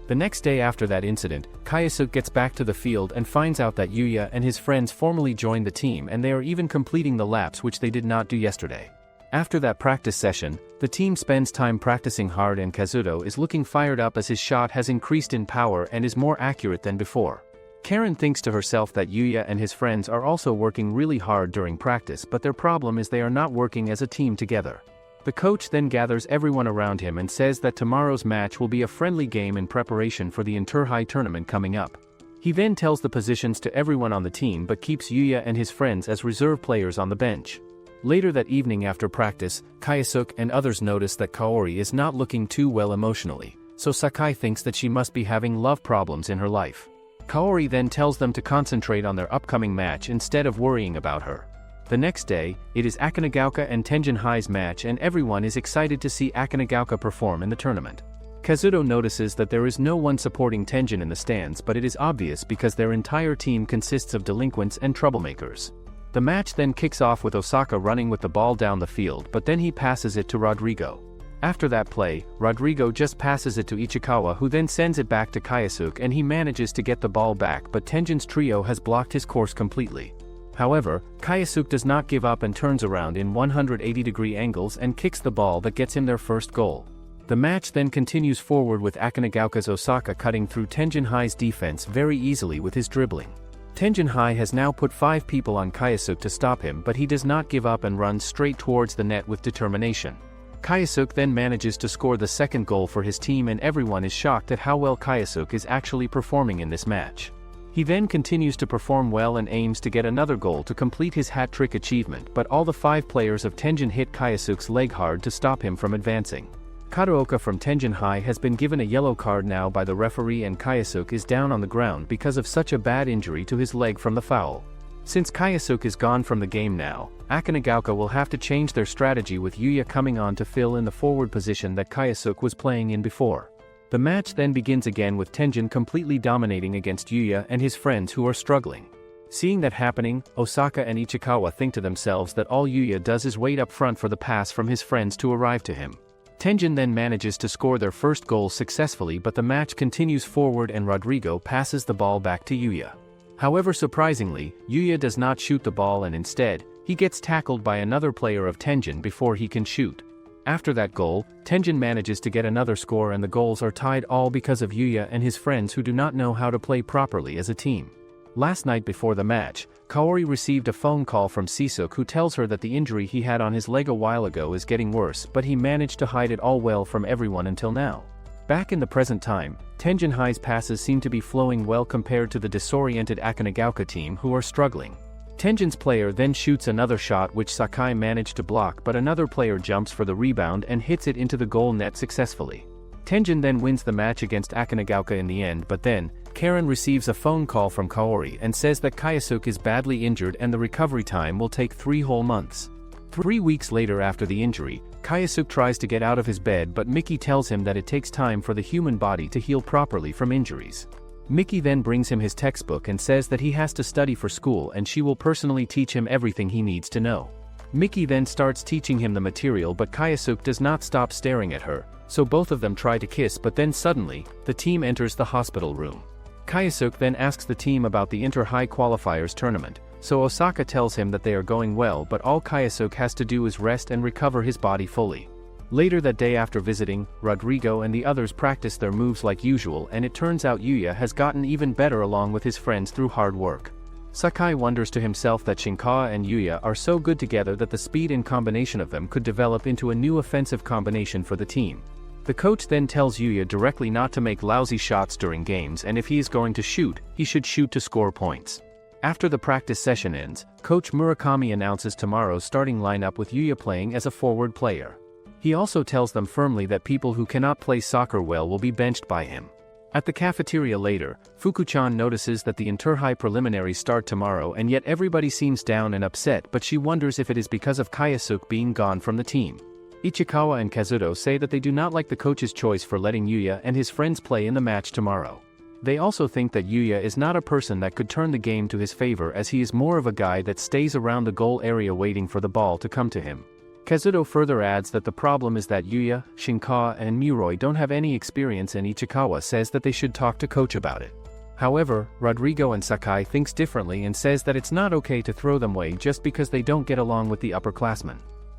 The next day after that incident, Kaisuke gets back to the field and finds out that Yuya and his friends formally joined the team, and they are even completing the laps, which they did not do yesterday. After that practice session, the team spends time practicing hard and Kazuto is looking fired up as his shot has increased in power and is more accurate than before. Karen thinks to herself that Yuya and his friends are also working really hard during practice, but their problem is they are not working as a team together. The coach then gathers everyone around him and says that tomorrow's match will be a friendly game in preparation for the Inter-High tournament coming up. He then tells the positions to everyone on the team but keeps Yuya and his friends as reserve players on the bench. Later that evening after practice, Kaisuke and others notice that Kaori is not looking too well emotionally, so Sakai thinks that she must be having love problems in her life. Kaori then tells them to concentrate on their upcoming match instead of worrying about her. The next day, it is Akanagauka and Tenjin High's match and everyone is excited to see Akanagauka perform in the tournament. Kazuto notices that there is no one supporting Tenjin in the stands, but it is obvious because their entire team consists of delinquents and troublemakers. The match then kicks off with Osaka running with the ball down the field, but then he passes it to Rodrigo. After that play, Rodrigo just passes it to Ichikawa, who then sends it back to Kaisuke and he manages to get the ball back, but Tenjin's trio has blocked his course completely. However, Kaisuke does not give up and turns around in 180-degree angles and kicks the ball that gets him their first goal. The match then continues forward with Akanagauka's Osaka cutting through Tenjin High's defense very easily with his dribbling. Tenjin High has now put 5 people on Kaisuke to stop him, but he does not give up and runs straight towards the net with determination. Kaisuke then manages to score the second goal for his team and everyone is shocked at how well Kaisuke is actually performing in this match. He then continues to perform well and aims to get another goal to complete his hat-trick achievement, but all the 5 players of Tenjin hit Kaisuke's leg hard to stop him from advancing. Kataoka from Tenjin High has been given a yellow card now by the referee and Kaisuke is down on the ground because of such a bad injury to his leg from the foul. Since Kaisuke is gone from the game now, Akanagauka will have to change their strategy with Yuya coming on to fill in the forward position that Kaisuke was playing in before. The match then begins again with Tenjin completely dominating against Yuya and his friends who are struggling. Seeing that happening, Osaka and Ichikawa think to themselves that all Yuya does is wait up front for the pass from his friends to arrive to him. Tenjin then manages to score their first goal successfully, but the match continues forward and Rodrigo passes the ball back to Yuya. However, surprisingly, Yuya does not shoot the ball and instead, he gets tackled by another player of Tenjin before he can shoot. After that goal, Tenjin manages to get another score and the goals are tied, all because of Yuya and his friends who do not know how to play properly as a team. Last night before the match, Kaori received a phone call from Sisuk who tells her that the injury he had on his leg a while ago is getting worse, but he managed to hide it all well from everyone until now. Back in the present time, Tenjin Hai's passes seem to be flowing well compared to the disoriented Akanagaoka team who are struggling. Tenjin's player then shoots another shot which Sakai managed to block, but another player jumps for the rebound and hits it into the goal net successfully. Tenjin then wins the match against Akanagaoka in the end, but then, Karen receives a phone call from Kaori and says that Kayasuke is badly injured and the recovery time will take 3 whole months. 3 weeks later after the injury, Kayasuke tries to get out of his bed, but Miki tells him that it takes time for the human body to heal properly from injuries. Miki then brings him his textbook and says that he has to study for school and she will personally teach him everything he needs to know. Miki then starts teaching him the material, but Kayasuke does not stop staring at her, so both of them try to kiss, but then suddenly, the team enters the hospital room. Kayasuke then asks the team about the Inter-High Qualifiers tournament, so Osaka tells him that they are going well, but all Kayasuke has to do is rest and recover his body fully. Later that day after visiting, Rodrigo and the others practice their moves like usual, and it turns out Yuya has gotten even better along with his friends through hard work. Sakai wonders to himself that Shinkawa and Yuya are so good together that the speed and combination of them could develop into a new offensive combination for the team. The coach then tells Yuya directly not to make lousy shots during games, and if he is going to shoot, he should shoot to score points. After the practice session ends, Coach Murakami announces tomorrow's starting lineup with Yuya playing as a forward player. He also tells them firmly that people who cannot play soccer well will be benched by him. At the cafeteria later, Fuku-chan notices that the Inter-High preliminaries start tomorrow and yet everybody seems down and upset, but she wonders if it is because of Kayasuke being gone from the team. Ichikawa and Kazuto say that they do not like the coach's choice for letting Yuya and his friends play in the match tomorrow. They also think that Yuya is not a person that could turn the game to his favor, as he is more of a guy that stays around the goal area waiting for the ball to come to him. Kazuto further adds that the problem is that Yuya, Shinkawa and Muroi don't have any experience, and Ichikawa says that they should talk to coach about it. However, Rodrigo and Sakai thinks differently and says that it's not okay to throw them away just because they don't get along with the upperclassmen.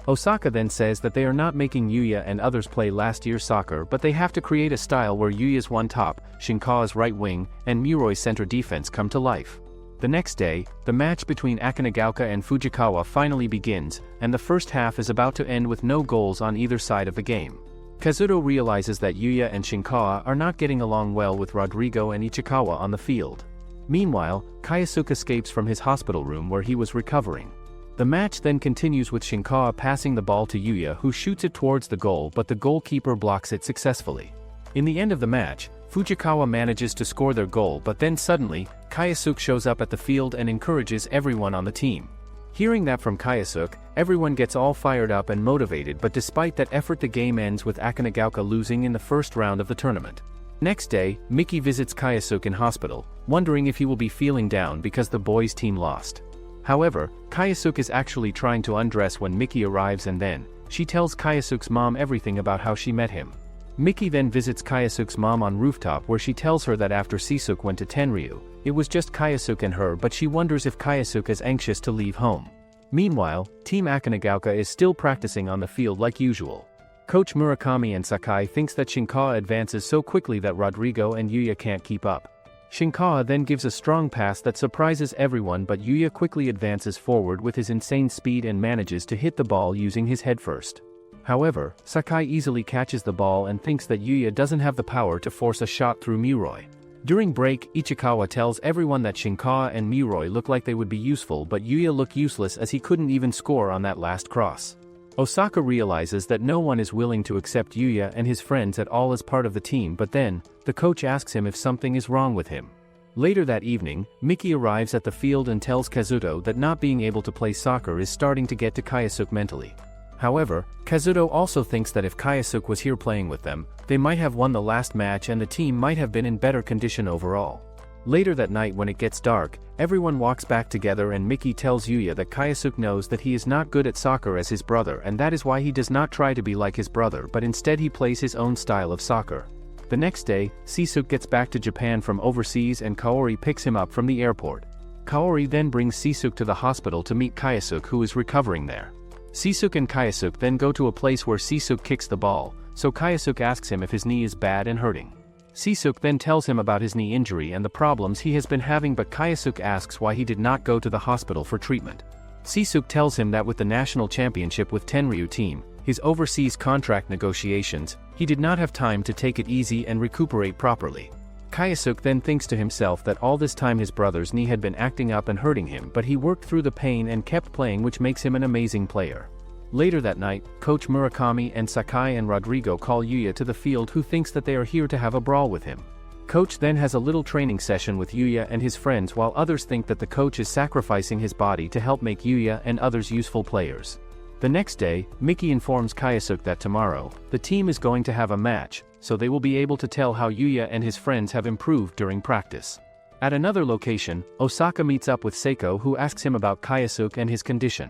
Osaka then says that they are not making Yuya and others play last year's soccer, but they have to create a style where Yuya's one top, Shinkawa's right wing, and Muroi's center defense come to life. The next day, the match between Akanagaoka and Fujikawa finally begins, and the first half is about to end with no goals on either side of the game. Kazuto realizes that Yuya and Shinkawa are not getting along well with Rodrigo and Ichikawa on the field. Meanwhile, Kayasuke escapes from his hospital room where he was recovering. The match then continues with Shinkawa passing the ball to Yuya, who shoots it towards the goal, but the goalkeeper blocks it successfully. In the end of the match, Fujikawa manages to score their goal, but then suddenly, Kayasuke shows up at the field and encourages everyone on the team. Hearing that from Kayasuke, everyone gets all fired up and motivated, but despite that effort the game ends with Akanagaoka losing in the first round of the tournament. Next day, Miki visits Kayasuke in hospital, wondering if he will be feeling down because the boys' team lost. However, Kayasuke is actually trying to undress when Miki arrives, and then, she tells Kayasuke's mom everything about how she met him. Miki then visits Kayasuke's mom on rooftop, where she tells her that after Sisuke went to Tenryu, it was just Kayasuke and her, but she wonders if Kayasuke is anxious to leave home. Meanwhile, Team Akanagaoka is still practicing on the field like usual. Coach Murakami and Sakai thinks that Shinkawa advances so quickly that Rodrigo and Yuya can't keep up. Shinkawa then gives a strong pass that surprises everyone, but Yuya quickly advances forward with his insane speed and manages to hit the ball using his head first. However, Sakai easily catches the ball and thinks that Yuya doesn't have the power to force a shot through Muroi. During break, Ichikawa tells everyone that Shinkawa and Muroi look like they would be useful, but Yuya looked useless as he couldn't even score on that last cross. Osaka realizes that no one is willing to accept Yuya and his friends at all as part of the team, but then, the coach asks him if something is wrong with him. Later that evening, Miki arrives at the field and tells Kazuto that not being able to play soccer is starting to get to Kayasuke mentally. However, Kazuto also thinks that if Kayasuke was here playing with them, they might have won the last match and the team might have been in better condition overall. Later that night when it gets dark, everyone walks back together and Miki tells Yuya that Kayasuke knows that he is not good at soccer as his brother, and that is why he does not try to be like his brother, but instead he plays his own style of soccer. The next day, Sisuke gets back to Japan from overseas and Kaori picks him up from the airport. Kaori then brings Sisuke to the hospital to meet Kayasuke, who is recovering there. Sisuke and Kayasuke then go to a place where Sisuke kicks the ball, so Kayasuke asks him if his knee is bad and hurting. Sisuke then tells him about his knee injury and the problems he has been having, but Kayasuke asks why he did not go to the hospital for treatment. Sisuke tells him that with the national championship with Tenryu team, his overseas contract negotiations, he did not have time to take it easy and recuperate properly. Kayasuke then thinks to himself that all this time his brother's knee had been acting up and hurting him, but he worked through the pain and kept playing, which makes him an amazing player. Later that night, Coach Murakami and Sakai and Rodrigo call Yuya to the field, who thinks that they are here to have a brawl with him. Coach then has a little training session with Yuya and his friends, while others think that the coach is sacrificing his body to help make Yuya and others useful players. The next day, Miki informs Kayasuke that tomorrow, the team is going to have a match, so they will be able to tell how Yuya and his friends have improved during practice. At another location, Osaka meets up with Seiko, who asks him about Kayasuke and his condition.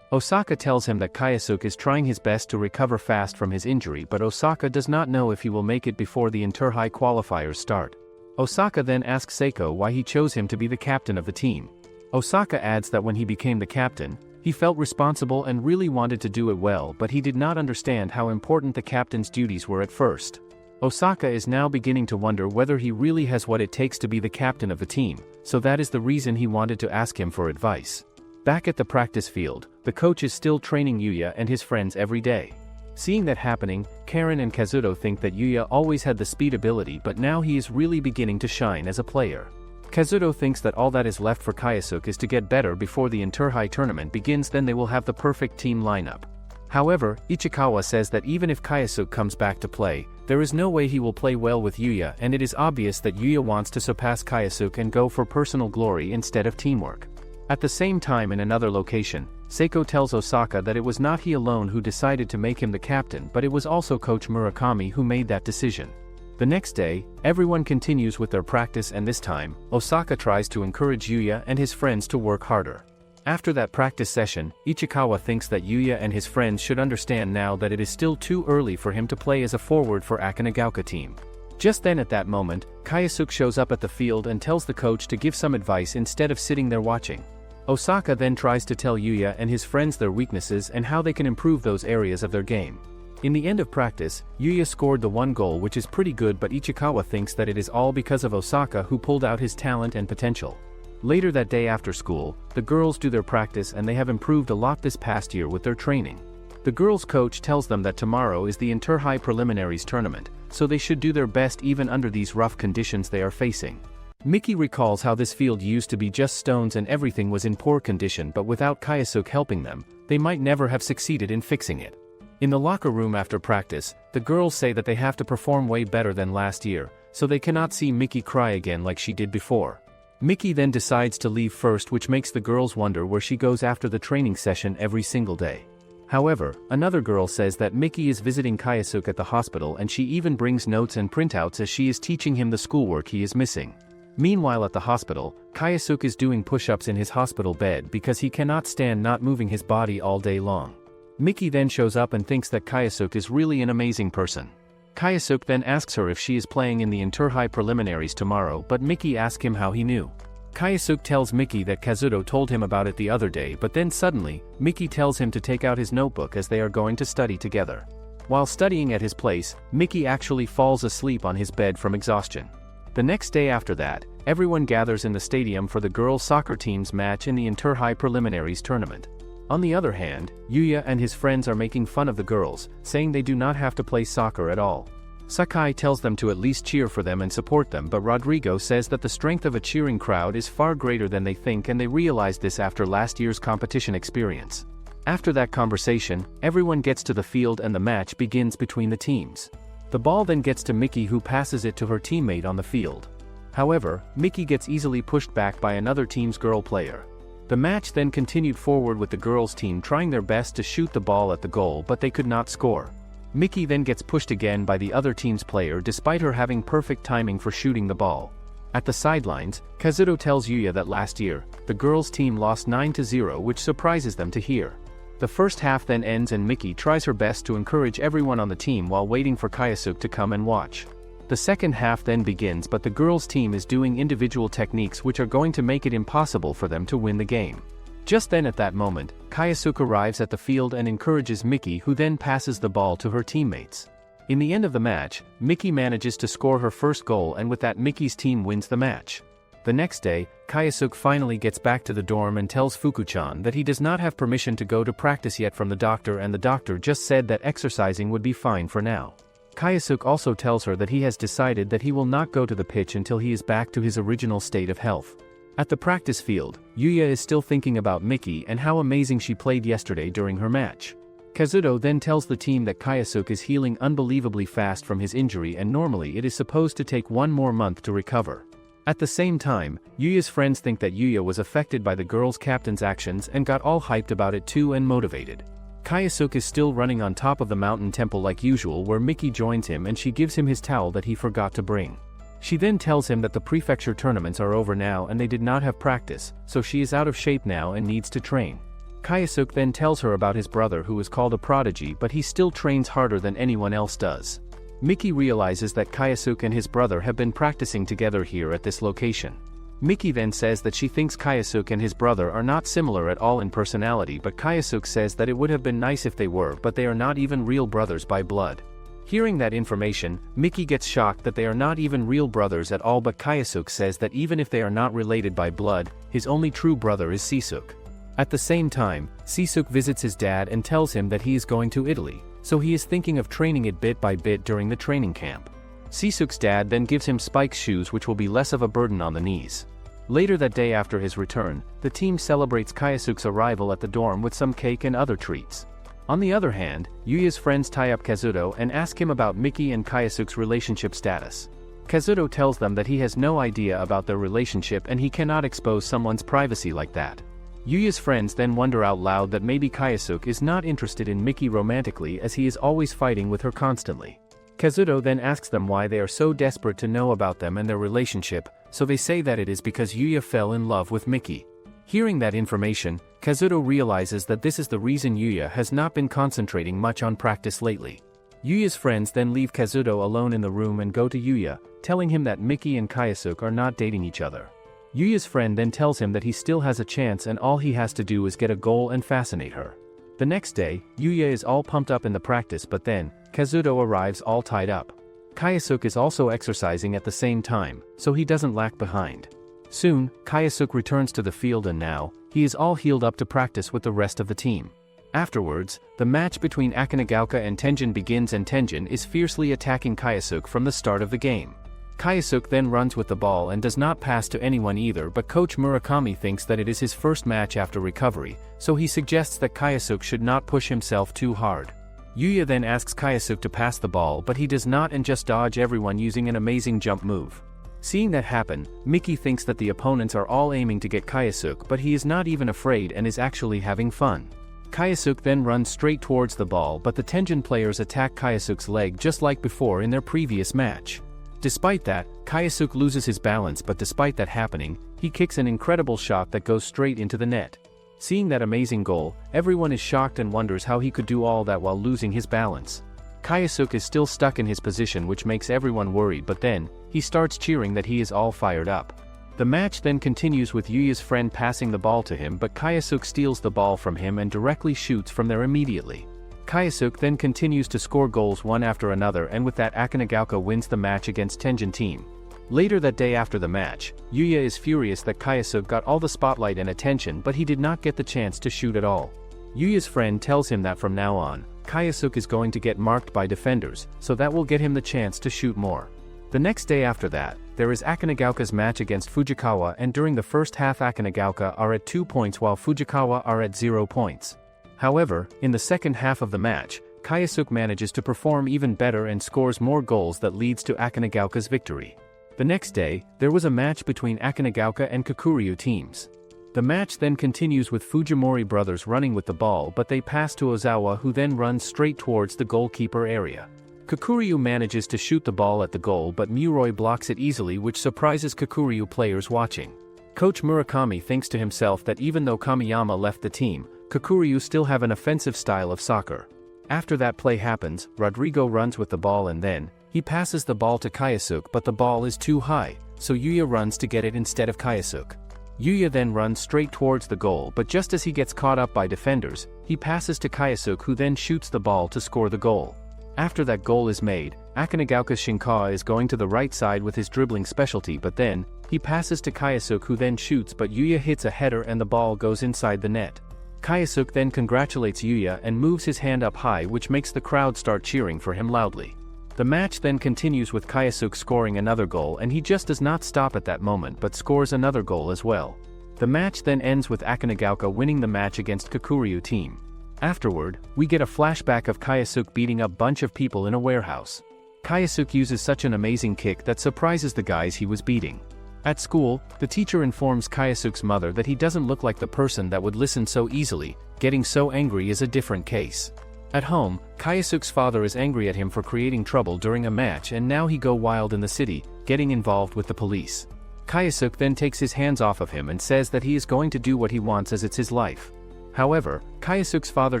Osaka tells him that Kayasuke is trying his best to recover fast from his injury, but Osaka does not know if he will make it before the Inter-High qualifiers start. Osaka then asks Seiko why he chose him to be the captain of the team. Osaka adds that when he became the captain, he felt responsible and really wanted to do it well, but he did not understand how important the captain's duties were at first. Osaka is now beginning to wonder whether he really has what it takes to be the captain of the team, so that is the reason he wanted to ask him for advice. Back at the practice field, the coach is still training Yuya and his friends every day. Seeing that happening, Karen and Kazuto think that Yuya always had the speed ability, but now he is really beginning to shine as a player. Kazuto thinks that all that is left for Kayasuke is to get better before the Inter-High tournament begins, then they will have the perfect team lineup. However, Ichikawa says that even if Kayasuke comes back to play, there is no way he will play well with Yuya, and it is obvious that Yuya wants to surpass Kayasuke and go for personal glory instead of teamwork. At the same time, in another location, Seiko tells Osaka that it was not he alone who decided to make him the captain, but it was also Coach Murakami who made that decision. The next day, everyone continues with their practice, and this time, Osaka tries to encourage Yuya and his friends to work harder. After that practice session, Ichikawa thinks that Yuya and his friends should understand now that it is still too early for him to play as a forward for Akanagaoka team. Just then at that moment, Kayasuke shows up at the field and tells the coach to give some advice instead of sitting there watching. Osaka then tries to tell Yuya and his friends their weaknesses and how they can improve those areas of their game. In the end of practice, Yuya scored the one goal, which is pretty good, but Ichikawa thinks that it is all because of Osaka, who pulled out his talent and potential. Later that day after school, the girls do their practice and they have improved a lot this past year with their training. The girls' coach tells them that tomorrow is the Inter-High Preliminaries tournament, so they should do their best even under these rough conditions they are facing. Miki recalls how this field used to be just stones and everything was in poor condition, but without Kayasuke helping them, they might never have succeeded in fixing it. In the locker room after practice, the girls say that they have to perform way better than last year, so they cannot see Miki cry again like she did before. Miki then decides to leave first, which makes the girls wonder where she goes after the training session every single day. However, another girl says that Miki is visiting Kayasuke at the hospital, and she even brings notes and printouts as she is teaching him the schoolwork he is missing. Meanwhile at the hospital, Kayasuke is doing push-ups in his hospital bed because he cannot stand not moving his body all day long. Miki then shows up and thinks that Kayasuke is really an amazing person. Kayasuke then asks her if she is playing in the Inter-High Preliminaries tomorrow, but Miki asks him how he knew. Kayasuke tells Miki that Kazuto told him about it the other day, but then suddenly, Miki tells him to take out his notebook as they are going to study together. While studying at his place, Miki actually falls asleep on his bed from exhaustion. The next day after that, everyone gathers in the stadium for the girls' soccer team's match in the Inter-High Preliminaries tournament. On the other hand, Yuya and his friends are making fun of the girls, saying they do not have to play soccer at all. Sakai tells them to at least cheer for them and support them, but Rodrigo says that the strength of a cheering crowd is far greater than they think, and they realize this after last year's competition experience. After that conversation, everyone gets to the field and the match begins between the teams. The ball then gets to Miki, who passes it to her teammate on the field. However, Miki gets easily pushed back by another team's girl player. The match then continued forward with the girls' team trying their best to shoot the ball at the goal, but they could not score. Miki then gets pushed again by the other team's player despite her having perfect timing for shooting the ball. At the sidelines, Kazuto tells Yuya that last year, the girls' team lost 9-0, which surprises them to hear. The first half then ends and Miki tries her best to encourage everyone on the team while waiting for Kayasuke to come and watch. The second half then begins, but the girls' team is doing individual techniques which are going to make it impossible for them to win the game. Just then at that moment, Kaisuke arrives at the field and encourages Miki, who then passes the ball to her teammates. In the end of the match, Miki manages to score her first goal, and with that Miki's team wins the match. The next day, Kaisuke finally gets back to the dorm and tells Fuku-chan that he does not have permission to go to practice yet from the doctor, and the doctor just said that exercising would be fine for now. Kaisuke also tells her that he has decided that he will not go to the pitch until he is back to his original state of health. At the practice field, Yuya is still thinking about Miki and how amazing she played yesterday during her match. Kazuto then tells the team that Kaisuke is healing unbelievably fast from his injury, and normally it is supposed to take 1 more month to recover. At the same time, Yuya's friends think that Yuya was affected by the girls' captain's actions and got all hyped about it too and motivated. Kaisuke is still running on top of the mountain temple like usual, where Miki joins him and she gives him his towel that he forgot to bring. She then tells him that the prefecture tournaments are over now and they did not have practice, so she is out of shape now and needs to train. Kaisuke then tells her about his brother, who is called a prodigy, but he still trains harder than anyone else does. Miki realizes that Kaisuke and his brother have been practicing together here at this location. Miki then says that she thinks Kaisuke and his brother are not similar at all in personality, but Kaisuke says that it would have been nice if they were, but they are not even real brothers by blood. Hearing that information, Miki gets shocked that they are not even real brothers at all, but Kaisuke says that even if they are not related by blood, his only true brother is Sisuke. At the same time, Sisuke visits his dad and tells him that he is going to Italy, so he is thinking of training it bit by bit during the training camp. Sisuke's dad then gives him spike shoes, which will be less of a burden on the knees. Later that day after his return, the team celebrates Kaisuke's arrival at the dorm with some cake and other treats. On the other hand, Yuya's friends tie up Kazuto and ask him about Miki and Kaisuke's relationship status. Kazuto tells them that he has no idea about their relationship and he cannot expose someone's privacy like that. Yuya's friends then wonder out loud that maybe Kaisuke is not interested in Miki romantically, as he is always fighting with her constantly. Kazuto then asks them why they are so desperate to know about them and their relationship, so they say that it is because Yuya fell in love with Miki. Hearing that information, Kazuto realizes that this is the reason Yuya has not been concentrating much on practice lately. Yuya's friends then leave Kazuto alone in the room and go to Yuya, telling him that Miki and Kaisuke are not dating each other. Yuya's friend then tells him that he still has a chance and all he has to do is get a goal and fascinate her. The next day, Yuya is all pumped up in the practice, but then, Kazuto arrives all tied up. Kaisuke is also exercising at the same time, so he doesn't lag behind. Soon, Kaisuke returns to the field and now, he is all healed up to practice with the rest of the team. Afterwards, the match between Akinagaoka and Tenjin begins and Tenjin is fiercely attacking Kaisuke from the start of the game. Kaisuke then runs with the ball and does not pass to anyone either, but Coach Murakami thinks that it is his first match after recovery, so he suggests that Kaisuke should not push himself too hard. Yuya then asks Kaisuke to pass the ball, but he does not and just dodge everyone using an amazing jump move. Seeing that happen, Miki thinks that the opponents are all aiming to get Kaisuke, but he is not even afraid and is actually having fun. Kaisuke then runs straight towards the ball, but the Tenjin players attack Kaisuke's leg just like before in their previous match. Despite that, Kaisuke loses his balance, but despite that happening, he kicks an incredible shot that goes straight into the net. Seeing that amazing goal, everyone is shocked and wonders how he could do all that while losing his balance. Kaisuke is still stuck in his position, which makes everyone worried, but then, he starts cheering that he is all fired up. The match then continues with Yuya's friend passing the ball to him, but Kaisuke steals the ball from him and directly shoots from there immediately. Kaisuke then continues to score goals one after another, and with that Akinagaoka wins the match against Tenjin team. Later that day after the match, Yuya is furious that Kaisuke got all the spotlight and attention, but he did not get the chance to shoot at all. Yuya's friend tells him that from now on, Kaisuke is going to get marked by defenders, so that will get him the chance to shoot more. The next day after that, there is Akinagaoka's match against Fujikawa, and during the first half Akinagaoka are at 2 points while Fujikawa are at 0 points. However, in the second half of the match, Kaisuke manages to perform even better and scores more goals that leads to Akinagaoka's victory. The next day, there was a match between Akinagaoka and Kakuryu teams. The match then continues with Fujimori brothers running with the ball, but they pass to Ozawa, who then runs straight towards the goalkeeper area. Kakuryu manages to shoot the ball at the goal, but Muroi blocks it easily, which surprises Kakuryu players watching. Coach Murakami thinks to himself that even though Kamiyama left the team, Kakuryu still have an offensive style of soccer. After that play happens, Rodrigo runs with the ball and then, he passes the ball to Kaisuke, but the ball is too high, so Yuya runs to get it instead of Kaisuke. Yuya then runs straight towards the goal, but just as he gets caught up by defenders, he passes to Kaisuke, who then shoots the ball to score the goal. After that goal is made, Akanagauka Shinkawa is going to the right side with his dribbling specialty, but then, he passes to Kaisuke, who then shoots, but Yuya hits a header and the ball goes inside the net. Kaisuke then congratulates Yuya and moves his hand up high, which makes the crowd start cheering for him loudly. The match then continues with Kaisuke scoring another goal, and he just does not stop at that moment but scores another goal as well. The match then ends with Akanagauka winning the match against Kakuryu team. Afterward, we get a flashback of Kaisuke beating up a bunch of people in a warehouse. Kaisuke uses such an amazing kick that surprises the guys he was beating. At school, the teacher informs Kaisuke's mother that he doesn't look like the person that would listen so easily. Getting so angry is a different case. At home, Kaisuke's father is angry at him for creating trouble during a match, and now he go wild in the city, getting involved with the police. Kaisuke then takes his hands off of him and says that he is going to do what he wants as it's his life. However, Kaisuke's father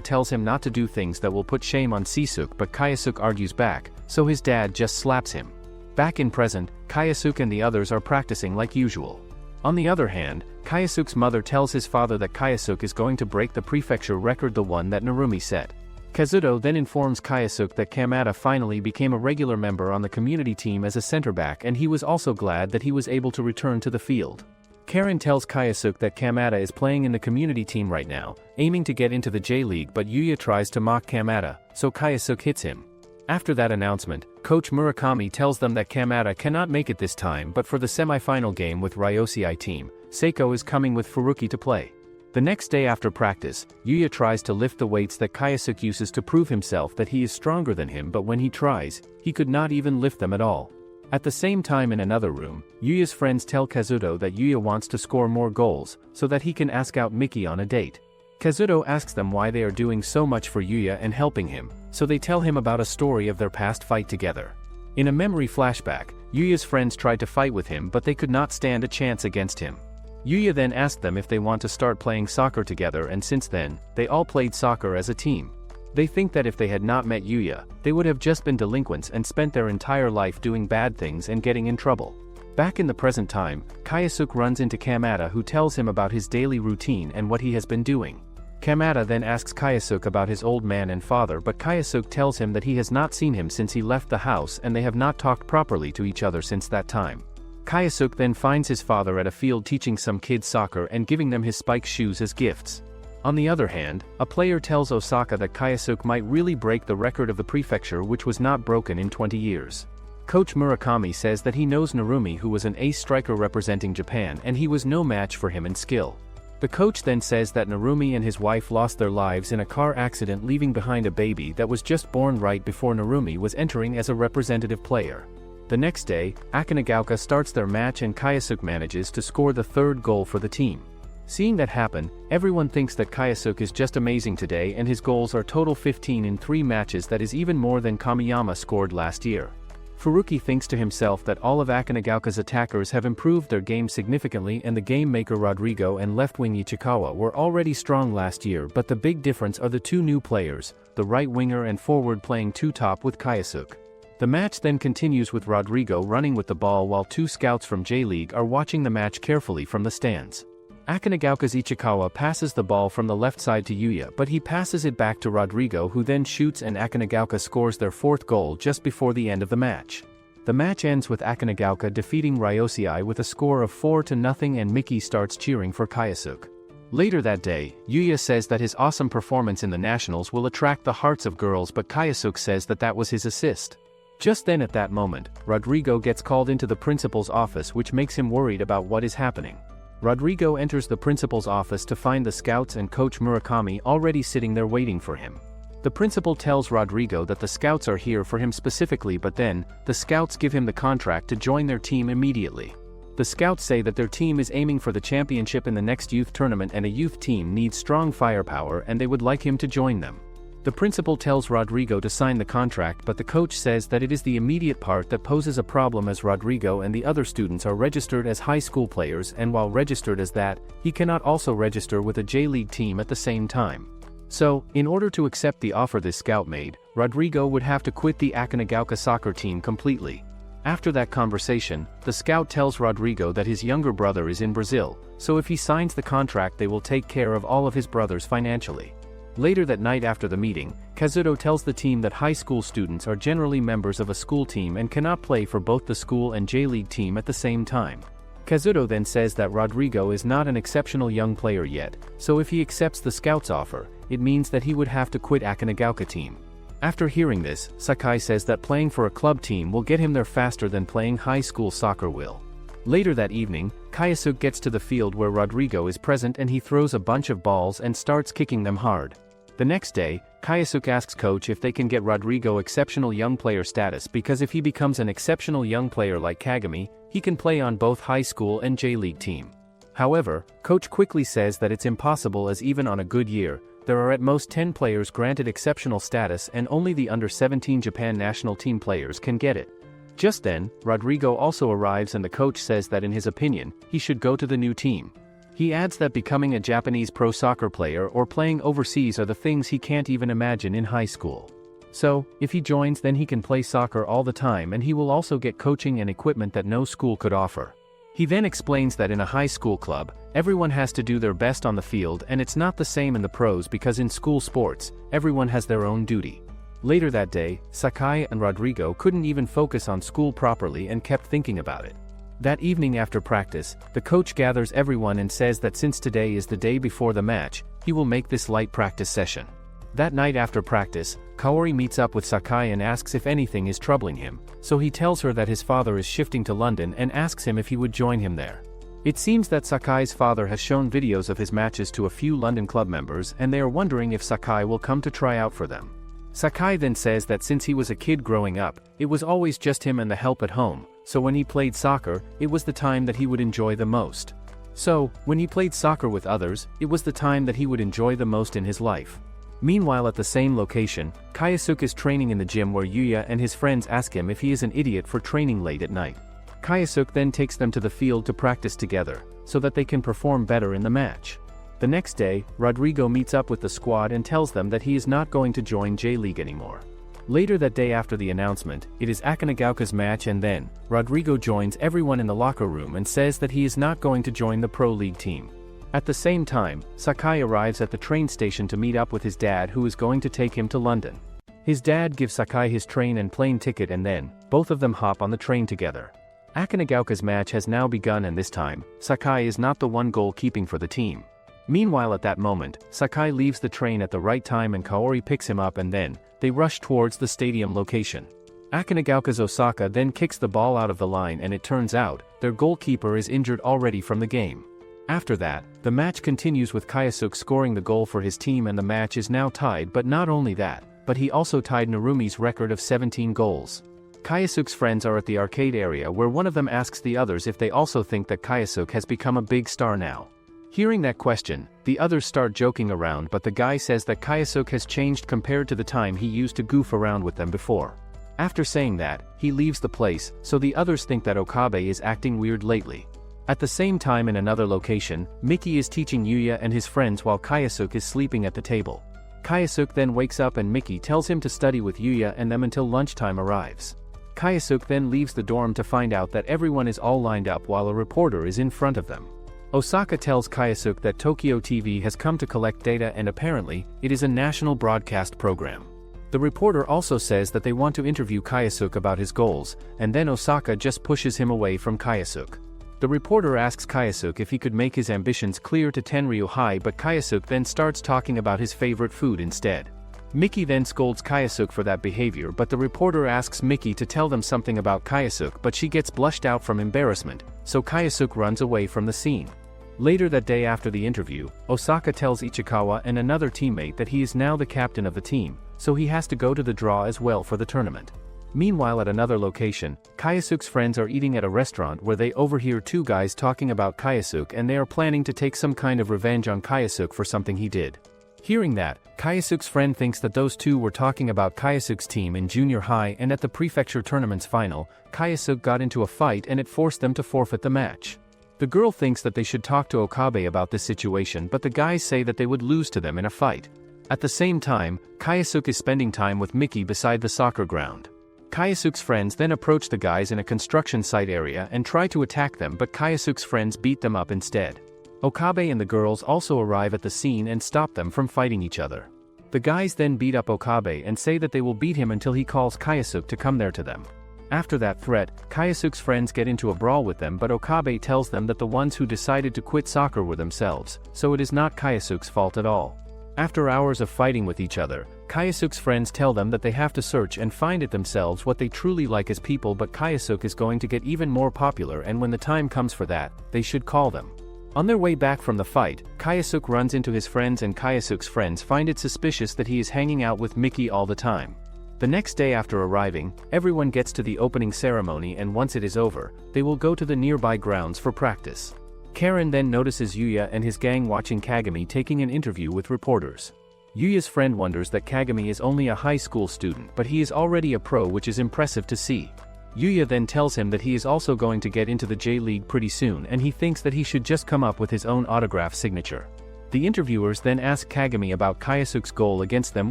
tells him not to do things that will put shame on Sisuke, but Kaisuke argues back, so his dad just slaps him. Back in present, Kaisuke and the others are practicing like usual. On the other hand, Kaisuke's mother tells his father that Kaisuke is going to break the prefecture record, the one that Narumi set. Kazuto then informs Kaisuke that Kamada finally became a regular member on the community team as a center back, and he was also glad that he was able to return to the field. Karen tells Kaisuke that Kamada is playing in the community team right now, aiming to get into the J-League, but Yuya tries to mock Kamada, so Kaisuke hits him. After that announcement, Coach Murakami tells them that Kamada cannot make it this time, but for the semi-final game with Ryosei team, Seiko is coming with Furuki to play. The next day after practice, Yuya tries to lift the weights that Kaisuke uses to prove himself that he is stronger than him, but when he tries, he could not even lift them at all. At the same time, in another room, Yuya's friends tell Kazuto that Yuya wants to score more goals, so that he can ask out Miki on a date. Kazuto asks them why they are doing so much for Yuya and helping him, so they tell him about a story of their past fight together. In a memory flashback, Yuya's friends tried to fight with him, but they could not stand a chance against him. Yuya then asked them if they want to start playing soccer together, and since then, they all played soccer as a team. They think that if they had not met Yuya, they would have just been delinquents and spent their entire life doing bad things and getting in trouble. Back in the present time, Kaisuke runs into Kamada, who tells him about his daily routine and what he has been doing. Kamada then asks Kaisuke about his old man and father, but Kaisuke tells him that he has not seen him since he left the house and they have not talked properly to each other since that time. Kaisuke then finds his father at a field teaching some kids soccer and giving them his spike shoes as gifts. On the other hand, a player tells Osaka that Kaisuke might really break the record of the prefecture, which was not broken in 20 years. Coach Murakami says that he knows Narumi, who was an ace striker representing Japan, and he was no match for him in skill. The coach then says that Narumi and his wife lost their lives in a car accident, leaving behind a baby that was just born right before Narumi was entering as a representative player. The next day, Akanagauka starts their match and Kaisuke manages to score the third goal for the team. Seeing that happen, everyone thinks that Kaisuke is just amazing today, and his goals are total 15 in 3 matches, that is even more than Kamiyama scored last year. Furuki thinks to himself that all of Akanagauka's attackers have improved their game significantly, and the game maker Rodrigo and left wing Ichikawa were already strong last year, but the big difference are the 2 new players, the right winger and forward playing 2-top with Kaisuke. The match then continues with Rodrigo running with the ball while 2 scouts from J-League are watching the match carefully from the stands. Akanagauka's Ichikawa passes the ball from the left side to Yuya, but he passes it back to Rodrigo, who then shoots, and Akanagauka scores their 4th goal just before the end of the match. The match ends with Akanagauka defeating Ryosei with a score of 4-0, and Miki starts cheering for Kaisuke. Later that day, Yuya says that his awesome performance in the nationals will attract the hearts of girls, but Kaisuke says that that was his assist. Just then at that moment, Rodrigo gets called into the principal's office, which makes him worried about what is happening. Rodrigo enters the principal's office to find the scouts and Coach Murakami already sitting there waiting for him. The principal tells Rodrigo that the scouts are here for him specifically, but then, the scouts give him the contract to join their team immediately. The scouts say that their team is aiming for the championship in the next youth tournament, and a youth team needs strong firepower, and they would like him to join them. The principal tells Rodrigo to sign the contract, but the coach says that it is the immediate part that poses a problem, as Rodrigo and the other students are registered as high school players, and while registered as that, he cannot also register with a J-League team at the same time. So, in order to accept the offer this scout made, Rodrigo would have to quit the Akanagauka soccer team completely. After that conversation, the scout tells Rodrigo that his younger brother is in Brazil, so if he signs the contract they will take care of all of his brothers financially. Later that night after the meeting, Kazuto tells the team that high school students are generally members of a school team and cannot play for both the school and J-League team at the same time. Kazuto then says that Rodrigo is not an exceptional young player yet, so if he accepts the scout's offer, it means that he would have to quit Akinagaoka team. After hearing this, Sakai says that playing for a club team will get him there faster than playing high school soccer will. Later that evening, Kaisuke gets to the field where Rodrigo is present and he throws a bunch of balls and starts kicking them hard. The next day, Kaisuke asks coach if they can get Rodrigo exceptional young player status because if he becomes an exceptional young player like Kagami, he can play on both high school and J-League team. However, coach quickly says that it's impossible as even on a good year, there are at most 10 players granted exceptional status and only the under-17 Japan national team players can get it. Just then, Rodrigo also arrives and the coach says that in his opinion, he should go to the new team. He adds that becoming a Japanese pro soccer player or playing overseas are the things he can't even imagine in high school. So, if he joins then he can play soccer all the time and he will also get coaching and equipment that no school could offer. He then explains that in a high school club, everyone has to do their best on the field and it's not the same in the pros because in school sports, everyone has their own duty. Later that day, Sakai and Rodrigo couldn't even focus on school properly and kept thinking about it. That evening after practice, the coach gathers everyone and says that since today is the day before the match, he will make this light practice session. That night after practice, Kaori meets up with Sakai and asks if anything is troubling him, so he tells her that his father is shifting to London and asks him if he would join him there. It seems that Sakai's father has shown videos of his matches to a few London club members and they are wondering if Sakai will come to try out for them. Sakai then says that since he was a kid growing up, it was always just him and the help at home, so when he played soccer, it was the time that he would enjoy the most. So, when he played soccer with others, it was the time that he would enjoy the most in his life. Meanwhile at the same location, Kaisuke is training in the gym where Yuya and his friends ask him if he is an idiot for training late at night. Kaisuke then takes them to the field to practice together, so that they can perform better in the match. The next day, Rodrigo meets up with the squad and tells them that he is not going to join J-League anymore. Later that day after the announcement, it is Akinagaoka's match and then, Rodrigo joins everyone in the locker room and says that he is not going to join the Pro League team. At the same time, Sakai arrives at the train station to meet up with his dad who is going to take him to London. His dad gives Sakai his train and plane ticket and then, both of them hop on the train together. Akinagaoka's match has now begun and this time, Sakai is not the one goalkeeping for the team. Meanwhile at that moment, Sakai leaves the train at the right time and Kaori picks him up and then, they rush towards the stadium location. Akinagaoka's Osaka then kicks the ball out of the line and it turns out, their goalkeeper is injured already from the game. After that, the match continues with Kaisuke scoring the goal for his team and the match is now tied but not only that, but he also tied Narumi's record of 17 goals. Kaisuke's friends are at the arcade area where one of them asks the others if they also think that Kaisuke has become a big star now. Hearing that question, the others start joking around but the guy says that Kaisuke has changed compared to the time he used to goof around with them before. After saying that, he leaves the place, so the others think that Okabe is acting weird lately. At the same time in another location, Miki is teaching Yuya and his friends while Kaisuke is sleeping at the table. Kaisuke then wakes up and Miki tells him to study with Yuya and them until lunchtime arrives. Kaisuke then leaves the dorm to find out that everyone is all lined up while a reporter is in front of them. Osaka tells Kaisuke that Tokyo TV has come to collect data and apparently, it is a national broadcast program. The reporter also says that they want to interview Kaisuke about his goals, and then Osaka just pushes him away from Kaisuke. The reporter asks Kaisuke if he could make his ambitions clear to Tenryu High but Kaisuke then starts talking about his favorite food instead. Miki then scolds Kaisuke for that behavior but the reporter asks Miki to tell them something about Kaisuke but she gets blushed out from embarrassment, so Kaisuke runs away from the scene. Later that day after the interview, Osaka tells Ichikawa and another teammate that he is now the captain of the team, so he has to go to the draw as well for the tournament. Meanwhile at another location, Kaisuke's friends are eating at a restaurant where they overhear two guys talking about Kaisuke and they are planning to take some kind of revenge on Kaisuke for something he did. Hearing that, Kaisuke's friend thinks that those two were talking about Kaisuke's team in junior high and at the prefecture tournament's final, Kaisuke got into a fight and it forced them to forfeit the match. The girl thinks that they should talk to Okabe about this situation but the guys say that they would lose to them in a fight. At the same time, Kaisuke is spending time with Miki beside the soccer ground. Kayasuke's friends then approach the guys in a construction site area and try to attack them, but Kayasuke's friends beat them up instead. Okabe and the girls also arrive at the scene and stop them from fighting each other. The guys then beat up Okabe and say that they will beat him until he calls Kayasuke to come there to them. After that threat, Kayasuke's friends get into a brawl with them, but Okabe tells them that the ones who decided to quit soccer were themselves, so it is not Kayasuke's fault at all. After hours of fighting with each other, Kayasuke's friends tell them that they have to search and find it themselves what they truly like as people, but Kayasuke is going to get even more popular, and when the time comes for that, they should call them. On their way back from the fight, Kayasuke runs into his friends, and Kayasuke's friends find it suspicious that he is hanging out with Miki all the time. The next day after arriving, everyone gets to the opening ceremony, and once it is over, they will go to the nearby grounds for practice. Karen then notices Yuya and his gang watching Kagami taking an interview with reporters. Yuya's friend wonders that Kagami is only a high school student, but he is already a pro, which is impressive to see. Yuya then tells him that he is also going to get into the J-League pretty soon, and he thinks that he should just come up with his own autograph signature. The interviewers then ask Kagami about Kayasuke's goal against them,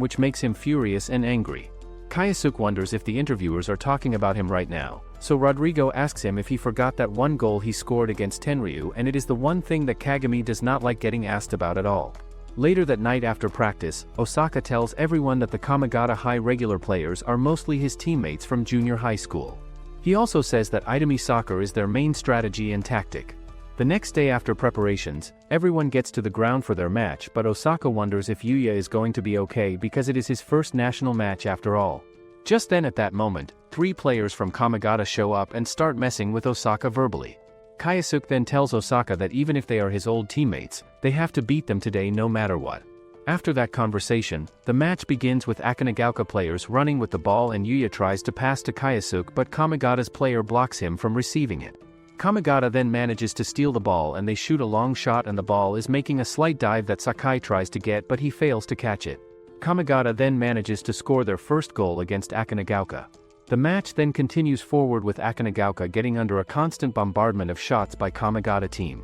which makes him furious and angry. Kayasuke wonders if the interviewers are talking about him right now, so Rodrigo asks him if he forgot that one goal he scored against Tenryu, and it is the one thing that Kagami does not like getting asked about at all. Later that night after practice, Osaka tells everyone that the Kamigata High regular players are mostly his teammates from junior high school. He also says that Itami soccer is their main strategy and tactic. The next day after preparations, everyone gets to the ground for their match, but Osaka wonders if Yuya is going to be okay because it is his first national match after all. Just then at that moment, 3 players from Kamigata show up and start messing with Osaka verbally. Kayasuke then tells Osaka that even if they are his old teammates, they have to beat them today no matter what. After that conversation, the match begins with Akanagaoka players running with the ball, and Yuya tries to pass to Kayasuke, but Kamigata's player blocks him from receiving it. Kamigata then manages to steal the ball, and they shoot a long shot, and the ball is making a slight dive that Sakai tries to get, but he fails to catch it. Kamigata then manages to score their first goal against Akanagaoka. The match then continues forward with Akanagaoka getting under a constant bombardment of shots by Kamigata team.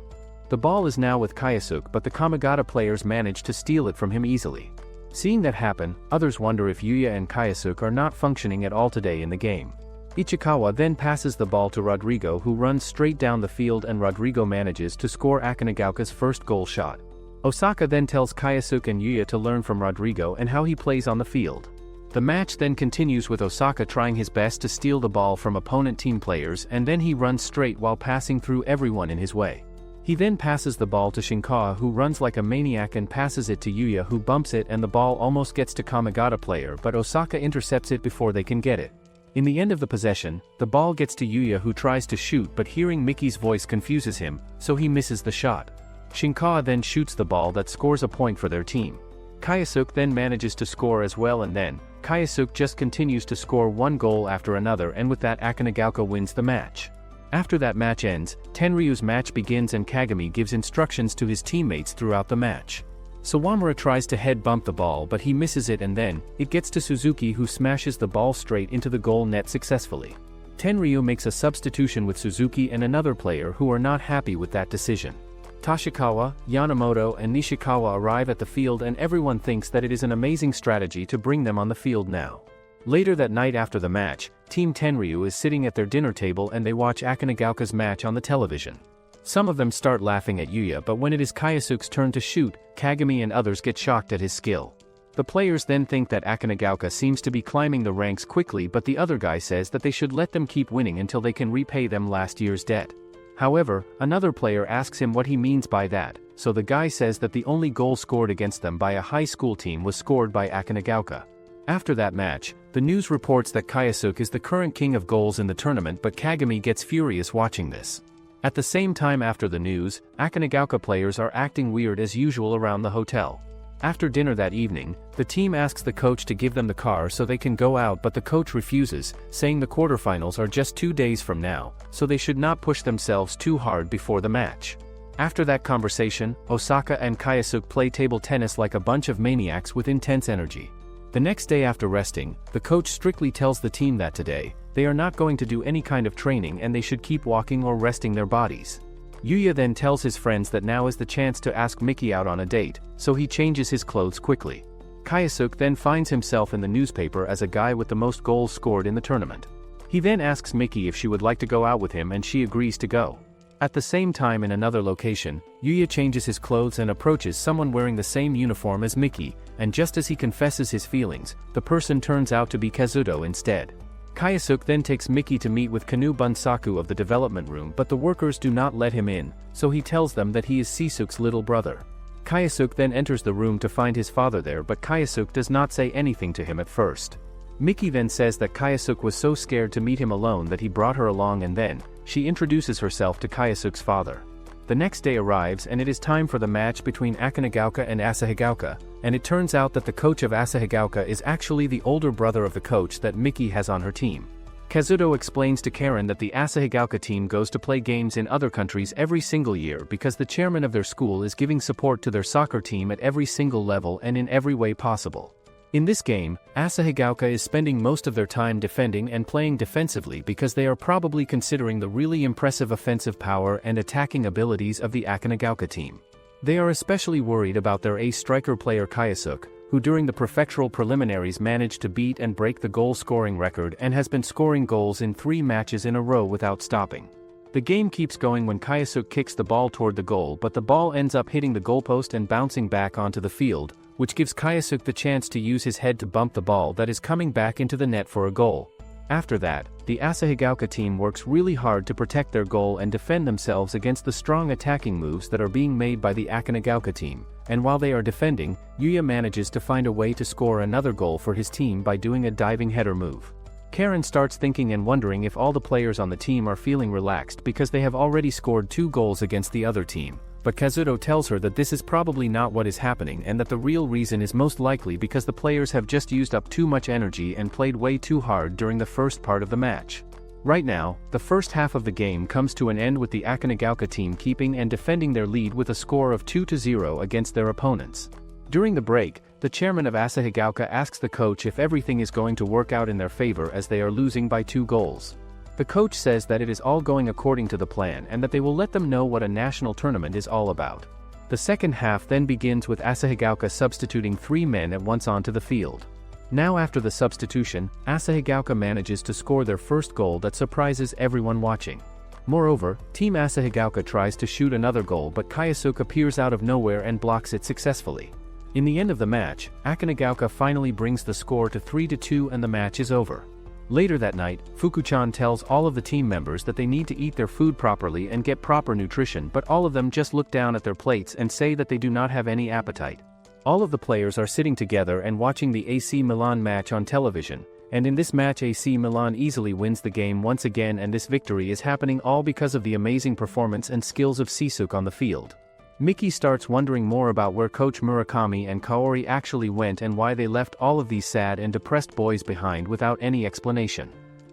The ball is now with Kayasuke, but the Kamigata players manage to steal it from him easily. Seeing that happen, others wonder if Yuya and Kayasuke are not functioning at all today in the game. Ichikawa then passes the ball to Rodrigo, who runs straight down the field, and Rodrigo manages to score Akanagaoka's first goal shot. Osaka then tells Kayasuke and Yuya to learn from Rodrigo and how he plays on the field. The match then continues with Osaka trying his best to steal the ball from opponent team players, and then he runs straight while passing through everyone in his way. He then passes the ball to Shinkawa, who runs like a maniac and passes it to Yuya, who bumps it, and the ball almost gets to Kamigata player, but Osaka intercepts it before they can get it. In the end of the possession, the ball gets to Yuya, who tries to shoot, but hearing Miki's voice confuses him, so he misses the shot. Shinkawa then shoots the ball that scores a point for their team. Kayasuke then manages to score as well, and then Kayasuke just continues to score one goal after another, and with that Akanagaoka wins the match. After that match ends, Tenryu's match begins, and Kagami gives instructions to his teammates throughout the match. Sawamura tries to head bump the ball, but he misses it, and then it gets to Suzuki, who smashes the ball straight into the goal net successfully. Tenryu makes a substitution with Suzuki and another player who are not happy with that decision. Tashikawa, Yanamoto, and Nishikawa arrive at the field, and everyone thinks that it is an amazing strategy to bring them on the field now. Later that night after the match, Team Tenryu is sitting at their dinner table and they watch Akanagaoka's match on the television. Some of them start laughing at Yuya, but when it is Kayasuke's turn to shoot, Kagami and others get shocked at his skill. The players then think that Akanagaoka seems to be climbing the ranks quickly, but the other guy says that they should let them keep winning until they can repay them last year's debt. However, another player asks him what he means by that, so the guy says that the only goal scored against them by a high school team was scored by Akanagaoka. After that match, the news reports that Kayasuke is the current king of goals in the tournament, but Kagami gets furious watching this. At the same time after the news, Akanagaoka players are acting weird as usual around the hotel. After dinner that evening, the team asks the coach to give them the car so they can go out, but the coach refuses, saying the quarterfinals are just 2 days from now, so they should not push themselves too hard before the match. After that conversation, Osaka and Kayasuke play table tennis like a bunch of maniacs with intense energy. The next day after resting, the coach strictly tells the team that today, they are not going to do any kind of training and they should keep walking or resting their bodies. Yuya then tells his friends that now is the chance to ask Miki out on a date, so he changes his clothes quickly. Kayasuke then finds himself in the newspaper as a guy with the most goals scored in the tournament. He then asks Miki if she would like to go out with him and she agrees to go. At the same time in another location, Yuya changes his clothes and approaches someone wearing the same uniform as Miki, and just as he confesses his feelings, the person turns out to be Kazuto instead. Kayasuke then takes Miki to meet with Kanu Bunsaku of the development room, but the workers do not let him in, so he tells them that he is Sisuke's little brother. Kayasuke then enters the room to find his father there, but Kayasuke does not say anything to him at first. Miki then says that Kayasuke was so scared to meet him alone that he brought her along, and then she introduces herself to Kayasuke's father. The next day arrives and it is time for the match between Akanagaoka and Asahigauka, and it turns out that the coach of Asahigauka is actually the older brother of the coach that Miki has on her team. Kazuto explains to Karen that the Asahigauka team goes to play games in other countries every single year because the chairman of their school is giving support to their soccer team at every single level and in every way possible. In this game, Asahigauka is spending most of their time defending and playing defensively because they are probably considering the really impressive offensive power and attacking abilities of the Akanagaoka team. They are especially worried about their ace striker player Kayasuke, who during the prefectural preliminaries managed to beat and break the goal-scoring record and has been scoring goals in 3 matches in a row without stopping. The game keeps going when Kayasuke kicks the ball toward the goal, but the ball ends up hitting the goalpost and bouncing back onto the field, which gives Kayasuke the chance to use his head to bump the ball that is coming back into the net for a goal. After that, the Asahigauka team works really hard to protect their goal and defend themselves against the strong attacking moves that are being made by the Akanagaoka team, and while they are defending, Yuya manages to find a way to score another goal for his team by doing a diving header move. Karen starts thinking and wondering if all the players on the team are feeling relaxed because they have already scored 2 goals against the other team. But Kazuto tells her that this is probably not what is happening and that the real reason is most likely because the players have just used up too much energy and played way too hard during the first part of the match. Right now, the first half of the game comes to an end with the Akanagaoka team keeping and defending their lead with a score of 2-0 against their opponents. During the break, the chairman of Asahigauka asks the coach if everything is going to work out in their favor as they are losing by 2 goals. The coach says that it is all going according to the plan and that they will let them know what a national tournament is all about. The second half then begins with Asahigauka substituting 3 men at once onto the field. Now after the substitution, Asahigauka manages to score their first goal that surprises everyone watching. Moreover, Team Asahigauka tries to shoot another goal, but Kayasuke appears out of nowhere and blocks it successfully. In the end of the match, Akanagaoka finally brings the score to 3-2 and the match is over. Later that night, Fuku-chan tells all of the team members that they need to eat their food properly and get proper nutrition, but all of them just look down at their plates and say that they do not have any appetite. All of the players are sitting together and watching the AC Milan match on television, and in this match AC Milan easily wins the game once again, and this victory is happening all because of the amazing performance and skills of Sisuke on the field. Miki starts wondering more about where Coach Murakami and Kaori actually went and why they left all of these sad and depressed boys behind without any explanation.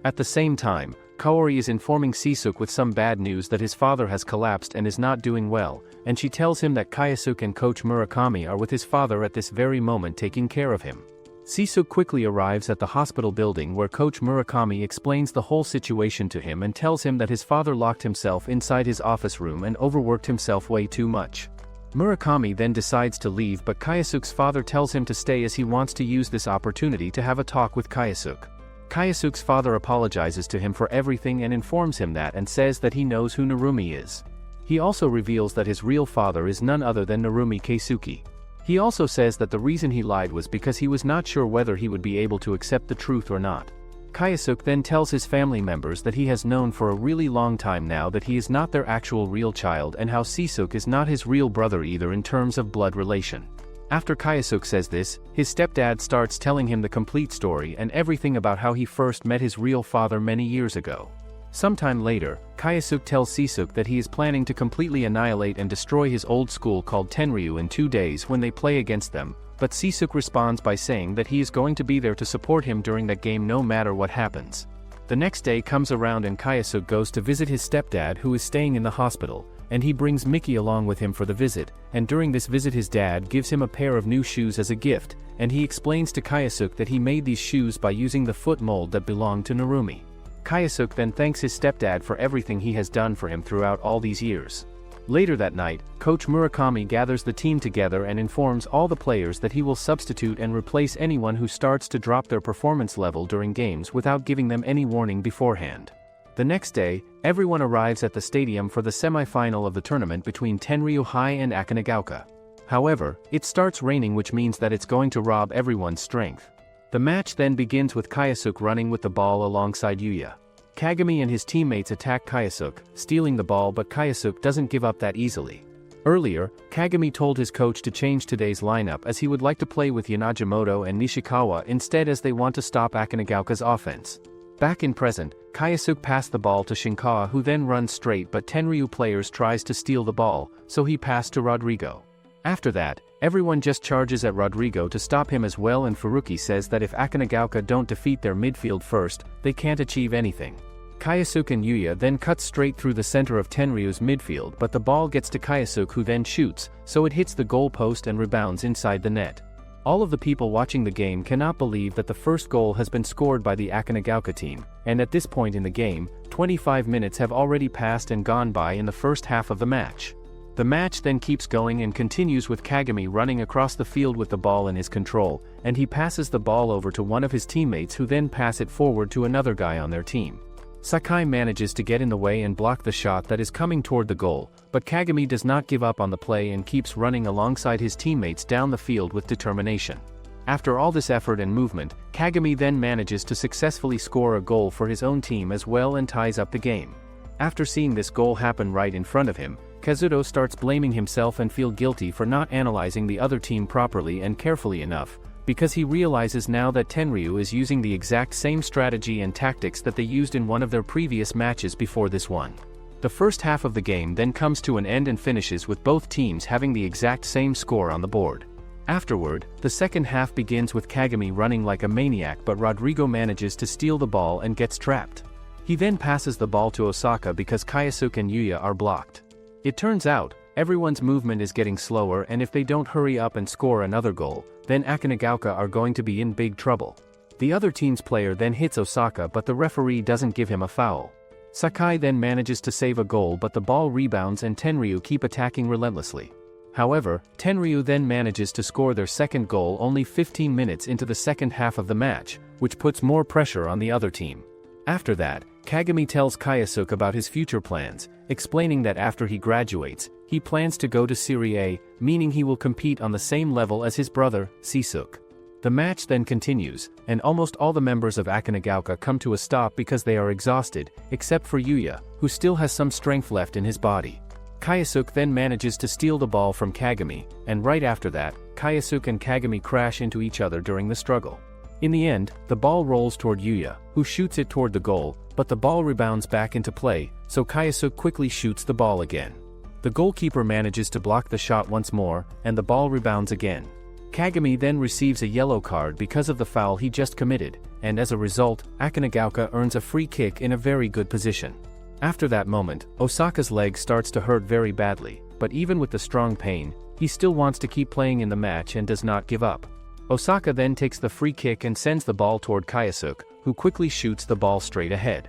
At the same time, Kaori is informing Sisuke with some bad news that his father has collapsed and is not doing well, and she tells him that Kayasuke and Coach Murakami are with his father at this very moment taking care of him. Sisuke quickly arrives at the hospital building where Coach Murakami explains the whole situation to him and tells him that his father locked himself inside his office room and overworked himself way too much. Murakami then decides to leave, but Kayasuke's father tells him to stay as he wants to use this opportunity to have a talk with Kayasuke. Kayasuke's father apologizes to him for everything and informs him that and says that he knows who Narumi is. He also reveals that his real father is none other than Narumi Keisuke. He also says that the reason he lied was because he was not sure whether he would be able to accept the truth or not. Kayasuke then tells his family members that he has known for a really long time now that he is not their actual real child and how Sisuke is not his real brother either in terms of blood relation. After Kayasuke says this, his stepdad starts telling him the complete story and everything about how he first met his real father many years ago. Sometime later, Kayasuke tells Sisuke that he is planning to completely annihilate and destroy his old school called Tenryu in 2 days when they play against them, but Sisuke responds by saying that he is going to be there to support him during that game no matter what happens. The next day comes around and Kayasuke goes to visit his stepdad who is staying in the hospital, and he brings Miki along with him for the visit, and during this visit his dad gives him a pair of new shoes as a gift, and he explains to Kayasuke that he made these shoes by using the foot mold that belonged to Narumi. Kayasuke then thanks his stepdad for everything he has done for him throughout all these years. Later that night, Coach Murakami gathers the team together and informs all the players that he will substitute and replace anyone who starts to drop their performance level during games without giving them any warning beforehand. The next day, everyone arrives at the stadium for the semi-final of the tournament between Tenryu High and Akanagaoka. However, it starts raining, which means that it's going to rob everyone's strength. The match then begins with Kayasuke running with the ball alongside Yuya. Kagami and his teammates attack Kayasuke, stealing the ball, but Kayasuke doesn't give up that easily. Earlier, Kagami told his coach to change today's lineup as he would like to play with Yanagimoto and Nishikawa instead, as they want to stop Akanagaoka's offense. Back in present, Kayasuke passed the ball to Shinkawa, who then runs straight, but Tenryu players tries to steal the ball, so he passed to Rodrigo. After that, everyone just charges at Rodrigo to stop him as well, and Furuki says that if Akanagaoka don't defeat their midfield first, they can't achieve anything. Kayasuke and Yuya then cut straight through the center of Tenryu's midfield, but the ball gets to Kayasuke, who then shoots, so it hits the goal post and rebounds inside the net. All of the people watching the game cannot believe that the first goal has been scored by the Akanagaoka team, and at this point in the game, 25 minutes have already passed and gone by in the first half of the match. The match then keeps going and continues with Kagami running across the field with the ball in his control, and he passes the ball over to one of his teammates, who then pass it forward to another guy on their team. Sakai manages to get in the way and block the shot that is coming toward the goal, but Kagami does not give up on the play and keeps running alongside his teammates down the field with determination. After all this effort and movement, Kagami then manages to successfully score a goal for his own team as well and ties up the game. After seeing this goal happen right in front of him, Kazuto starts blaming himself and feel guilty for not analyzing the other team properly and carefully enough, because he realizes now that Tenryu is using the exact same strategy and tactics that they used in one of their previous matches before this one. The first half of the game then comes to an end and finishes with both teams having the exact same score on the board. Afterward, the second half begins with Kagami running like a maniac, but Rodrigo manages to steal the ball and gets trapped. He then passes the ball to Osaka because Kayasuke and Yuya are blocked. It turns out, everyone's movement is getting slower, and if they don't hurry up and score another goal, then Akanagaoka are going to be in big trouble. The other team's player then hits Osaka, but the referee doesn't give him a foul. Sakai then manages to save a goal, but the ball rebounds and Tenryu keep attacking relentlessly. However, Tenryu then manages to score their second goal only 15 minutes into the second half of the match, which puts more pressure on the other team. After that, Kagami tells Kayasuke about his future plans, explaining that after he graduates, he plans to go to Serie A, meaning he will compete on the same level as his brother, Sisuke. The match then continues, and almost all the members of Akanagaoka come to a stop because they are exhausted, except for Yuya, who still has some strength left in his body. Kayasuke then manages to steal the ball from Kagami, and right after that, Kayasuke and Kagami crash into each other during the struggle. In the end, the ball rolls toward Yuya, who shoots it toward the goal, but the ball rebounds back into play, so Kayasuke quickly shoots the ball again. The goalkeeper manages to block the shot once more, and the ball rebounds again. Kagami then receives a yellow card because of the foul he just committed, and as a result, Akanagaoka earns a free kick in a very good position. After that moment, Osaka's leg starts to hurt very badly, but even with the strong pain, he still wants to keep playing in the match and does not give up. Osaka then takes the free kick and sends the ball toward Kayasuke, who quickly shoots the ball straight ahead.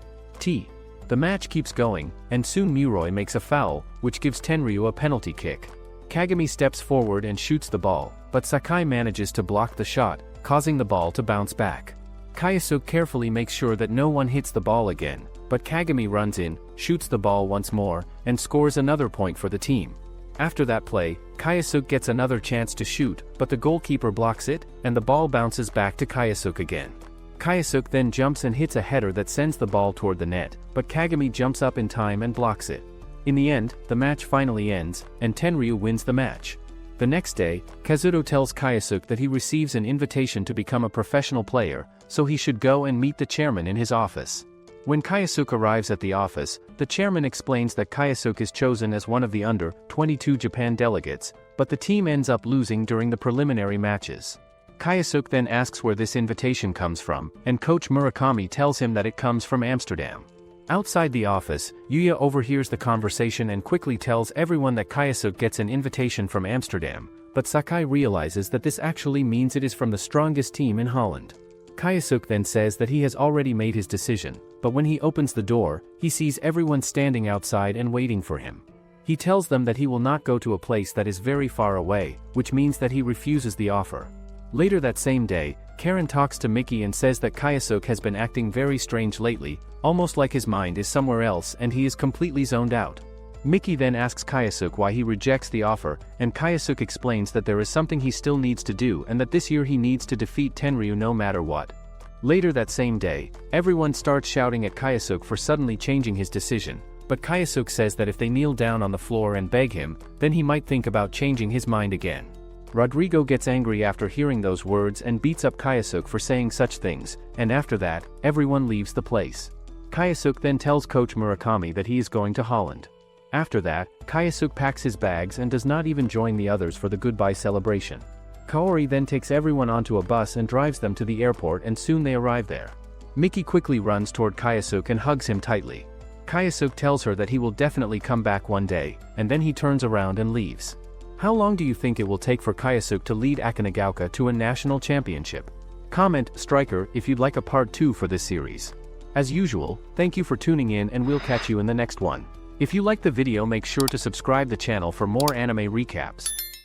The match keeps going, and soon Muroi makes a foul, which gives Tenryu a penalty kick. Kagami steps forward and shoots the ball, but Sakai manages to block the shot, causing the ball to bounce back. Kayasuke carefully makes sure that no one hits the ball again, but Kagami runs in, shoots the ball once more, and scores another point for the team. After that play, Kayasuke gets another chance to shoot, but the goalkeeper blocks it, and the ball bounces back to Kayasuke again. Kayasuke then jumps and hits a header that sends the ball toward the net, but Kagami jumps up in time and blocks it. In the end, the match finally ends, and Tenryu wins the match. The next day, Kazuto tells Kayasuke that he receives an invitation to become a professional player, so he should go and meet the chairman in his office. When Kayasuke arrives at the office, the chairman explains that Kayasuke is chosen as one of the under-22 Japan delegates, but the team ends up losing during the preliminary matches. Kayasuke then asks where this invitation comes from, and Coach Murakami tells him that it comes from Amsterdam. Outside the office, Yuya overhears the conversation and quickly tells everyone that Kayasuke gets an invitation from Amsterdam, but Sakai realizes that this actually means it is from the strongest team in Holland. Kayasuke then says that he has already made his decision, but when he opens the door, he sees everyone standing outside and waiting for him. He tells them that he will not go to a place that is very far away, which means that he refuses the offer. Later that same day, Karen talks to Mickey and says that Kyosuke has been acting very strange lately, almost like his mind is somewhere else and he is completely zoned out. Mickey then asks Kyosuke why he rejects the offer, and Kyosuke explains that there is something he still needs to do and that this year he needs to defeat Tenryu no matter what. Later that same day, everyone starts shouting at Kyosuke for suddenly changing his decision, but Kyosuke says that if they kneel down on the floor and beg him, then he might think about changing his mind again. Rodrigo gets angry after hearing those words and beats up Kyosuke for saying such things, and after that, everyone leaves the place. Kyosuke then tells Coach Murakami that he is going to Holland. After that, Kyosuke packs his bags and does not even join the others for the goodbye celebration. Kaori then takes everyone onto a bus and drives them to the airport, and soon they arrive there. Mickey quickly runs toward Kyosuke and hugs him tightly. Kyosuke tells her that he will definitely come back one day, and then he turns around and leaves. How long do you think it will take for Kyosuke to lead Akanagaoka to a national championship? Comment, Striker, if you'd like a part 2 for this series. As usual, thank you for tuning in and we'll catch you in the next one. If you liked the video, make sure to subscribe the channel for more anime recaps.